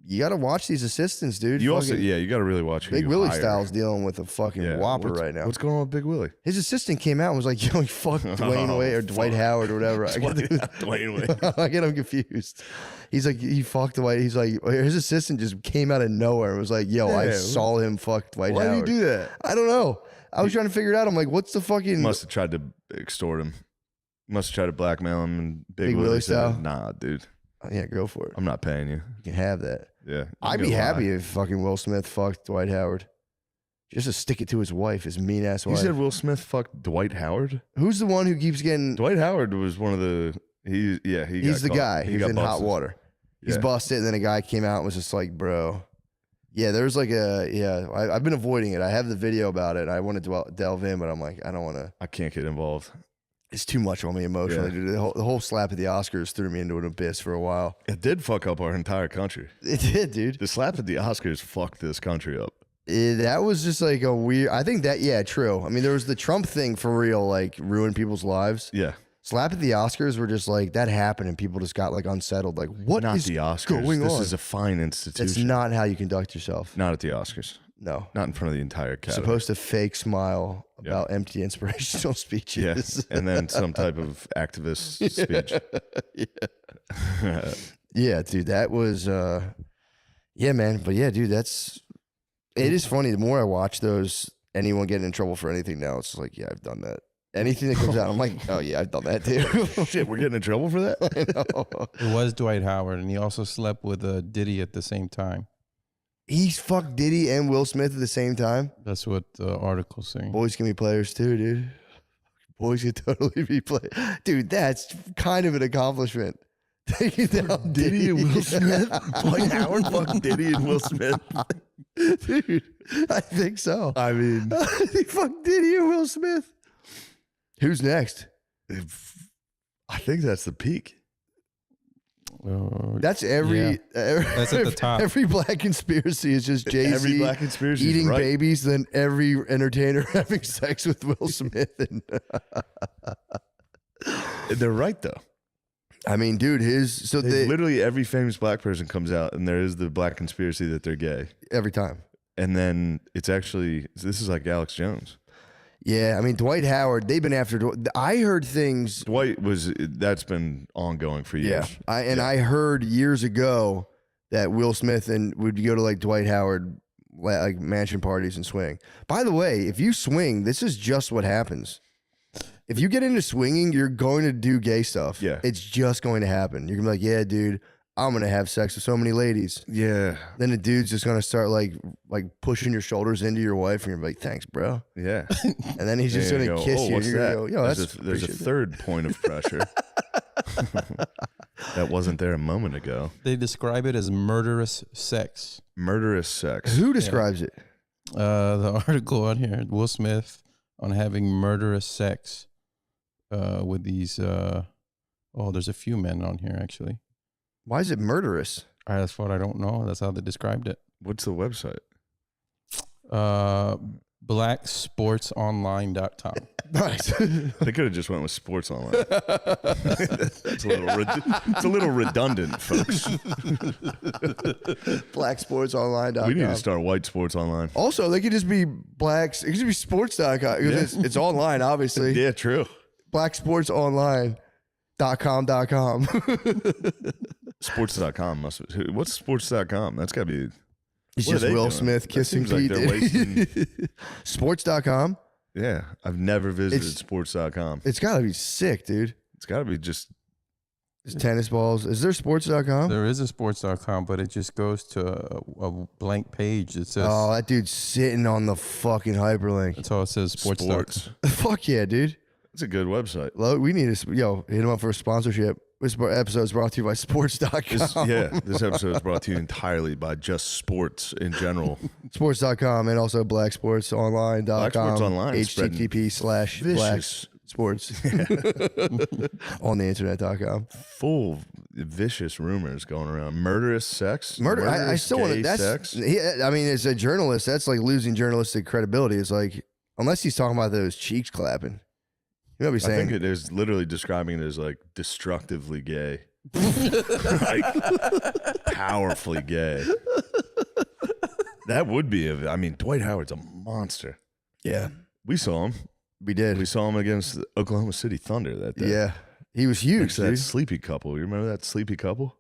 you got to watch these assistants, dude. You also, you got to really watch who Big you Willie hire. Styles dealing with a fucking whopper right now. What's going on with Big Willie? His assistant came out and was like, "Yo, he fucked Dwayne Wade or Dwight Howard or whatever." Dwayne Wade. I get him confused. He's like, he fucked Dwight. He's like, his assistant just came out of nowhere and was like, "Yo, I saw him fuck Dwight Howard." Why do you do that? I don't know. I was trying to figure it out. I'm like, what's the fucking? Must have tried to extort him. Must have tried to blackmail him. And Big Willie style? Nah, dude. Yeah, go for it. I'm not paying you. You can have that. Yeah. I'd be happy if fucking Will Smith fucked Dwight Howard. Just to stick it to his wife, his mean ass wife. You said Will Smith fucked Dwight Howard? Who's the one who keeps getting? Dwight Howard was one of the. He's the guy. He's in hot water. He's busted, and then a guy came out and was just like, "Bro." Yeah, there's like I've been avoiding it. I have the video about it. I want to delve in, but I'm like, I don't want to. I can't get involved. It's too much on me emotionally. Dude. The whole slap at the Oscars threw me into an abyss for a while. It did fuck up our entire country. It did, dude. The slap at the Oscars fucked this country up. That was just like a weird. I think that true. I mean, there was the Trump thing for real, like ruined people's lives. Yeah. Slap at the Oscars were just like that happened, and people just got like unsettled. Like, what not is the Oscars. going on? This is a fine institution. It's not how you conduct yourself. Not at the Oscars. No. Not in front of the entire academy. Supposed to fake smile about empty inspirational speeches. Yes. And then some type of activist speech. Yeah, dude, that was man. But yeah, dude, it is funny. The more I watch those, anyone getting in trouble for anything now, it's like, yeah, I've done that. Anything that comes out, I'm like, oh yeah, I've done that too. Shit, we're getting in trouble for that? I know. It was Dwight Howard, and he also slept with Diddy at the same time. He's fucked Diddy and Will Smith at the same time. That's what the article's saying. Boys can be players too, dude. Boys can totally be players. Dude, that's kind of an accomplishment. Taking down Diddy and Will Smith? Dwight Howard fucked Diddy and Will Smith? Dude, I think so. I mean, he fucked Diddy and Will Smith. Who's next? I think that's the peak. That's that's at the top. Every black conspiracy is just Jay-Z Every black conspiracy eating right. babies, then every entertainer having sex with Will Smith. And they're right though. I mean, dude, literally every famous black person comes out, and there is the black conspiracy that they're gay every time. And then this is like Alex Jones. Yeah, I mean, Dwight Howard, they've been after. I heard things. That's been ongoing for years. Yeah, I heard years ago that Will Smith would go to like Dwight Howard like mansion parties and swing. By the way, if you swing, this is just what happens. If you get into swinging, you're going to do gay stuff. Yeah, it's just going to happen. You're gonna be like, yeah, dude, I'm gonna have sex with so many ladies. Yeah. Then the dude's just gonna start like pushing your shoulders into your wife, and you're like, thanks, bro. Yeah. And then he's just gonna kiss you. And you're gonna go, yo, there's a third point of pressure that wasn't there a moment ago. They describe it as murderous sex. Murderous sex. Who describes it? The article on here, Will Smith on having murderous sex with these. There's a few men on here actually. Why is it murderous? That's what I don't know. That's how they described it. What's the website? Blacksportsonline.com. Nice. They could have just went with sports online. It's a little redundant, folks. Blacksportsonline.com. We need to start white sports online. Also, they could just be blacks. It could just be sports.com because it's online, obviously. Yeah, true. Blacksportsonline.com. Sports.com must be. What's sports.com? That's got to be. It's just Will Smith kissing Pete. Sports.com? Yeah. I've never visited sports.com. It's got to be sick, dude. It's got to be just. It's tennis balls. Is there sports.com? There is a sports.com, but it just goes to a blank page that says. Oh, that dude's sitting on the fucking hyperlink. That's all it says, sports. Fuck yeah, dude. It's a good website. We need to, hit him up for a sponsorship. This episode is brought to you by sports.com. This episode is brought to you entirely by just sports in general. Sports.com and also blacksportsonline.com. Black Sports Online. http://blacksports on the internet.com. Full vicious rumors going around. Murderous sex. I still want to. That's. Sex. I mean, as a journalist, that's like losing journalistic credibility. It's like, unless he's talking about those cheeks clapping. You know what I'm saying? I think it is literally describing it as like destructively gay. Like, powerfully gay. That would be I mean, Dwight Howard's a monster. Yeah. We saw him. We did. We saw him against the Oklahoma City Thunder that day. Yeah. He was huge, That sleepy couple. You remember that sleepy couple?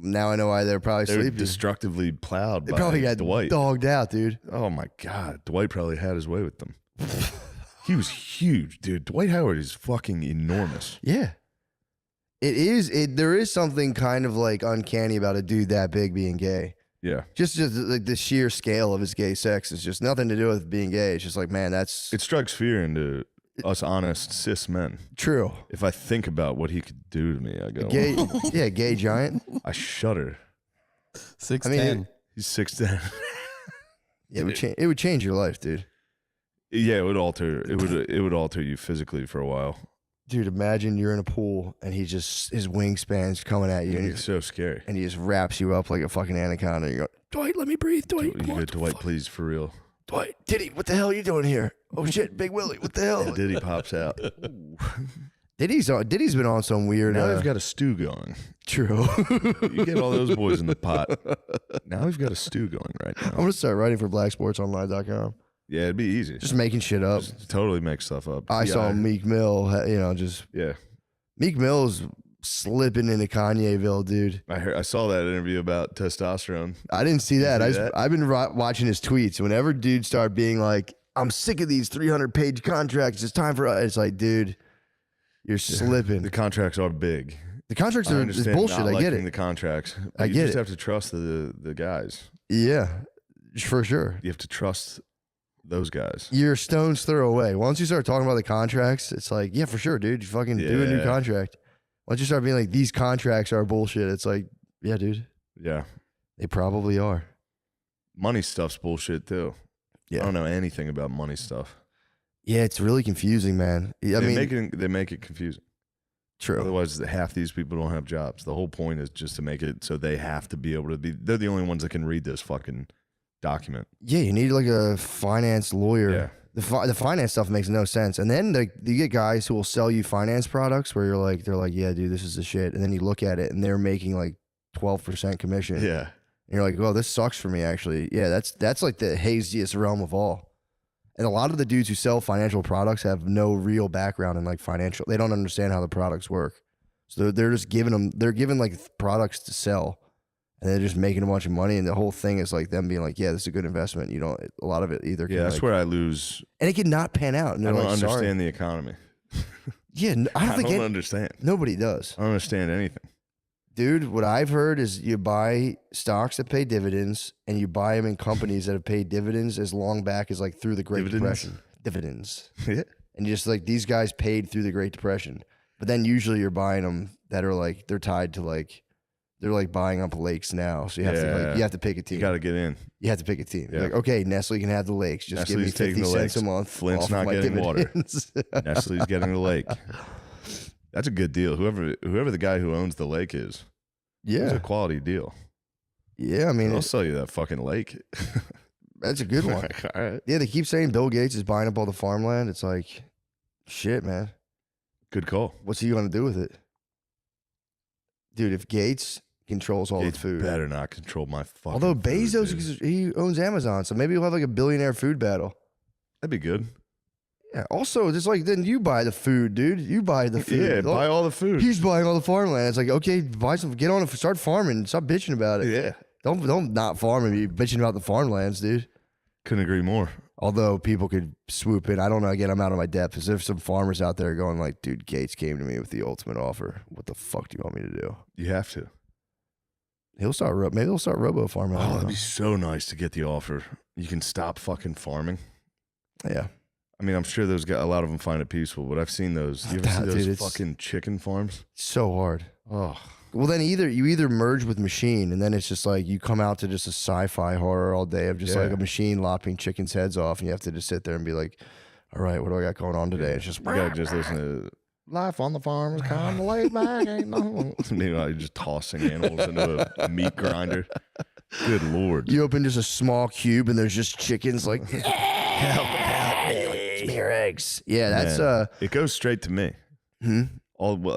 Now I know why they're probably They were sleepy. destructively plowed They by probably got Dwight. dogged out, dude. Oh, my God. Dwight probably had his way with them. He was huge, dude. Dwight Howard is fucking enormous. Yeah. It is. There is something kind of like uncanny about a dude that big being gay. Yeah. Just like the sheer scale of his gay sex is just nothing to do with being gay. It's just like, man, that's... It strikes fear into us honest cis men. True. If I think about what he could do to me, I go... Gay, yeah, gay giant. I shudder. 6'10". I mean, He's 6'10". Yeah, it would change your life, dude. Yeah, it would alter. It would alter you physically for a while. Dude, imagine you're in a pool and his wingspan's coming at you, and It's so scary. and he just wraps you up like a fucking anaconda. And you go, Dwight, let me breathe. Dwight, You come go, on, Dwight, please, for real. Dwight, Diddy, what the hell are you doing here? Oh shit, Big Willie, what the hell? And Diddy pops out. Diddy's been on some weird. Now they've got a stew going. True. You get all those boys in the pot. Now we've got a stew going right I'm now. gonna start writing for blacksportsonline.com. Yeah, it'd be easy. Just making shit up. Just totally make stuff up. I saw Meek Mill, Yeah. Meek Mill's slipping into Kanyeville, dude. I saw that interview about testosterone. I didn't see that. see that? I've been watching his tweets. Whenever dudes start being like, I'm sick of these 300-page contracts. It's time for us. It's like, dude, you're slipping. The contracts are big. The contracts I are understand bullshit. not I get liking it. the contracts. But I you get just it. have to trust the guys. Yeah, for sure. You have to trust those guys. You're a stone's throw away. Once you start talking about the contracts, it's like, yeah, for sure, dude. You fucking do a new Yeah. contract. Once you start being like, these contracts are bullshit, it's like, yeah, dude, Yeah. they probably are. Money stuff's bullshit too. Yeah. I don't know anything about money stuff. Yeah, it's really confusing, man. I mean, they make it confusing. true. Otherwise, half these people don't have jobs. The whole point is just to make it so they have to be able to be. They're the only ones that can read this fucking document. Yeah, you need like a finance lawyer. Yeah. The finance stuff makes no sense. And then like you get guys who will sell you finance products where they're like, yeah, dude, this is the shit. And then you look at it and they're making like 12% commission. Yeah. And you're like, well, this sucks for me actually. Yeah, that's like the haziest realm of all. And a lot of the dudes who sell financial products have no real background in like financial. They don't understand how the products work. So they're just they're given like products to sell. And they're just making a bunch of money, and the whole thing is like them being like, "Yeah, this is a good investment." A lot of it either. Yeah, that's where I lose. And it can not pan out. And I don't like, understand sorry. the economy. Yeah, I don't understand. Nobody does, I don't understand anything. dude. What I've heard is you buy stocks that pay dividends, and you buy them in companies that have paid dividends as long back as like through the Great Depression. Dividends. Yeah. And just like these guys paid through the Great Depression, but then usually you're buying them that are like they're tied to like. They're like buying up lakes now, so you have to pick a team. You got to get in. You have to pick a team. Yeah. Like, okay, Nestle can have the lakes. Just Nestle's give me 50 cents a month. Flint's off not of my getting dividends. water. Nestle's getting the lake. That's a good deal. Whoever the guy who owns the lake is, it's Yeah, a quality deal. yeah. I mean, I'll sell you that fucking lake. that's a good one. All right. Yeah, they keep saying Bill Gates is buying up all the farmland. It's like, shit, man. Good call. What's he going to do with it, dude? If Gates controls all Gates the food, better not control my fucking. although food, Bezos dude. he owns Amazon, so maybe we'll have like a billionaire food battle. That'd be good. Yeah. Also, just like then you buy the food, dude. You buy the food. Yeah, buy all the food. He's buying all the farmland. It's like, okay, buy some. Get on it. Start farming. Stop bitching about it. Yeah, Don't not farm and be bitching about the farmlands, dude. couldn't agree more. Although people could swoop in. I don't know. Again, I'm out of my depth. Is there some farmers out there going like, dude, Gates came to me with the ultimate offer. What the fuck do you want me to do? You have to. Maybe he'll start robo farming. Oh, that'd be so nice to get the offer. You can stop fucking farming. Yeah. I mean, I'm sure those guys, a lot of them find it peaceful, but I've seen those. You ever see Dude, those it's- fucking chicken farms? So hard. Oh, Well, then you either merge with machine, and then it's just like you come out to just a sci-fi horror all day of just like Yeah. a machine lopping chickens' heads off, and you have to just sit there and be like, all right, what do I got going on today? It's just you gotta just listen to "Life on the Farm is kind of laid back." Ain't no. Meanwhile, you're just tossing animals into a meat grinder. Good Lord. you open just a small cube, and there's just chickens like, help, give me your eggs. Yeah, that's Man, it goes straight to me. hmm?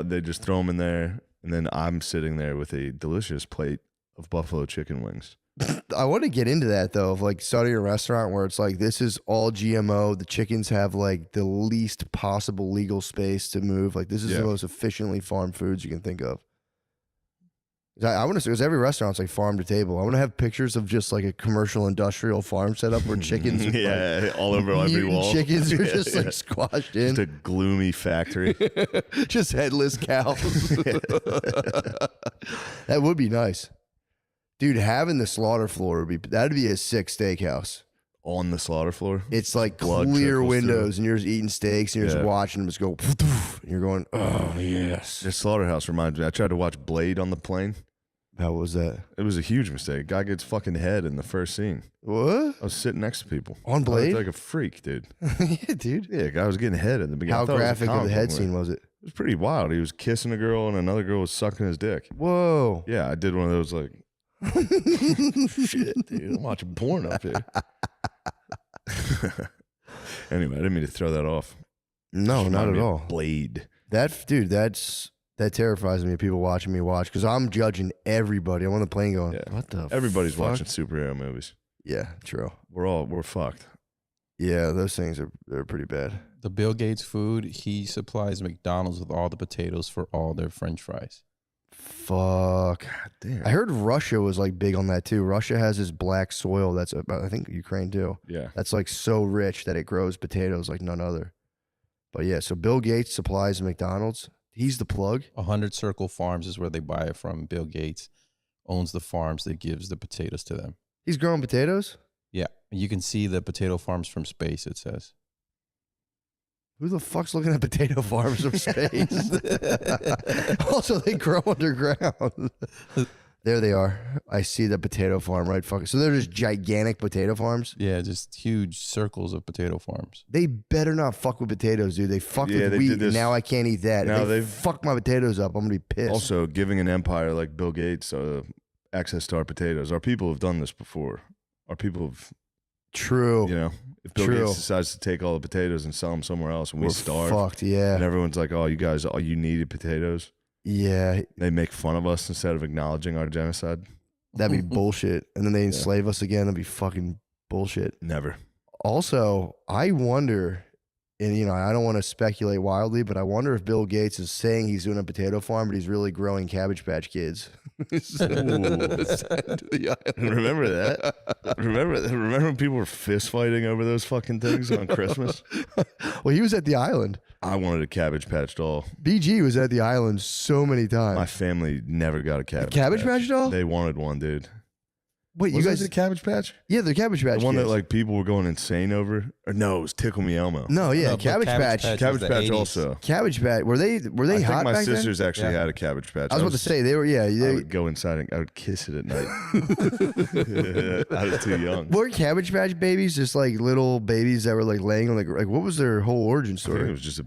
They just throw them in there. And then I'm sitting there with a delicious plate of buffalo chicken wings. I want to get into that though, of like starting a restaurant where it's like, this is all GMO. The chickens have like the least possible legal space to move. Like this is the most efficiently farmed foods you can think of. I want to say, because every restaurant's like farm to table. I want to have pictures of just like a commercial industrial farm setup where chickens, like, all over every wall. Chickens are just like squashed in. Just a gloomy factory. Just headless cows. That would be nice. Dude, having the slaughter floor that'd be a sick steakhouse. On the slaughter floor? It's like clear windows and you're just eating steaks and you're just watching them just go, and you're going, oh, yes. This slaughterhouse reminds me, I tried to watch Blade on the plane. How was that? It was a huge mistake. Guy gets fucking head in the first scene. What? I was sitting next to people. On Blade? I looked like a freak, dude. Yeah, dude. Yeah, guy was getting head in the beginning. How graphic of the head scene was it? It was pretty wild. He was kissing a girl and another girl was sucking his dick. Whoa. Yeah, I did one of those like, shit, dude. I'm watching porn up here. Anyway, I didn't mean to throw that off. No, not at all. Blade. That terrifies me. People watching me watch because I'm judging everybody. I'm on the plane going, what the? Everybody's fuck? watching superhero movies. Yeah, true. We're fucked. Yeah, those things they're pretty bad. The Bill Gates food, he supplies McDonald's with all the potatoes for all their French fries. Fuck. God damn. I heard Russia was like big on that too. Russia has this black soil that's, I think Ukraine too. Yeah. That's like so rich that it grows potatoes like none other. But yeah, so Bill Gates supplies McDonald's. He's the plug. 100 Circle Farms is where they buy it from. Bill Gates owns the farms that gives the potatoes to them. He's growing potatoes? Yeah. You can see the potato farms from space, it says. Who the fuck's looking at potato farms from space? Also, they grow underground. There they are. I see the potato farm right fucking. So they're just gigantic potato farms? Yeah, just huge circles of potato farms. They better not fuck with potatoes, dude. They fucked with wheat, and now I can't eat that. Now if they fuck my potatoes up, I'm going to be pissed. Also, giving an empire like Bill Gates access to our potatoes. Our people have done this before. Our people have... True. You know, if Bill Gates decides to take all the potatoes and sell them somewhere else and we starve. Fucked, yeah. And everyone's like, oh, you guys, all you needed potatoes. Yeah. They make fun of us instead of acknowledging our genocide. That'd be bullshit. And then they enslave us again. That'd be fucking bullshit. Never. Also, I wonder, and you know, I don't want to speculate wildly, but I wonder if Bill Gates is saying he's doing a potato farm, but he's really growing Cabbage Patch Kids. Remember that? Remember when people were fist fighting over those fucking things on Christmas? Well, he was at the island. I wanted a Cabbage Patch doll. BG was at the island so many times. My family never got a Cabbage Patch doll? They wanted one, dude. Wait, Was you guys a Cabbage Patch? Yeah, the Cabbage Patch. The one Kids. that like people were going insane over? Or no, it was Tickle Me Elmo. No, yeah, No, Cabbage Patch. Cabbage Patch also. Cabbage Patch. Were they I hot think my back sisters then? actually had a Cabbage Patch. I was about to say they were. Yeah, I would go inside and I would kiss it at night. I was too young. Were Cabbage Patch babies just like little babies that were like laying on like what was their whole origin I think story? it was just a...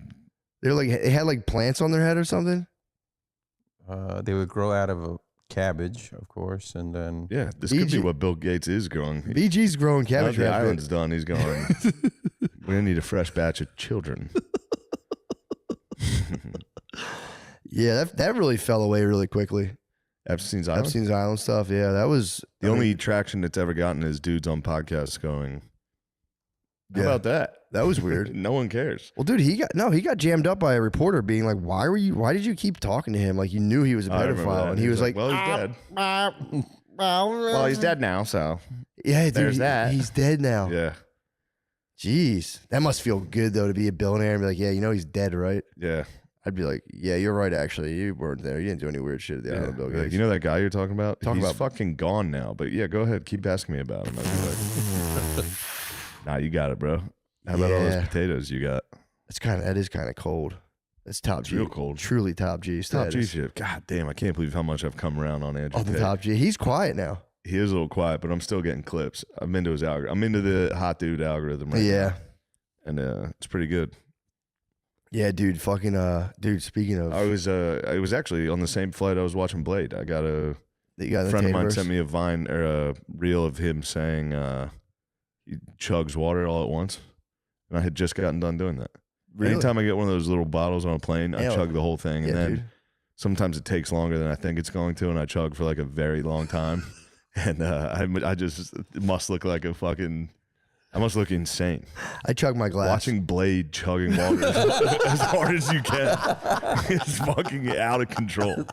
They're like they had like plants on their head or something. They would grow out of a cabbage, of course, and then Yeah, this could be what Bill Gates is growing. BG's growing Now Cabbage the Patch. island's done. He's going, we're going to need a fresh batch of children. Yeah, that really fell away really quickly. Epstein's Island? Epstein's Island stuff. Yeah, that was The only traction it's ever gotten is dudes on podcasts going, how about that? That was weird. No one cares. Well, dude, he got jammed up by a reporter being like, why did you keep talking to him? Like you knew he was a I remember pedophile. that. And he was like, well, he's dead. Well, he's dead now, so. Yeah, dude, There's that. He's dead now. Yeah. Jeez. That must feel good though to be a billionaire and be like, yeah, you know he's dead, right? Yeah. I'd be like, yeah, you're right, actually. You weren't there. You didn't do any weird shit at the island, Bill Like, Gates. you know that guy you're talking about? He's fucking gone now. But yeah, go ahead. Keep asking me about him. I'd be like, nah, you got it, bro. How about all those potatoes you got? That is kind of cold. That's top G. Real cold. Truly top G Top G status. shit. God damn, I can't believe how much I've come around on Andrew Oh, the Tate. top G. He's quiet now. He is a little quiet, but I'm still getting clips. I'm into his algorithm. I'm into the hot dude algorithm right now. And it's pretty good. Yeah, dude. Fucking dude. Speaking of, I was actually on the same flight I was watching Blade. I got a friend friend of mine sent me a Vine or a reel of him saying he chugs water all at once, and I had just gotten done doing that. Really? Anytime I get one of those little bottles on a plane, I chug the whole thing, and then sometimes it takes longer than I think it's going to, and I chug for like a very long time. And I just must look like I must look insane. I chug my glass. Watching Blade chugging water as hard as you can. It's fucking out of control.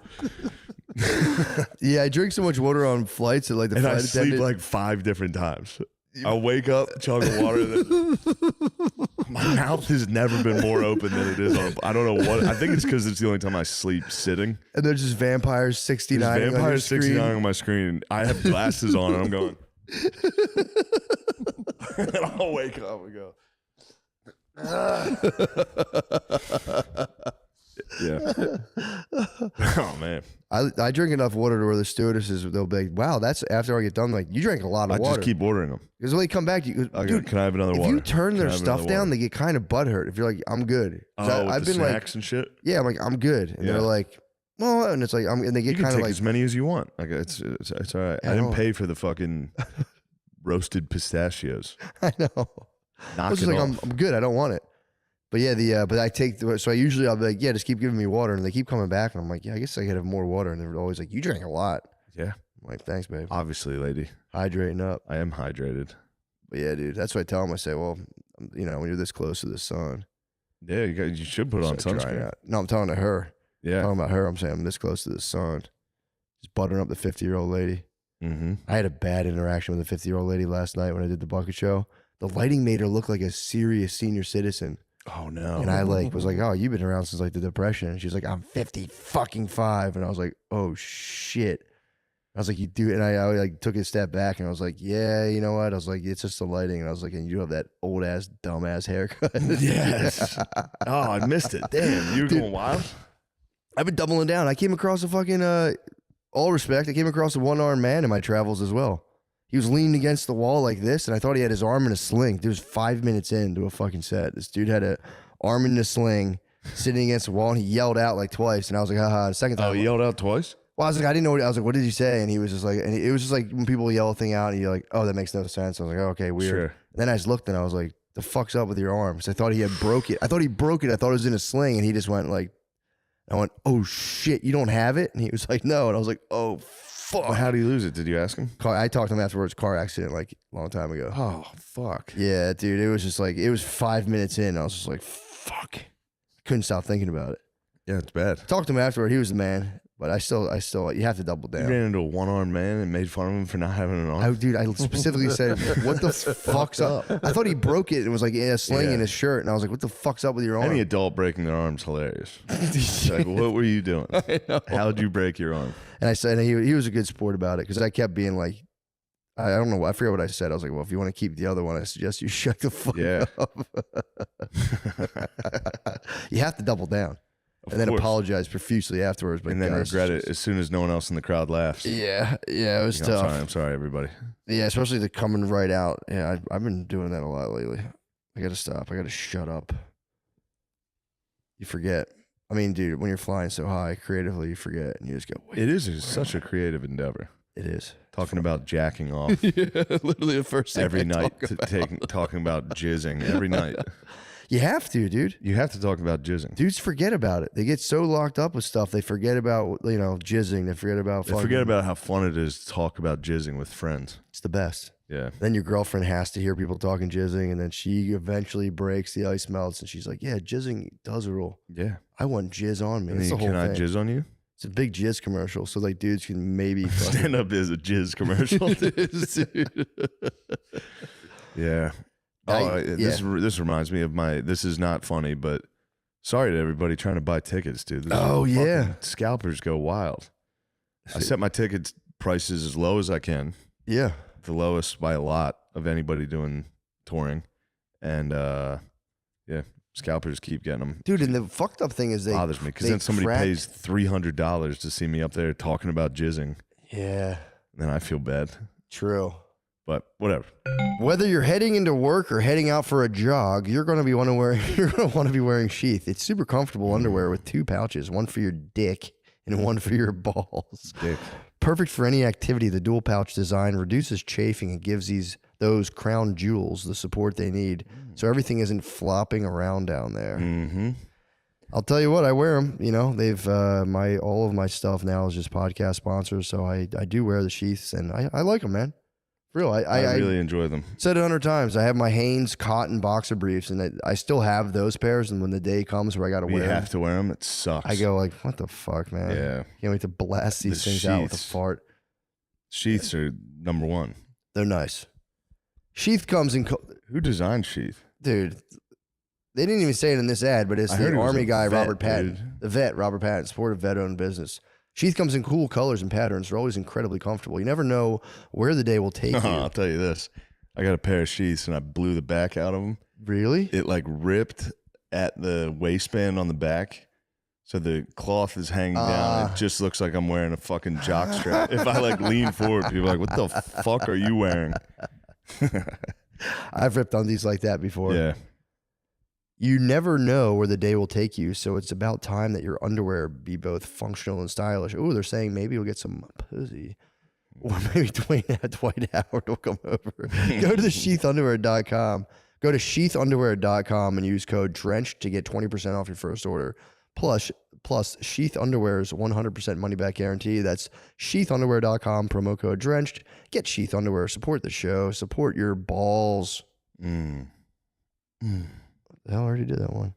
Yeah, I drink so much water on flights that like the and flight I sleep attendant. like 5 different times. I'll wake up, chug water. My mouth has never been more open than it is. I don't know what. I think it's because it's the only time I sleep sitting. And there's just Vampires 69. There's Vampires 69 on my screen. I have glasses on and I'm going. And I'll wake up and go. Yeah. Oh man. I drink enough water to where the stewardesses they'll be like, wow, that's after I get done. Like, you drank a lot of water. I just keep ordering them. Because when they come back, you dude, can I have another if water? you turn their stuff down, they get kind of butthurt. If you're like, I'm good. I've been snacks and shit. Yeah, I'm like, I'm good. And they're like, well, and it's like, and they get kind of like as many as you want. Like it's all right. I didn't pay for the fucking roasted pistachios. I know. Knock it like, off. I'm good. I don't want it. But yeah, but I take so I usually I'll be like, yeah, just keep giving me water, and they keep coming back, and I'm like, yeah, I guess I could have more water, and they're always like, you drank a lot. Yeah. I'm like, thanks, babe. Obviously, lady. Hydrating up. I am hydrated. But yeah, dude, that's what I tell them. I say, well, you know, when you're this close to the sun. Yeah, you should put on sunscreen. No, I'm talking to her. Yeah. I'm talking about her. I'm saying I'm this close to the sun. Just buttering up the 50-year-old lady. Mm-hmm. I had a bad interaction with a 50-year-old lady last night when I did the bucket show. The lighting made her look like a serious senior citizen. Oh no. And I was like, oh, you've been around since like the Depression. And she's like, I'm 55. And I was like, oh shit. I was like, you do, and I like took a step back and I was like, yeah, you know what? I was like, it's just the lighting. And I was like, and you have that old ass, dumb ass haircut. Yes. Oh, I missed it. Damn, you were going wild. I've been doubling down. I came across a fucking, all respect, I came across a one-armed man in my travels as well. He was leaning against the wall like this, and I thought he had his arm in a sling. It was 5 minutes into a fucking set. This dude had an arm in a sling, sitting against the wall, and he yelled out like twice. And I was like, haha. The second time, oh, he yelled out twice? Well, I was like, I didn't know what, I was like, what did he say? And he was just like, and it was just like when people yell a thing out, and you're like, oh, that makes no sense. I was like, oh, okay, weird. Sure. And then I just looked, and I was like, the fuck's up with your arm? Because I thought he had broke it. I thought he broke it. I thought it was in a sling, and he just went like, I went, oh shit, you don't have it? And he was like, no. And I was like, oh fuck. Well, how did he lose it? Did you ask him? I talked to him afterwards. Car accident like a long time ago. Oh fuck. Yeah, dude. It was just like, it was 5 minutes in. I was just like, fuck. Couldn't stop thinking about it. Yeah, it's bad. Talked to him afterward. He was the man. But I still, you have to double You down. ran into a one-armed man and made fun of him for not having an arm? Dude, I specifically said, what the fuck's up? I thought he broke it and was like in a sling in his shirt. And I was like, what the fuck's up with your arm? Any adult breaking their arm's hilarious. Like, what were you doing? How'd you break your arm? And I said, and he was a good sport about it because I kept being like, I don't know. I forget what I said. I was like, well, if you want to keep the other one, I suggest you shut the fuck up. You have to double down. And then apologize profusely afterwards. But and then regret it as soon as no one else in the crowd laughs. Yeah, it was tough. I'm sorry, everybody. Yeah, especially the coming right out. Yeah, I've been doing that a lot lately. I got to stop. I got to shut up. You forget. I mean, dude, when you're flying so high creatively, you forget and you just go, wait. It is such a creative endeavor. It is. Talking about jacking off. Yeah, literally the first thing every night. Talking about jizzing every night. You have to, dude. You have to talk about jizzing. Dudes forget about it. They get so locked up with stuff. They forget about, jizzing. They forget about how fun it is to talk about jizzing with friends. It's the best. Yeah. Then your girlfriend has to hear people talking jizzing, and then she eventually breaks, the ice melts, and she's like, yeah, jizzing does rule. Yeah. I want jizz on me. And That's the whole can thing. I jizz on you? It's a big jizz commercial, so like dudes can maybe stand up is a jizz commercial. It is, dude. Yeah. This reminds me of this is not funny, but sorry to everybody trying to buy tickets, dude. Scalpers go wild. I set my tickets prices as low as I can. Yeah. The lowest by a lot of anybody doing touring. And scalpers keep getting them. Dude, and the fucked up thing is bothers me because then somebody pays $300 to see me up there talking about jizzing. Yeah. And then I feel bad. True. But whatever. Whether you're heading into work or heading out for a jog, you're going to want to be wearing sheath. It's super comfortable underwear with 2 pouches, one for your dick and one for your balls. Dick. Perfect for any activity. The dual pouch design reduces chafing and gives those crown jewels the support they need, so everything isn't flopping around down there. Mm-hmm. I'll tell you what, I wear them. You know, they've all of my stuff now is just podcast sponsors, so I do wear the sheaths, and I like them, man. For real, I really enjoy them. Said it 100 times. I have my Hanes cotton boxer briefs, and I still have those pairs. And when the day comes where I got to wear them, you have to wear them. It sucks. I go like, what the fuck, man? Yeah, can't wait to blast these things out with a fart. Sheaths are number one. They're nice. Sheath comes in. Who designed sheath, dude? They didn't even say it in this ad, but it's the Army guy, Robert Patton. Dude. The vet, Robert Patton, supportive vet-owned business. Sheath comes in cool colors and patterns. They're always incredibly comfortable. You never know where the day will take you. I'll tell you this. I got a pair of sheaths, and I blew the back out of them. Really? It, like, ripped at the waistband on the back, so the cloth is hanging down. It just looks like I'm wearing a fucking jock strap. If I, like, lean forward, people are like, what the fuck are you wearing? I've ripped on these like that before. Yeah. You never know where the day will take you, so it's about time that your underwear be both functional and stylish. Oh, they're saying maybe you'll get some pussy. Or maybe Dwight Howard will come over. Go to the sheathunderwear.com. Go to sheathunderwear.com and use code DRENCHED to get 20% off your first order. Plus Sheath Underwear's 100% money-back guarantee. That's sheathunderwear.com, promo code DRENCHED. Get Sheath Underwear. Support the show. Support your balls. I already did that one.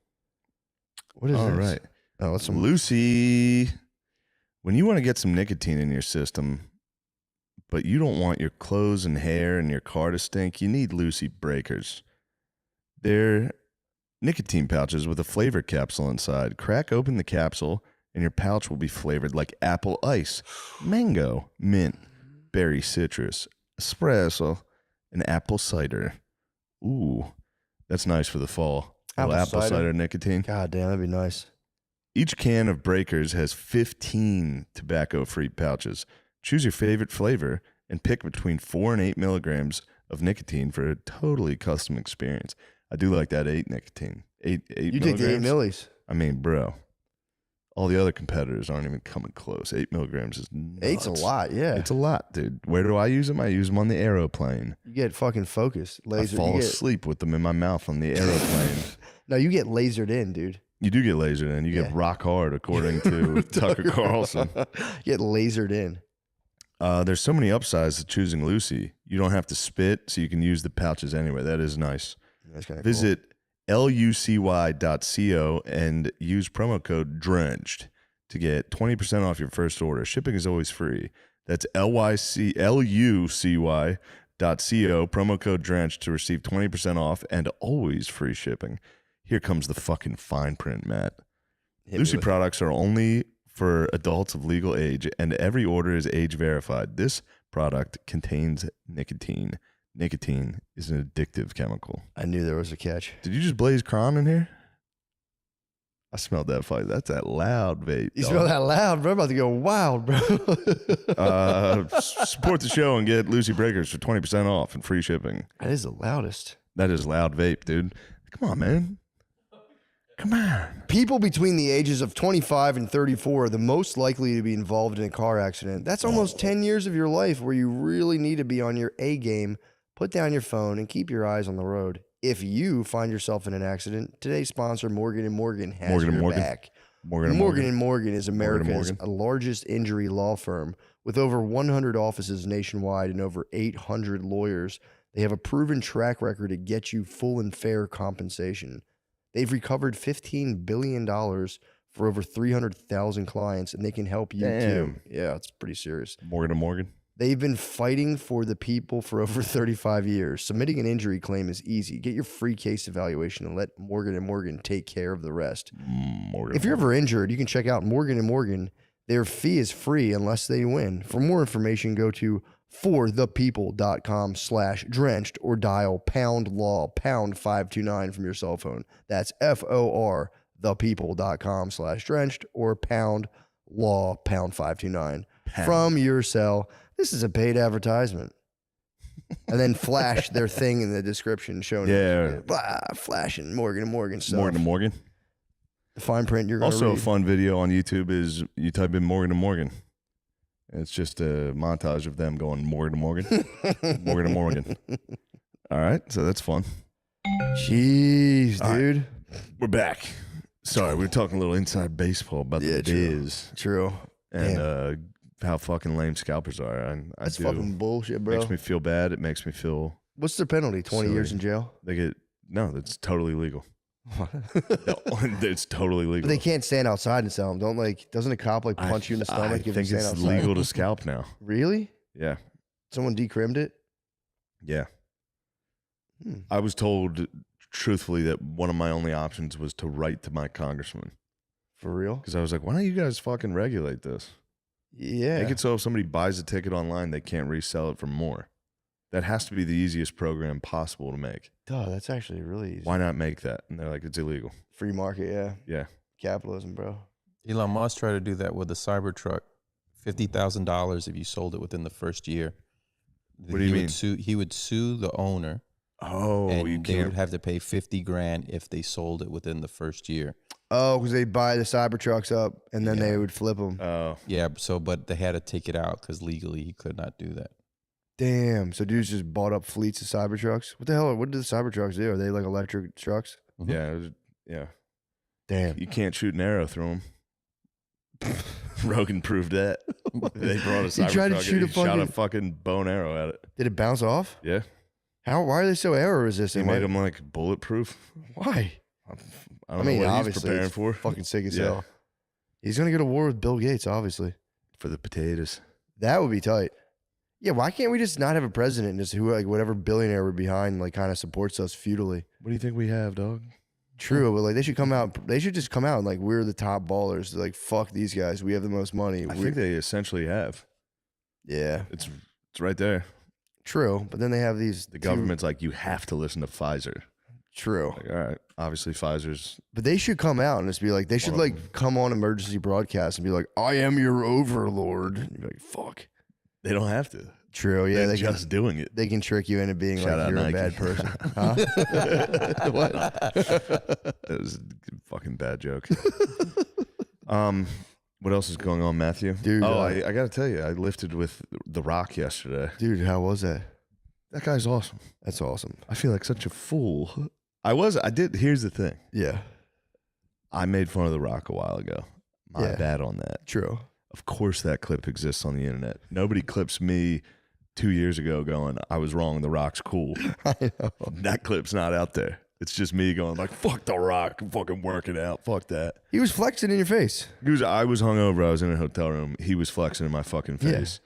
What is this? All right. Oh, it's some Lucy. When you want to get some nicotine in your system, but you don't want your clothes and hair and your car to stink, you need Lucy Breakers. They're nicotine pouches with a flavor capsule inside. Crack open the capsule, and your pouch will be flavored like apple ice, mango, mint, berry citrus, espresso, and apple cider. Ooh, that's nice for the fall. Apple cider nicotine. God damn, that'd be nice. Each can of Breakers has 15 tobacco-free pouches. Choose your favorite flavor and pick between 4 and 8 milligrams of nicotine for a totally custom experience. I do like that 8 nicotine. 8 You take the 8 millis. I mean, bro, all the other competitors aren't even coming close. 8 milligrams is nuts. 8's a lot, yeah. It's a lot, dude. Where do I use them? I use them on the aeroplane. You get fucking focused. Laser. I fall asleep with them in my mouth on the aeroplane. No, you get lasered in, dude. You do get lasered in. You get rock hard, according to Tucker Carlson. You get lasered in. There's so many upsides to choosing Lucy. You don't have to spit, so you can use the pouches anyway. That is nice. That's kind of Visit lucy.co and use promo code DRENCHED to get 20% off your first order. Shipping is always free. That's lucy.co, promo code DRENCHED to receive 20% off and always free shipping. Here comes the fucking fine print, Matt. Lucy products are only for adults of legal age, and every order is age verified. This product contains nicotine. Nicotine is an addictive chemical. I knew there was a catch. Did you just blaze Crom in here? I smelled that fight. That's that loud vape. You smell that loud, bro? I'm about to go wild, bro. Support the show and get Lucy Breakers for 20% off and free shipping. That is the loudest. That is loud vape, dude. Come on, man. Come on. People between the ages of 25 and 34 are the most likely to be involved in a car accident. That's almost 10 years of your life where you really need to be on your A game. Put down your phone and keep your eyes on the road. If you find yourself in an accident, today's sponsor, Morgan & Morgan, has your back. Morgan & Morgan is America's largest injury law firm with over 100 offices nationwide and over 800 lawyers. They have a proven track record to get you full and fair compensation. They've recovered $15 billion for over 300,000 clients, and they can help you too. Yeah, it's pretty serious. Morgan & Morgan. They've been fighting for the people for over 35 years. Submitting an injury claim is easy. Get your free case evaluation and let Morgan & Morgan take care of the rest. If you're ever injured, you can check out Morgan & Morgan. Their fee is free unless they win. For more information, go to forthepeople.com/drenched or dial #law #529 from your cell phone. That's FOR thepeople.com/drenched or #law #529 from your cell. This is a paid advertisement. And then flash their thing in the description showing flashing Morgan & Morgan stuff. Morgan & Morgan. The fine print you're going to Also, read. a fun video on YouTube is you type in Morgan & Morgan. It's just a montage of them going Morgan & Morgan. Morgan & Morgan. All right, so that's fun. Jeez, dude. Right. We're back. Sorry, we were talking a little inside baseball about the Diz. True. And how fucking lame scalpers are. That's fucking bullshit, bro. It makes me feel bad. It makes me feel... What's their penalty? 20 years in jail? No, that's totally legal. It's totally legal. But they can't stand outside and sell them. Doesn't a cop punch you in the stomach? I think it's legal to scalp now. Really? Yeah. Someone decrimmed it? Yeah. I was told, truthfully, that one of my only options was to write to my congressman. For real? Because I was like, why don't you guys fucking regulate this? Yeah. Make it so if somebody buys a ticket online, they can't resell it for more. That has to be the easiest program possible to make. Duh, that's actually really easy. Why not make that? And they're like, it's illegal. Free market, yeah. Yeah. Capitalism, bro. Elon Musk tried to do that with the Cybertruck. $50,000 if you sold it within the first year. What do you mean? He would sue the owner. Oh, and you they can't. would have to pay $50,000 if they sold it within the first year. Oh, because they buy the Cybertrucks up and then they would flip them. Oh. Yeah, but they had to take it out because legally he could not do that. Damn. So dudes just bought up fleets of Cybertrucks? What the hell? What do the Cybertrucks do? Are they like electric trucks? Mm-hmm. Yeah. Yeah. Damn. You can't shoot an arrow through them. Rogan proved that. They brought a Cybertruck. He tried to shoot shot a fucking bow and arrow at it. Did it bounce off? Yeah. How? Why are they so arrow He resistant? made them like bulletproof. Why? I don't know what obviously, he's preparing it's for. fucking sick as hell. He's gonna go to war with Bill Gates, obviously. For the potatoes. That would be tight. Yeah, why can't we just not have a president and just whatever billionaire we're behind kind of supports us feudally? What do you think we have, dog? True, but they should come out. They should just come out and we're the top ballers. They're fuck these guys. We have the most money. I think they essentially have. Yeah, it's right there. True, but then they have these. The government's like, you have to listen to Pfizer. True. All right, obviously Pfizer's. But they should come out and just be like, they should come on emergency broadcast and be like, I am your overlord. And you're like, fuck. They don't have to. True, yeah. They're just doing it. They can trick you into being you're Nike. A bad person. Huh? What? That was a fucking bad joke. What else is going on, Matthew? Dude, I got to tell you, I lifted with The Rock yesterday. Dude, how was that? That guy's awesome. That's awesome. I feel like such a fool. I did. Here's the thing. Yeah. I made fun of The Rock a while ago. My bad on that. True. Of course that clip exists on the internet. Nobody clips me 2 years ago going, I was wrong, The Rock's cool. I know. That clip's not out there. It's just me going fuck The Rock. I'm fucking working out. Fuck that. He was flexing in your face. I was hungover. I was in a hotel room. He was flexing in my fucking face.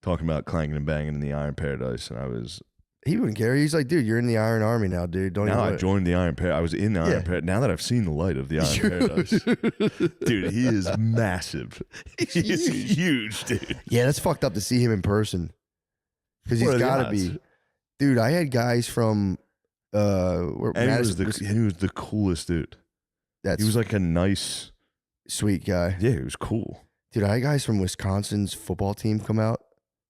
Talking about clanging and banging in the Iron Paradise. And he wouldn't care. He's like, dude, you're in the Iron Army now, dude. Now I joined the Iron Paradise. I was in the Iron Paradise. Now that I've seen the light of the Iron Paradise. Dude, he is massive. He is huge, dude. Yeah, that's fucked up to see him in person. Because he's got to be. Dude, I had guys from... he was the coolest dude. He was like a nice... Sweet guy. Yeah, he was cool. Dude, I had guys from Wisconsin's football team come out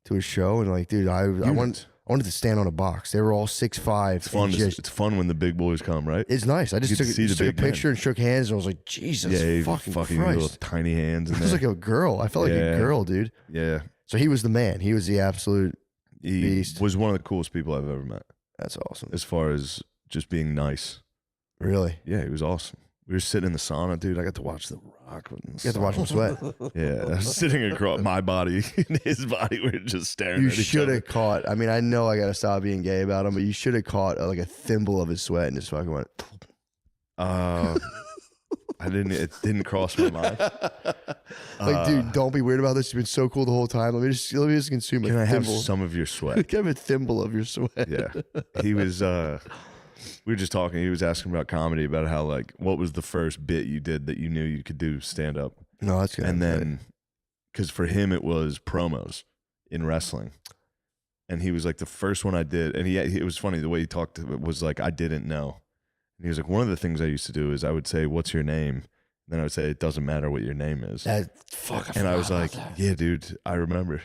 to his show. And dude, I wanted to stand on a box. They were all 6'5". It's fun. It's fun when the big boys come, right? It's nice. I just took a picture and shook hands, and I was like, Jesus fucking Christ. Little tiny hands. I was like a girl. I felt like a girl, dude. Yeah. So he was the man. He was the absolute beast. He was one of the coolest people I've ever met. That's awesome. As far as just being nice. Really? Yeah, he was awesome. We were sitting in the sauna, dude. I got to watch The Rock. You got to watch him sweat. Yeah, I was sitting across my body and his body. We were just staring at each other. You should have caught. I mean, I know I got to stop being gay about him, but you should have caught a thimble of his sweat and just fucking went. It didn't cross my mind. Dude, don't be weird about this. You've been so cool the whole time. Let me just consume a thimble. Can I have some of your sweat? Can I have a thimble of your sweat? Yeah. He was, we were just talking. He was asking about comedy, about how, what was the first bit you did that you knew you could do stand up? No, that's good. And then, because for him, it was promos in wrestling. And he was like, the first one I did, and it was funny, the way he talked was like, I didn't know. And he was like, one of the things I used to do is I would say, what's your name? And then I would say, it doesn't matter what your name is. I was like, yeah, dude, I remember.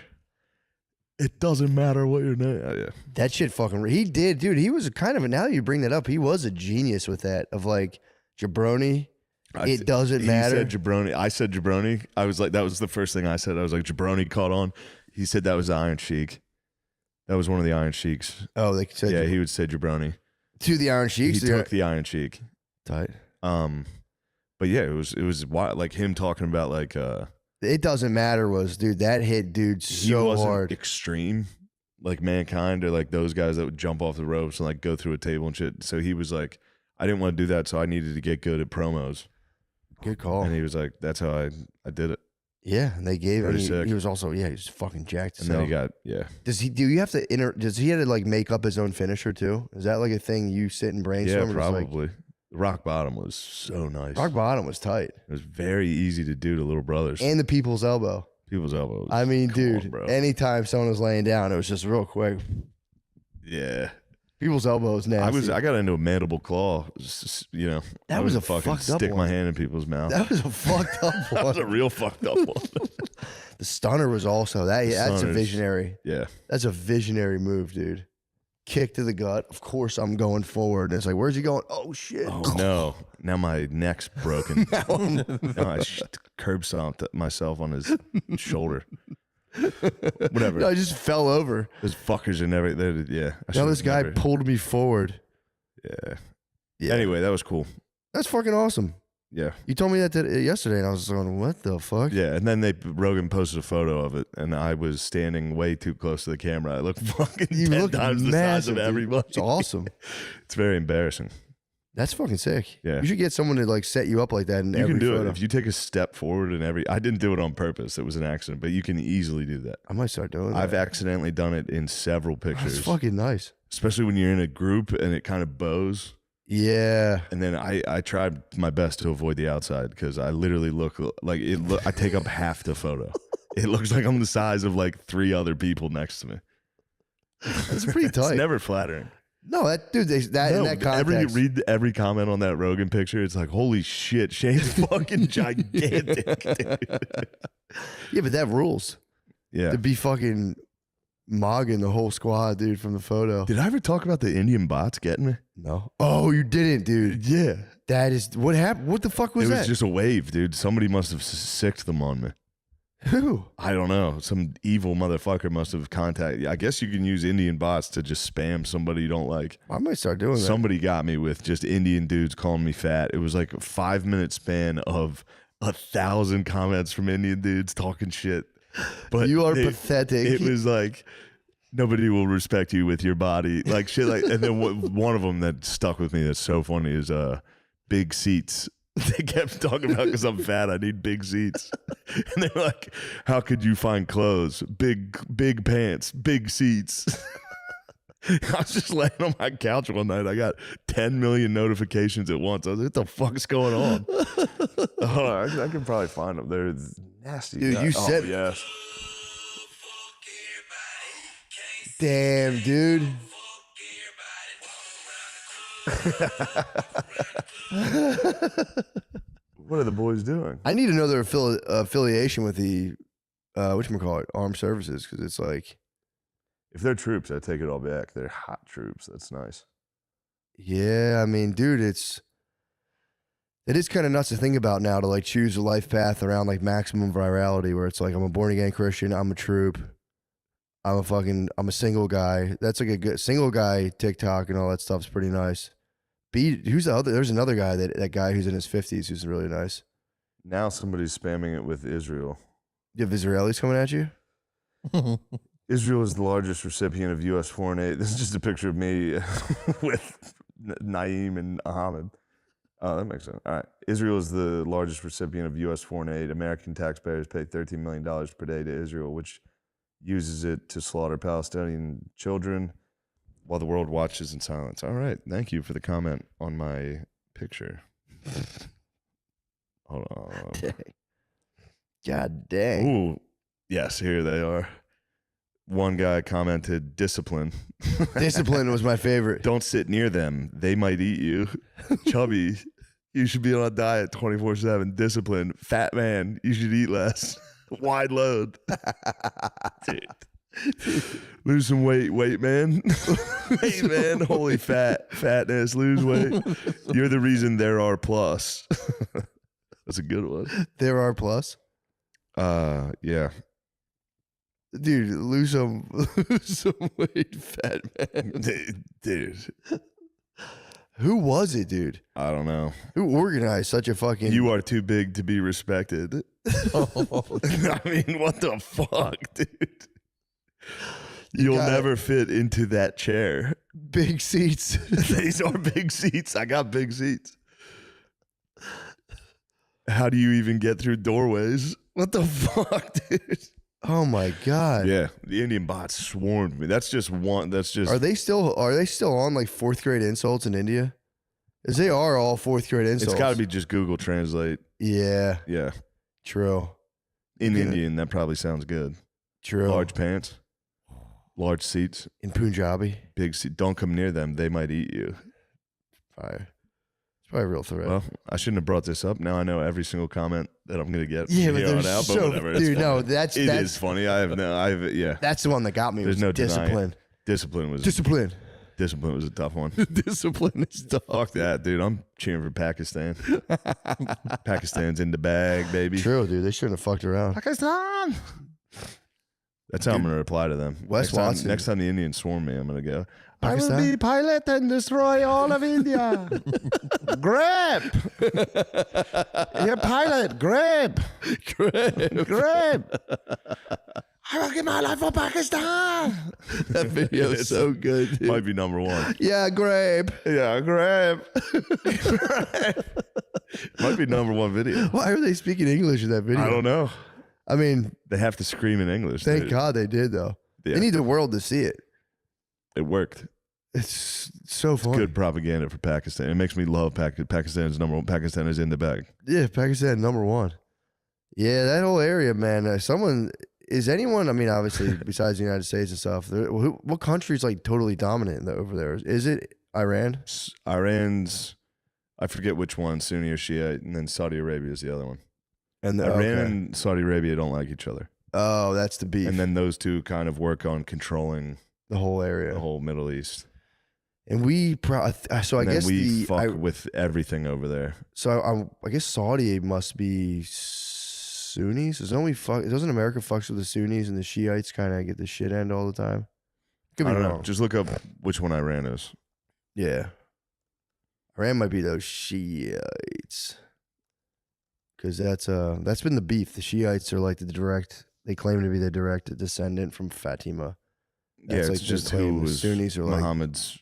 It doesn't matter what your name is. Yeah. That shit fucking, he did, dude. He was kind of, now that you bring that up, he was a genius with that, of jabroni. It doesn't matter. He said jabroni. I said jabroni. I was like, that was the first thing I said. I was like, jabroni caught on. He said that was the Iron Sheik. That was one of the Iron Sheiks. Oh, they said he would say jabroni. To the Iron Sheiks? He took the Iron Sheik. Tight. But But yeah, it was wild. Like him talking about like It Doesn't Matter was, dude, that hit dude so hard. Extreme like Mankind or like those guys that would jump off the ropes and like go through a table and shit. So he was like, I didn't want to do that, so I needed to get good at promos. Good call. And he was like, that's how I did it. Yeah, and they gave him. He was also he was fucking jacked. And then he got Does he have to Does he have to like make up his own finisher too? Is that like a thing you sit and brainstorm? Yeah, probably. Rock Bottom was so nice. Rock Bottom was tight. It was very easy to do to Little Brothers. And the People's Elbow. People's Elbow. I mean, dude, anytime someone was laying down, it was just real quick. Yeah. People's Elbow is nasty. I got into a mandible claw. You know, that was a fucking fucked up stick one. My hand in people's mouth. That was a fucked up one. That was a real fucked up one. The stunner was also that's a visionary. Yeah, that's a visionary move, dude. Kick to the gut. Of course, I'm going forward. And it's like, where's he going? Oh shit! Oh no! Now my neck's broken. Now I curb stomped myself on his shoulder. Whatever. No, I just fell over. Those fuckers are never. Yeah. Now this guy pulled me forward. Yeah. Anyway, that was cool. That's fucking awesome. Yeah. You told me that yesterday, and I was going, what the fuck? Yeah, and then Rogan posted a photo of it, and I was standing way too close to the camera. I looked fucking 10 times the size of everybody. It's awesome. It's very embarrassing. That's fucking sick. Yeah. You should get someone to like set you up like that in every photo. You can do it. If you take a step forward in every... I didn't do it on purpose. It was an accident, but you can easily do that. I might start doing that. I've accidentally done it in several pictures. That's fucking nice. Especially when you're in a group and it kind of bows. Yeah. And then I tried my best to avoid the outside because I literally look like it. I take up half the photo. It looks like I'm the size of like 3 other people next to me. That's pretty tight. It's never flattering. No, in that context. Read every comment on that Rogan picture. It's like, holy shit, Shane's fucking gigantic, dude. Yeah, but that rules. Yeah. To be fucking mogging the whole squad, dude, from the photo. Did I ever talk about the Indian bots getting me? No. Oh, you didn't, dude. Yeah. That is, what happened? What the fuck was that? It was just a wave, dude. Somebody must have sicked them on me. Who? I don't know. Some evil motherfucker must have contacted. I guess you can use Indian bots to just spam somebody you don't like. I might start doing that. Somebody got me with just Indian dudes calling me fat. It was like a 5-minute span of 1,000 comments from Indian dudes talking shit. But you are pathetic. It was like, nobody will respect you with your body. Like shit like, and then one of them that stuck with me that's so funny is big seats. They kept talking about because I'm fat, I need big seats. And they're like, how could you find clothes? Big pants, big seats. I was just laying on my couch one night. I got 10 million notifications at once. I was like, what the fuck's going on? Hold on, I can probably find them. They're nasty. Dude, you said... Oh, yes. Damn, dude. What are the boys doing? I need another affiliation with the whatchamacallit, armed services, because it's like, if they're troops, I take it all back. They're hot troops. That's nice. Yeah, I mean, dude, it is kind of nuts to think about now, to like choose a life path around like maximum virality, where it's like, I'm a born again Christian, I'm a troop, I'm a single guy. That's like a good single guy TikTok and all that stuff's pretty nice. Who's the other? There's another guy, that guy who's in his 50s who's really nice. Now somebody's spamming it with Israel. You have Israelis coming at you? Israel is the largest recipient of U.S. foreign aid. This is just a picture of me with Naeem and Ahmed. Oh, that makes sense. All right. Israel is the largest recipient of U.S. foreign aid. American taxpayers pay $13 million per day to Israel, which uses it to slaughter Palestinian children while the world watches in silence. All right. Thank you for the comment on my picture. Hold on. Dang. God dang. Ooh. Yes, here they are. One guy commented, discipline. Discipline was my favorite. Don't sit near them. They might eat you. Chubby, you should be on a diet 24/7. Discipline. Fat man, you should eat less. Wide load. Dude. Lose some weight, man. Hey, man, holy fatness, lose weight. You're the reason there are plus. That's a good one. There are plus? Yeah. Dude, lose some weight, fat man. Dude. Who was it, dude? I don't know. Who organized such a fucking... You are too big to be respected. I mean, what the fuck, dude? You'll never fit into that chair. Big seats. These are big seats. I got big seats. How do you even get through doorways? What the fuck, dude? Oh my God. Yeah, the Indian bots swarmed me. That's just one. That's just. Are they still on like 4th grade insults in India? Because they are all 4th grade insults. It's got to be just Google Translate. Yeah. Yeah. True. In Indian, that probably sounds good. True. Large pants, large seats. In Punjabi. Big seat. Don't come near them. They might eat you. Fire. It's probably a real threat. Well, I shouldn't have brought this up. Now I know every single comment that I'm going to get. Yeah, but here on there's out, so... but whatever. Dude, no, that's... It is funny. Yeah. That's the one that got me. There's no discipline. Discipline was... Discipline. Discipline was a tough one. Discipline is tough. Fuck that, dude. I'm cheering for Pakistan. Pakistan's in the bag, baby. True, dude. They shouldn't have fucked around. Pakistan. That's how I'm going to reply to them. Next time the Indians swarm me, I'm going to go, Pakistan? I will be pilot and destroy all of India. Grab. You're pilot. Grab. I will give my life for Pakistan. That video is so good, dude. Might be number one. Yeah, grab. Yeah, grab. Might be number one video. Why are they speaking English in that video? I don't know. I mean, they have to scream in English. Thank God they did, though. Yeah. They need the world to see it. It worked. It's so fun. It's good propaganda for Pakistan. It makes me love Pakistan's number one. Pakistan is in the bag. Yeah, Pakistan number one. Yeah, that whole area, man. Is anyone? I mean, obviously, besides the United States and stuff, what country is like totally dominant over there? Is it Iran? Iran's, I forget which one, Sunni or Shia, and then Saudi Arabia is the other one. And Iran and Saudi Arabia don't like each other. Oh, that's the beef. And then those two kind of work on controlling the whole area, the whole Middle East. And we, so I guess we fuck with everything over there. So I guess Saudi must be Sunnis. Doesn't America fucks with the Sunnis and the Shiites kind of get the shit end all the time? Could be I don't wrong. know. Just look up which one Iran is. Yeah, Iran might be those Shiites. Because that's been the beef. The Shiites are like they claim to be the direct descendant from Fatima. That's it's just who was Sunnis are Muhammad's.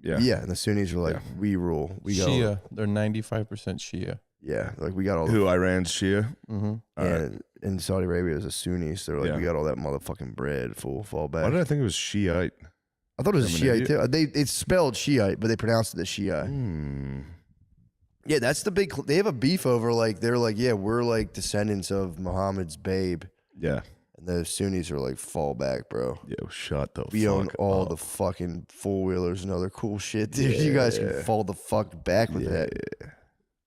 Yeah, and the Sunnis are like, we rule. We Shia. They're 95% Shia. Yeah, like we got all Iran's Shia? Mm-hmm. And Saudi Arabia is a Sunni, so they're like, we got all that motherfucking bread, fool, fall back. Why did I think it was Shiite? I thought it was Shiite too. It's spelled Shiite, but they pronounced it as Shia. Yeah, that's the big. They have a beef over they're like, yeah, we're like descendants of Muhammad's babe. Yeah, and the Sunnis are like, fall back, bro. Yo, shut the. We fuck own all up. the fucking 4-wheelers and other cool shit, dude. You guys can fall the fuck back with that.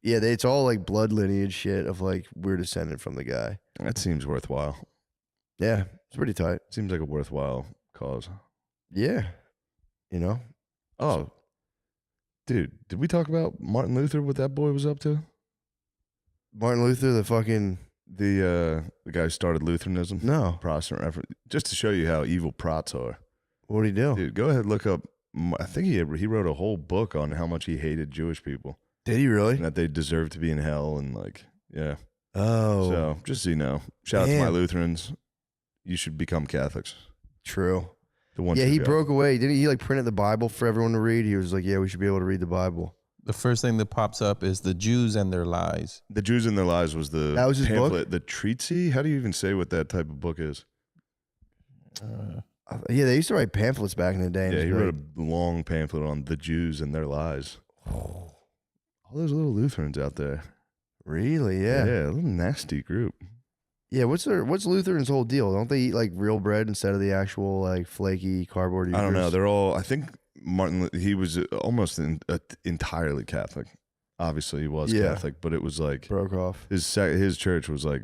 Yeah, it's all like blood lineage shit of like we're descended from the guy. That seems worthwhile. Yeah, it's pretty tight. Seems like a worthwhile cause. Yeah, you know. Oh. Dude, did we talk about Martin Luther, what that boy was up to? Martin Luther, the guy who started Lutheranism? No. Protestant effort. Just to show you how evil prots are. What'd he do? Dude, go ahead and look up. I think he wrote a whole book on how much he hated Jewish people. Did he really? And that they deserve to be in hell and yeah. Oh. So, just so you know, shout out to my Lutherans. You should become Catholics. True. Yeah, he broke away. Didn't he printed the Bible for everyone to read? He was like, yeah, we should be able to read the Bible. The first thing that pops up is the Jews and their lies. The Jews and Their Lies was that was his pamphlet, book? the treatise. How do you even say what that type of book is? Yeah, they used to write pamphlets back in the day. Yeah, he wrote a long pamphlet on the Jews and their lies. All those little Lutherans out there. Really? Yeah. Yeah, a little nasty group. Yeah, what's Lutheran's whole deal? Don't they eat like real bread instead of the actual like flaky cardboard eaters? I don't know. They're all. I think Martin. He was almost entirely Catholic. Obviously, he was Catholic, but it was like broke off. His church was like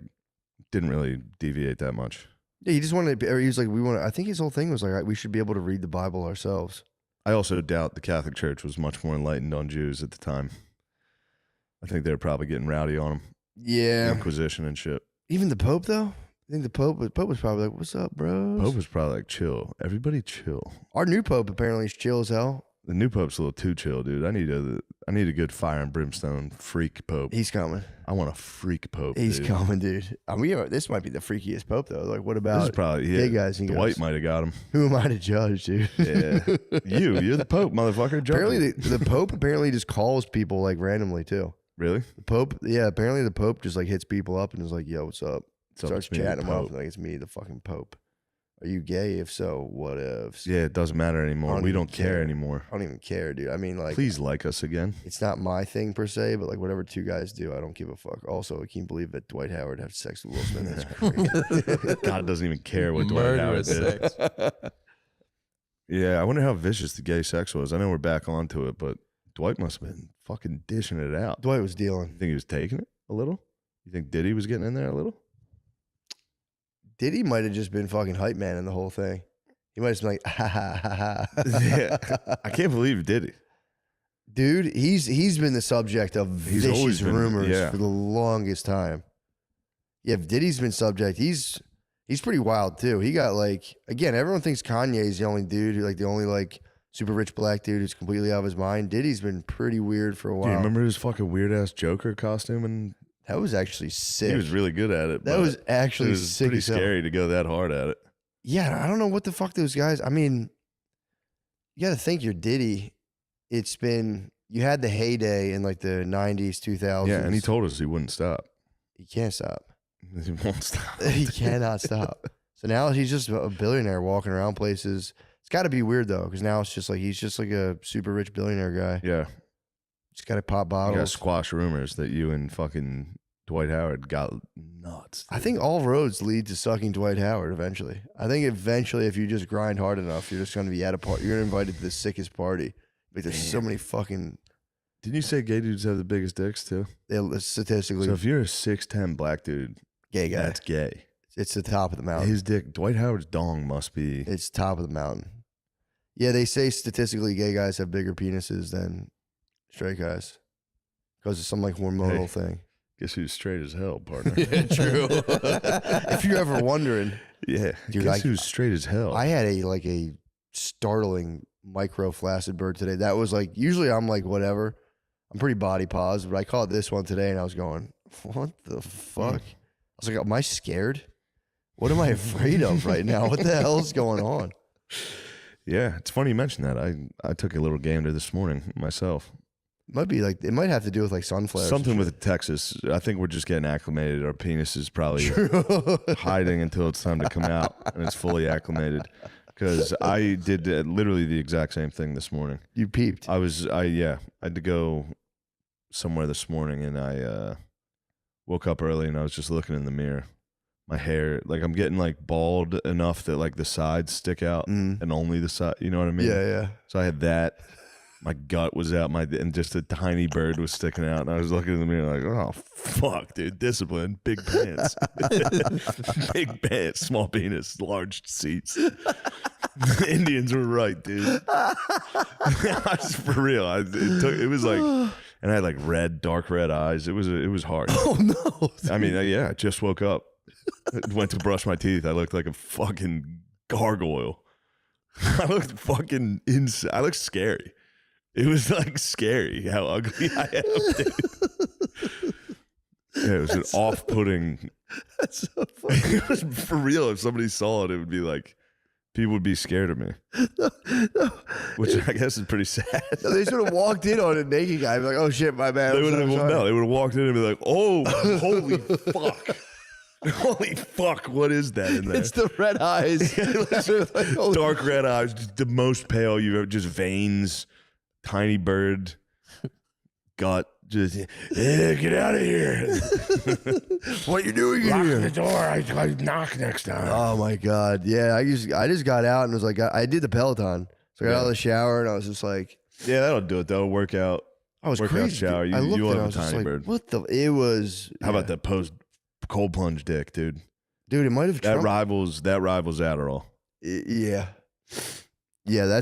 didn't really deviate that much. Yeah, he just wanted. He was like, we want. I think his whole thing was like, we should be able to read the Bible ourselves. I also doubt the Catholic Church was much more enlightened on Jews at the time. I think they were probably getting rowdy on them. Yeah, Inquisition and shit. Even the Pope, though? I think the Pope was probably like, what's up, bro? Pope was probably like, chill. Everybody chill. Our new Pope apparently is chill as hell. The new Pope's a little too chill, dude. I need a good fire and brimstone freak Pope. He's coming. I want a freak Pope. He's dude. coming, dude. I mean, this might be the freakiest Pope though. Like, what about this is probably gay guys? And Dwight might have got him. Who am I to judge, dude? Yeah, you're the Pope, motherfucker. Apparently, the Pope apparently just calls people like randomly too. Really? The Pope, yeah. Apparently, the Pope just like hits people up and is like, "Yo, what's up?" Starts chatting them up. Like, it's me, the fucking Pope. Are you gay? If so, what if? Yeah, it doesn't matter anymore. We don't care anymore. I don't even care, dude. I mean, like, please like us again. It's not my thing per se, but like whatever two guys do, I don't give a fuck. Also, I can't believe that Dwight Howard had sex with Will Smith. That's crazy. God doesn't even care what Dwight Howard did. Yeah, I wonder how vicious the gay sex was. I know we're back onto it, but Dwight must have been fucking dishing it out. Dwight was dealing. You think he was taking it a little? You think Diddy was getting in there a little? Diddy might have just been fucking hype man in the whole thing. He might have been like, ha ha ha ha. Yeah, I can't believe Diddy. Dude, he's been the subject of vicious rumors for the longest time. Yeah, if Diddy's been subject, he's pretty wild too. He got like, again, everyone thinks Kanye's the only dude who like the only like super rich black dude who's completely out of his mind. Diddy's been pretty weird for a while. Do you remember his fucking weird ass Joker costume? And that was actually sick. He was really good at it. That was actually sick. Pretty scary to go that hard at it. Yeah, I don't know what the fuck those guys. I mean, you got to think you're Diddy. It's been, you had the heyday in like the 90s, 2000s. Yeah, and he told us he wouldn't stop. He can't stop. He won't stop. He cannot stop. So now he's just a billionaire walking around places. It's got to be weird though, because now it's just like he's just like a super rich billionaire guy. Yeah. Just got to pop bottles. You got to squash rumors that you and fucking Dwight Howard got nuts. I think all roads lead to sucking Dwight Howard eventually. I think eventually, if you just grind hard enough, you're just going to be at a party. You're invited to the sickest party. Like there's so many fucking. Didn't you say gay dudes have the biggest dicks too? Statistically. So if you're a 6'10" black dude, gay guy, that's gay. It's the top of the mountain. His dick, Dwight Howard's dong must be. It's top of the mountain. Yeah, they say statistically gay guys have bigger penises than straight guys because of some like hormonal thing. Guess who's straight as hell, partner? Yeah, true. If you're ever wondering. Yeah, dude, guess who's straight as hell? I had a startling micro flaccid bird today. That was like, usually I'm like, whatever. I'm pretty body positive, but I caught this one today and I was going, what the fuck? I was like, am I scared? What am I afraid of right now? What the hell's going on? Yeah, it's funny you mentioned that. I took a little gander this morning myself. Might be like, it might have to do with like sunflowers. Something with Texas. I think we're just getting acclimated. Our penis is probably hiding until it's time to come out and it's fully acclimated. Because I did literally the exact same thing this morning. You peeped. I had to go somewhere this morning and I woke up early and I was just looking in the mirror. My hair, like I'm getting like bald enough that like the sides stick out and only the side, you know what I mean? Yeah, yeah. So I had that. My gut was out, and just a tiny bird was sticking out. And I was looking in the mirror like, oh, fuck, dude, discipline, big pants. Big pants, small penis, large seats. The Indians were right, dude. I was for real. It was like, and I had like dark red eyes. It was hard. Oh, no. I mean, yeah, I just woke up. Went to brush my teeth. I looked like a fucking gargoyle. I looked fucking insane. I looked scary. It was like scary how ugly I am, dude. Yeah, it was an off-putting. That's so funny. It was for real. If somebody saw it, it would be like, people would be scared of me. No. Which I guess is pretty sad. No, they sort of walked in on a naked guy. Be like, oh shit, my bad. They would have walked in and be like, oh, holy fuck. Holy fuck, what is that in there? It's the red eyes. Like, dark red eyes, just the most pale you've ever, just veins, tiny bird, gut, just, get out of here. What are you doing Lock here? the door, I knock next time. Oh my God. Yeah, I just got out and was like, I did the Peloton. So I got out of the shower and I was just like. Yeah, that'll do it though, workout. I was workout crazy. shower. I looked you at it, love I a was just tiny like, bird. what the, it was. How about that post cold plunge dick, dude? Dude, it might have That rivals Adderall. Yeah. Yeah,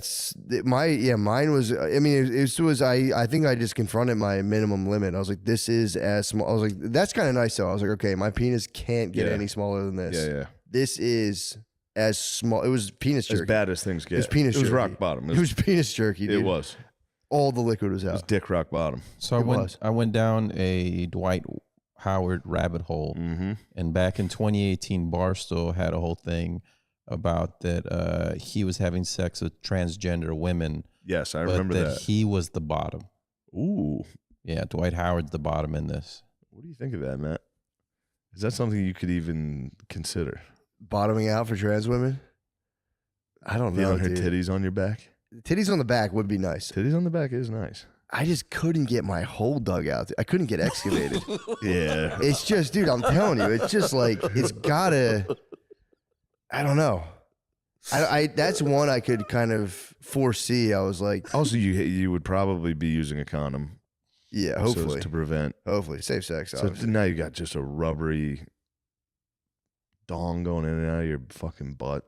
mine was, I mean, it was, I think I just confronted my minimum limit. I was like, this is as small. I was like, that's kind of nice though. I was like, okay, my penis can't get any smaller than this. Yeah, yeah. This is as small. It was penis jerky. As bad as things get. It was penis jerky. It was rock bottom. It was penis jerky, dude. It was. All the liquid was out. It was dick rock bottom. So I went down a Dwight Howard rabbit hole. Mm-hmm. And back in 2018, Barstool had a whole thing about that he was having sex with transgender women. Yes, I remember that. He was the bottom. Ooh. Yeah, Dwight Howard's the bottom in this. What do you think of that, Matt? Is that something you could even consider? Bottoming out for trans women? I don't know, Feeling her titties on your back? Titties on the back would be nice. Titties on the back is nice. I just couldn't get my hole dug out. I couldn't get excavated. Yeah. It's just, dude, I'm telling you, it's just like, it's gotta, I don't know. I that's one I could kind of foresee. I was like, also, you would probably be using a condom. Yeah, hopefully. So to prevent. Hopefully. Safe sex, obviously. So now you got just a rubbery dong going in and out of your fucking butt.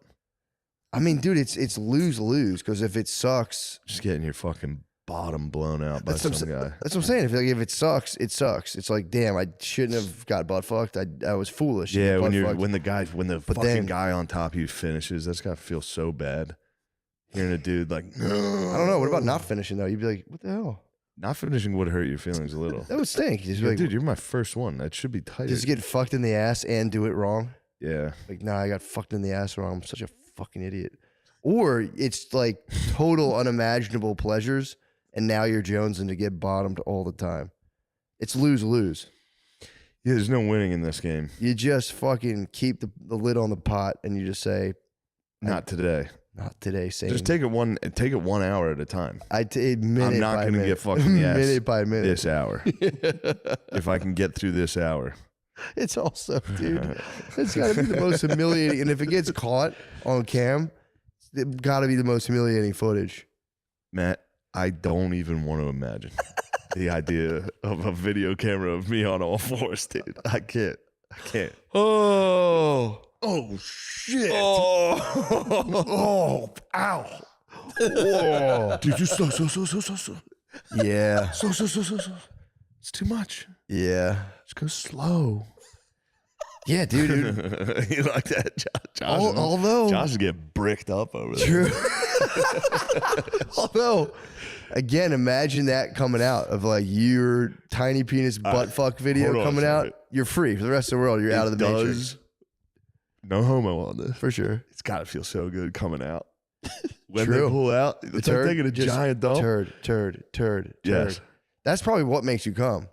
I mean, dude, it's lose-lose because if it sucks. Just getting your fucking bottom blown out by some guy. That's what I'm saying. If it sucks, it sucks. It's like, damn, I shouldn't have got butt fucked. I was foolish. Yeah, when the fucking guy on top of you finishes, that's got to feel so bad. Hearing a dude like, I don't know. What about not finishing though? You'd be like, what the hell? Not finishing would hurt your feelings a little. That would stink. Just like, dude, you're my first one. That should be tight. Just get fucked in the ass and do it wrong. Yeah. Like, nah, I got fucked in the ass wrong. I'm such a fucking idiot. Or it's like total unimaginable pleasures, and now you're jonesing to get bottomed all the time. It's lose-lose. Yeah, there's no winning in this game. You just fucking keep the lid on the pot, and you just say, "Not today. Not today." Same. Just take it 1 hour at a time. Minute I'm not going to get fucked in the ass minute by minute this hour. If I can get through this hour. It's also, dude, it's got to be the most humiliating. And if it gets caught on cam, it's got to be the most humiliating footage. Matt, I don't even want to imagine the idea of a video camera of me on all fours, dude. I can't. Oh shit. Oh, ow. Oh. Dude, you so. Yeah. So. It's too much. Yeah. Just go slow. Yeah, dude. You like that, Josh? Although Josh is getting bricked up over there. True. Although, again, imagine that coming out of like your tiny penis butt fuck video coming out. You're free for the rest of the world. You're out of the matrix. No homo on this. For sure. It's got to feel so good coming out. When True. they pull out, it's like taking a giant dump. Turd. Yes. That's probably what makes you come.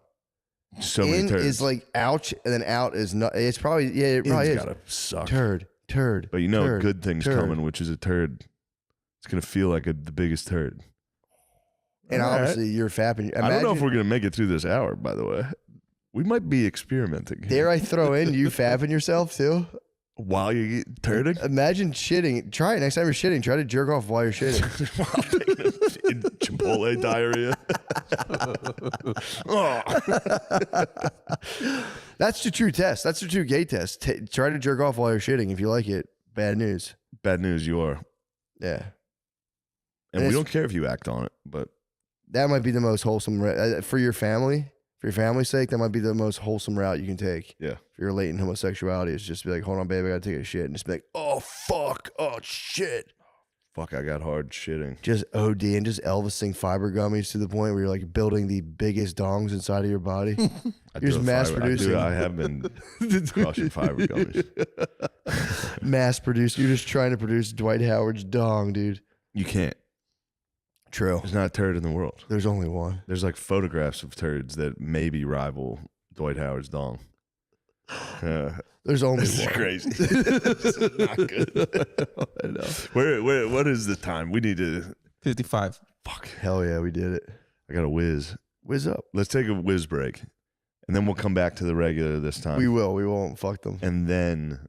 So many turds. Is like ouch, and then out is not. It's probably it probably gotta suck. Turd. But you know, good things coming, which is a turd. It's gonna feel like the biggest turd. And obviously, you're fapping. I don't know if we're gonna make it through this hour. By the way, we might be experimenting. Dare I throw in you fapping yourself too? While you get turding? Imagine shitting. Try it next time you're shitting. Try to jerk off while you're shitting. Chipotle diarrhea. That's the true test. That's the true gay test. Try to jerk off while you're shitting. If you like it, bad news. Bad news, you are. Yeah. And we don't care if you act on it, but that might be the most wholesome for your family. For your family's sake, that might be the most wholesome route you can take. Yeah. For your latent homosexuality, is just be like, hold on, baby, I gotta take a shit. And just be like, oh, fuck. Oh, shit. Fuck, I got hard shitting. Just OD and just Elvising fiber gummies to the point where you're like building the biggest dongs inside of your body. You're just mass producing. I have been crushing fiber gummies. Mass produced. You're just trying to produce Dwight Howard's dong, dude. You can't. True. There's not a turd in the world. There's only one. There's like photographs of turds that maybe rival Dwight Howard's dong. There's only this one. Is crazy. This is not good. I know. Where? What is the time? We need to 55. Fuck. Hell yeah, we did it. I got a whiz. Whiz up. Let's take a whiz break, and then we'll come back to the regular this time. We will. We won't fuck them. And then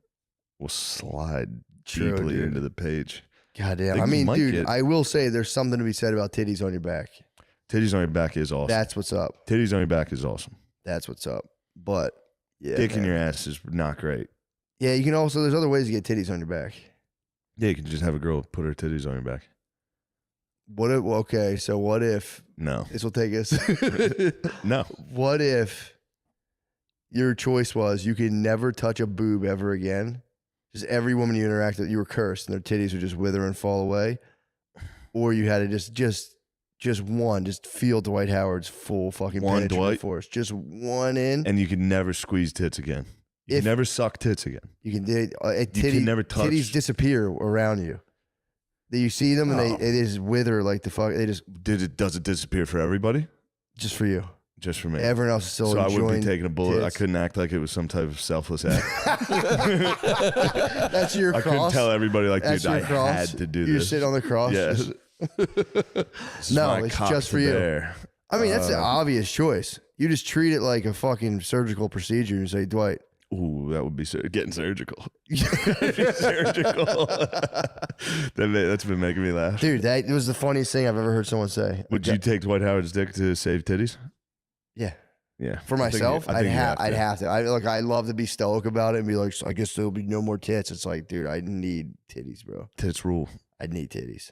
we'll slide deeply into the page. Goddamn. I mean, dude, I will say there's something to be said about titties on your back. Titties on your back is awesome. That's what's up. Titties on your back is awesome. That's what's up. But yeah, dick in your ass is not great. Yeah, you can also, there's other ways to get titties on your back. Yeah, you can just have a girl put her titties on your back. What if, okay, so what if, no, this will take us, no. What if your choice was you can never touch a boob ever again, Just every woman you interact with, you were cursed, and their titties would just wither and fall away, or you had to just feel Dwight Howard's full fucking penetrative force, just one in, and you could never squeeze tits again. You can never suck tits again. You can never touch. Titties disappear around you. You see them and they just wither like the fuck. They just does it disappear for everybody? Just for you. Just for me. Everyone else is still enjoying. So I wouldn't be taking a bullet. Tits. I couldn't act like it was some type of selfless act. That's your cross. I couldn't tell everybody like, dude, I had to do this. You sit on the cross. Yes. No, it's just for you. Bear. I mean, that's an obvious choice. You just treat it like a fucking surgical procedure and say, Dwight. Ooh, that would be getting surgical. Surgical. That's been making me laugh. Dude, that was the funniest thing I've ever heard someone say. Would you take Dwight Howard's dick to save titties? Yeah. Yeah. For myself, I'd have to. I'd love to be stoic about it and be like, I guess there'll be no more tits. It's like, dude, I need titties, bro. Tits rule. I'd need titties.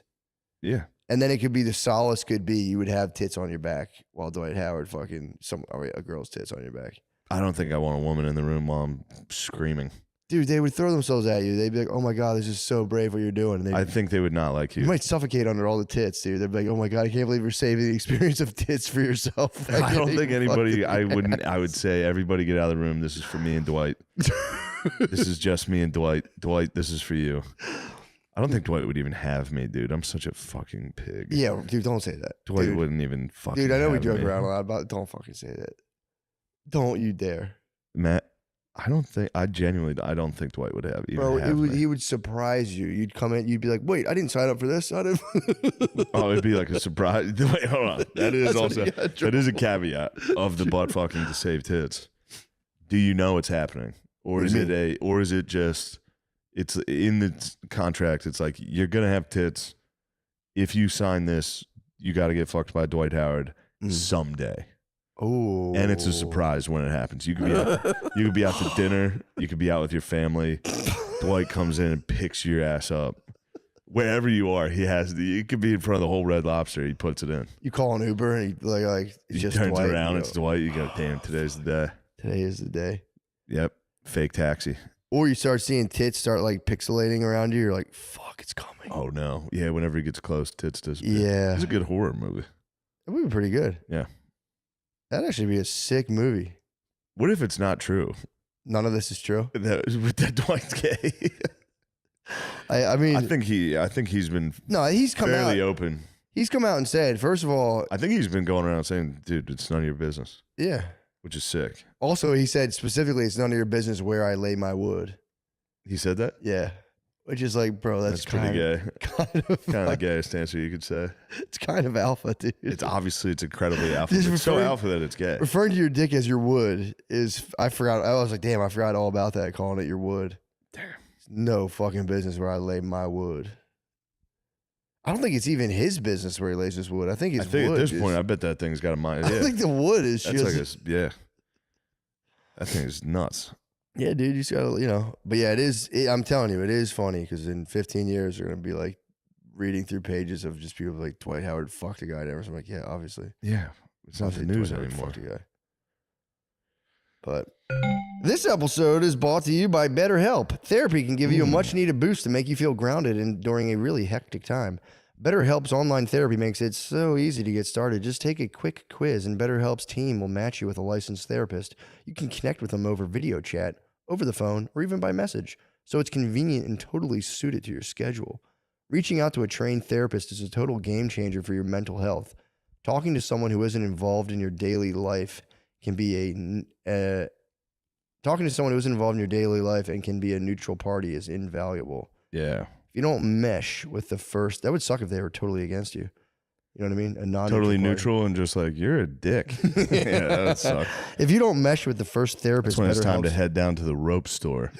Yeah. And then it could be the solace could be you would have tits on your back while Dwight Howard a girl's tits on your back. I don't think I want a woman in the room while I'm screaming. Dude, they would throw themselves at you. They'd be like, oh my God, this is so brave what you're doing. And I think they would not like you. You might suffocate under all the tits, dude. They'd be like, oh my God, I can't believe you're saving the experience of tits for yourself. I don't think anybody, I would say, everybody get out of the room. This is for me and Dwight. This is just me and Dwight. Dwight, this is for you. I don't think Dwight would even have me, dude. I'm such a fucking pig. Yeah, dude, don't say that. Dwight wouldn't even fucking Dude, I know we have joke me. around a lot about it. Don't fucking say that. Don't you dare. Matt, I don't think Dwight would have you. Bro, he would surprise you. You'd come in, you'd be like, wait, I didn't sign up for this. I didn't. Oh, it'd be like a surprise. Wait, hold on. That is a caveat of the butt fucking to save tits. Do you know it's happening? Or is it just it's in the contract, it's like you're gonna have tits. If you sign this, you gotta get fucked by Dwight Howard someday. Oh, and it's a surprise when it happens. You could be out to dinner. You could be out with your family. Dwight comes in and picks your ass up. Wherever you are, you could be in front of the whole Red Lobster. He puts it in. You call an Uber and he just turns Dwight, around. It's Dwight. You go, damn, today's the day. Today is the day. Yep. Fake taxi. Or you start seeing tits start like pixelating around you. You're like, fuck, it's coming. Oh no. Yeah. Whenever he gets close, tits disappear. Yeah. It's a good horror movie. That would be pretty good. Yeah. That'd actually be a sick movie. What if it's not true? None of this is true. That Dwight's gay. I mean, I think he's been he's come fairly out, open. He's come out and said, first of all, I think he's been going around saying, dude, it's none of your business. Yeah. Which is sick. Also, he said specifically, it's none of your business where I lay my wood. He said that? Yeah. Which is like, bro, that's pretty gay. Kind of the gayest answer you could say. It's kind of alpha, dude. It's incredibly alpha. It's so alpha that it's gay. Referring to your dick as your wood is, I was like, damn, I forgot all about that, calling it your wood. Damn. It's no fucking business where I lay my wood. I don't think it's even his business where he lays his wood. I think at this point, I bet that thing's got a mind. Yeah. I think the wood is just. Yeah. That thing is nuts. Yeah, dude, you just gotta, But yeah, it is. I'm telling you, it is funny because in 15 years, we're gonna be like reading through pages of just people like Dwight Howard fucked a guy. And I'm like, yeah, obviously. Yeah, it's not the news anymore. Fucked a guy. But this episode is brought to you by BetterHelp. Therapy can give you a much-needed boost to make you feel grounded during a really hectic time. BetterHelp's online therapy makes it so easy to get started. Just take a quick quiz, and BetterHelp's team will match you with a licensed therapist. You can connect with them over video chat, over the phone, or even by message, so it's convenient and totally suited to your schedule. Reaching out to a trained therapist is a total game changer for your mental health. Talking to someone who isn't involved in your daily life can be a neutral party is invaluable. Yeah. If you don't mesh with the first, that would suck if they were totally against you. You know what I mean? A totally neutral and just like, you're a dick. Yeah, that would suck. If you don't mesh with the first therapist, that's when it's time to head down to the rope store.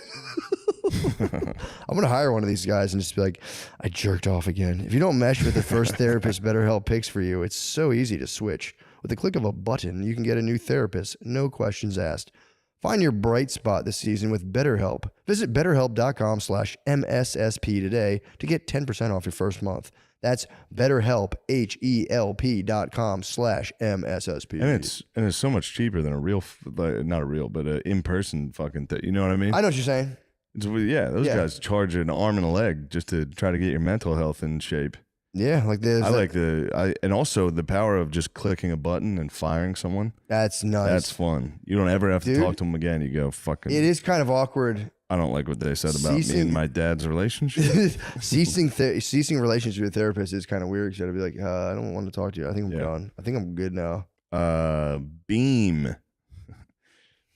I'm going to hire one of these guys and just be like, I jerked off again. If you don't mesh with the first therapist BetterHelp picks for you, it's so easy to switch. With the click of a button, you can get a new therapist, no questions asked. Find your bright spot this season with BetterHelp. Visit BetterHelp.com/MSSP today to get 10% off your first month. That's BetterHelp, HELP.com/MSSP. And it's so much cheaper than not a real, but an in-person fucking thing. You know what I mean? I know what you're saying. Those guys charge an arm and a leg just to try to get your mental health in shape. Yeah, like this. And also the power of just clicking a button and firing someone. That's nice. That's fun. You don't ever have to talk to them again. You go fucking. It is kind of awkward. I don't like what they said about me and my dad's relationship. ceasing relationship with a therapist is kind of weird. Because I'd be like, I don't want to talk to you. I think I'm done. I think I'm good now. Beam.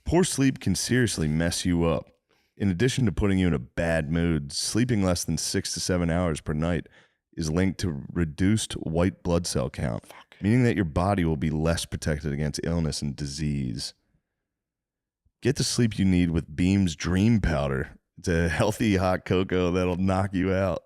Poor sleep can seriously mess you up. In addition to putting you in a bad mood, sleeping less than 6 to 7 hours per night is linked to reduced white blood cell count, meaning that your body will be less protected against illness and disease. Get the sleep you need with Beam's Dream Powder. It's a healthy hot cocoa that'll knock you out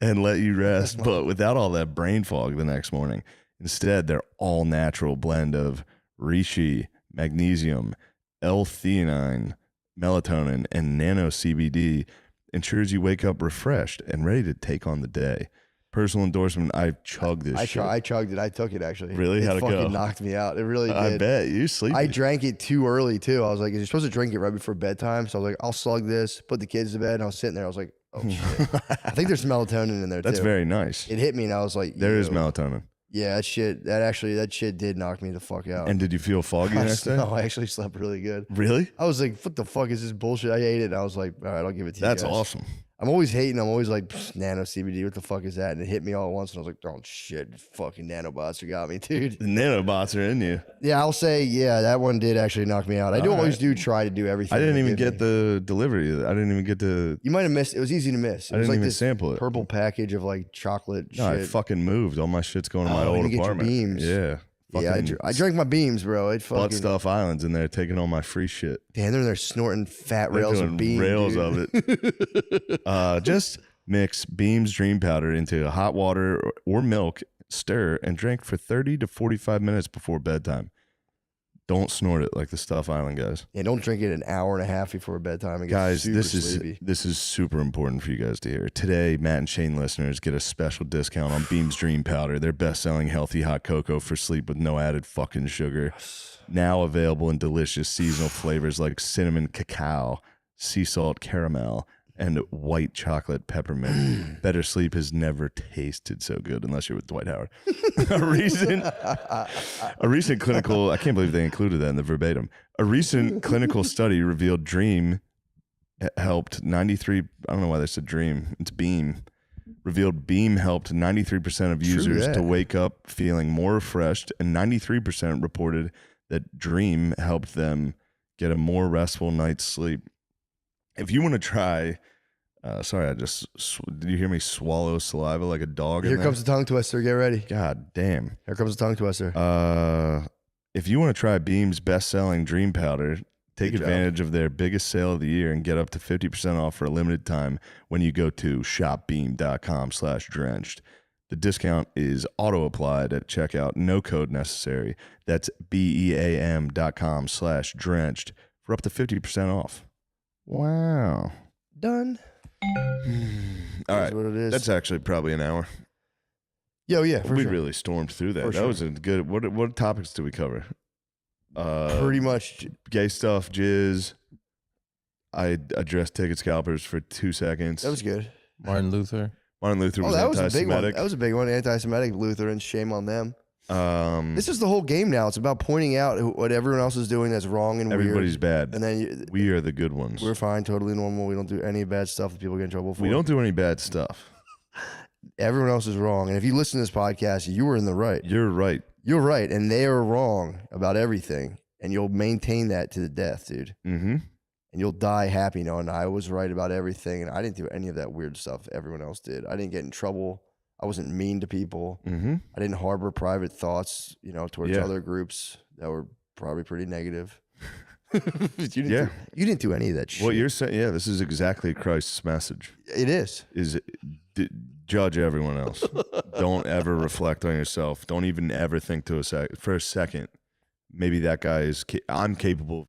and let you rest, but without all that brain fog the next morning. Instead, their all-natural blend of reishi, magnesium, L-theanine, melatonin, and nano CBD ensures you wake up refreshed and ready to take on the day. Personal endorsement. I chugged this shit. I chugged it. I took it actually. Really? How'd it go? It fucking knocked me out. It really did. I bet. You sleepy. I drank it too early too. I was like, you're supposed to drink it right before bedtime. So I was like, I'll slug this, put the kids to bed. And I was sitting there. I was like, oh shit. I think there's melatonin in there too. That's very nice. It hit me and I was like, there is melatonin. Yeah, that shit did knock me the fuck out. And did you feel foggy the next day? No, I actually slept really good. Really? I was like, what the fuck is this bullshit? I ate it. And I was like, all right, I'll give it to you. That's awesome. I'm always hating. I'm always like, nano CBD, what the fuck is that? And it hit me all at once. And I was like, oh shit, fucking nanobots got me, dude. The nanobots are in you. Yeah, I'll say, that one did actually knock me out. I always try to do everything. I didn't even get the delivery. I didn't even get to. You might have missed. It was easy to miss. It I was didn't like even this sample it. Purple package of like chocolate shit. I fucking moved. All my shit's going to my old apartment. Beams. Yeah. I drank my Beams, bro. It fucking Butt Stuff Island's in there taking all my free shit. Damn, they're in there snorting fat rails of Beams. Rails dude. of it. Just mix Beam's Dream Powder into hot water or milk, stir, and drink for 30 to 45 minutes before bedtime. Don't snort it like the Stuff Island guys. Yeah, don't drink it an hour and a half before bedtime. Guys, this is super important for you guys to hear. Today, Matt and Shane listeners get a special discount on Beam's Dream Powder, their best-selling healthy hot cocoa for sleep with no added fucking sugar. Now available in delicious seasonal flavors like cinnamon cacao, sea salt caramel, and white chocolate peppermint. Better sleep has never tasted so good, unless you're with Dwight Howard. A recent clinical, I can't believe they included that in the verbatim. A recent clinical study revealed Dream helped 93, I don't know why they said Dream, it's Beam. Revealed Beam helped 93% of users to wake up feeling more refreshed, and 93% reported that Dream helped them get a more restful night's sleep. If you want to try, sorry, did you hear me swallow saliva like a dog? Here comes the tongue twister. Get ready. God damn. Here comes the tongue twister. If you want to try Beam's best-selling Dream Powder, take advantage of their biggest sale of the year and get up to 50% off for a limited time when you go to shopbeam.com/drenched. The discount is auto-applied at checkout, no code necessary. That's BEAM.com/drenched for up to 50% off. Wow. Done. All right. What it is. That's actually probably an hour. Yeah. We really stormed through that. That was a good. What topics did we cover? Pretty much gay stuff, jizz. I addressed ticket scalpers for 2 seconds. That was good. Martin Luther was anti-Semitic. That was a big one. Anti-Semitic Lutherans. Shame on them. This is the whole game now. It's about pointing out what everyone else is doing that's wrong and everybody's weird. bad. And then we are the good ones. We're fine, totally normal. We don't do any bad stuff that people get in trouble for. We don't do any bad stuff. Everyone else is wrong. And if you listen to this podcast, you were in the right. You're right. You're right. And they are wrong about everything. And you'll maintain that to the death, dude. Mm-hmm. And you'll die happy knowing I was right about everything. And I didn't do any of that weird stuff everyone else did. I didn't get in trouble. I wasn't mean to people. Mm-hmm. I didn't harbor private thoughts, towards other groups that were probably pretty negative. You didn't do any of that shit. What you're saying, this is exactly Christ's message. It is. Judge everyone else. Don't ever reflect on yourself. Don't even ever think for a second, maybe that guy I'm capable of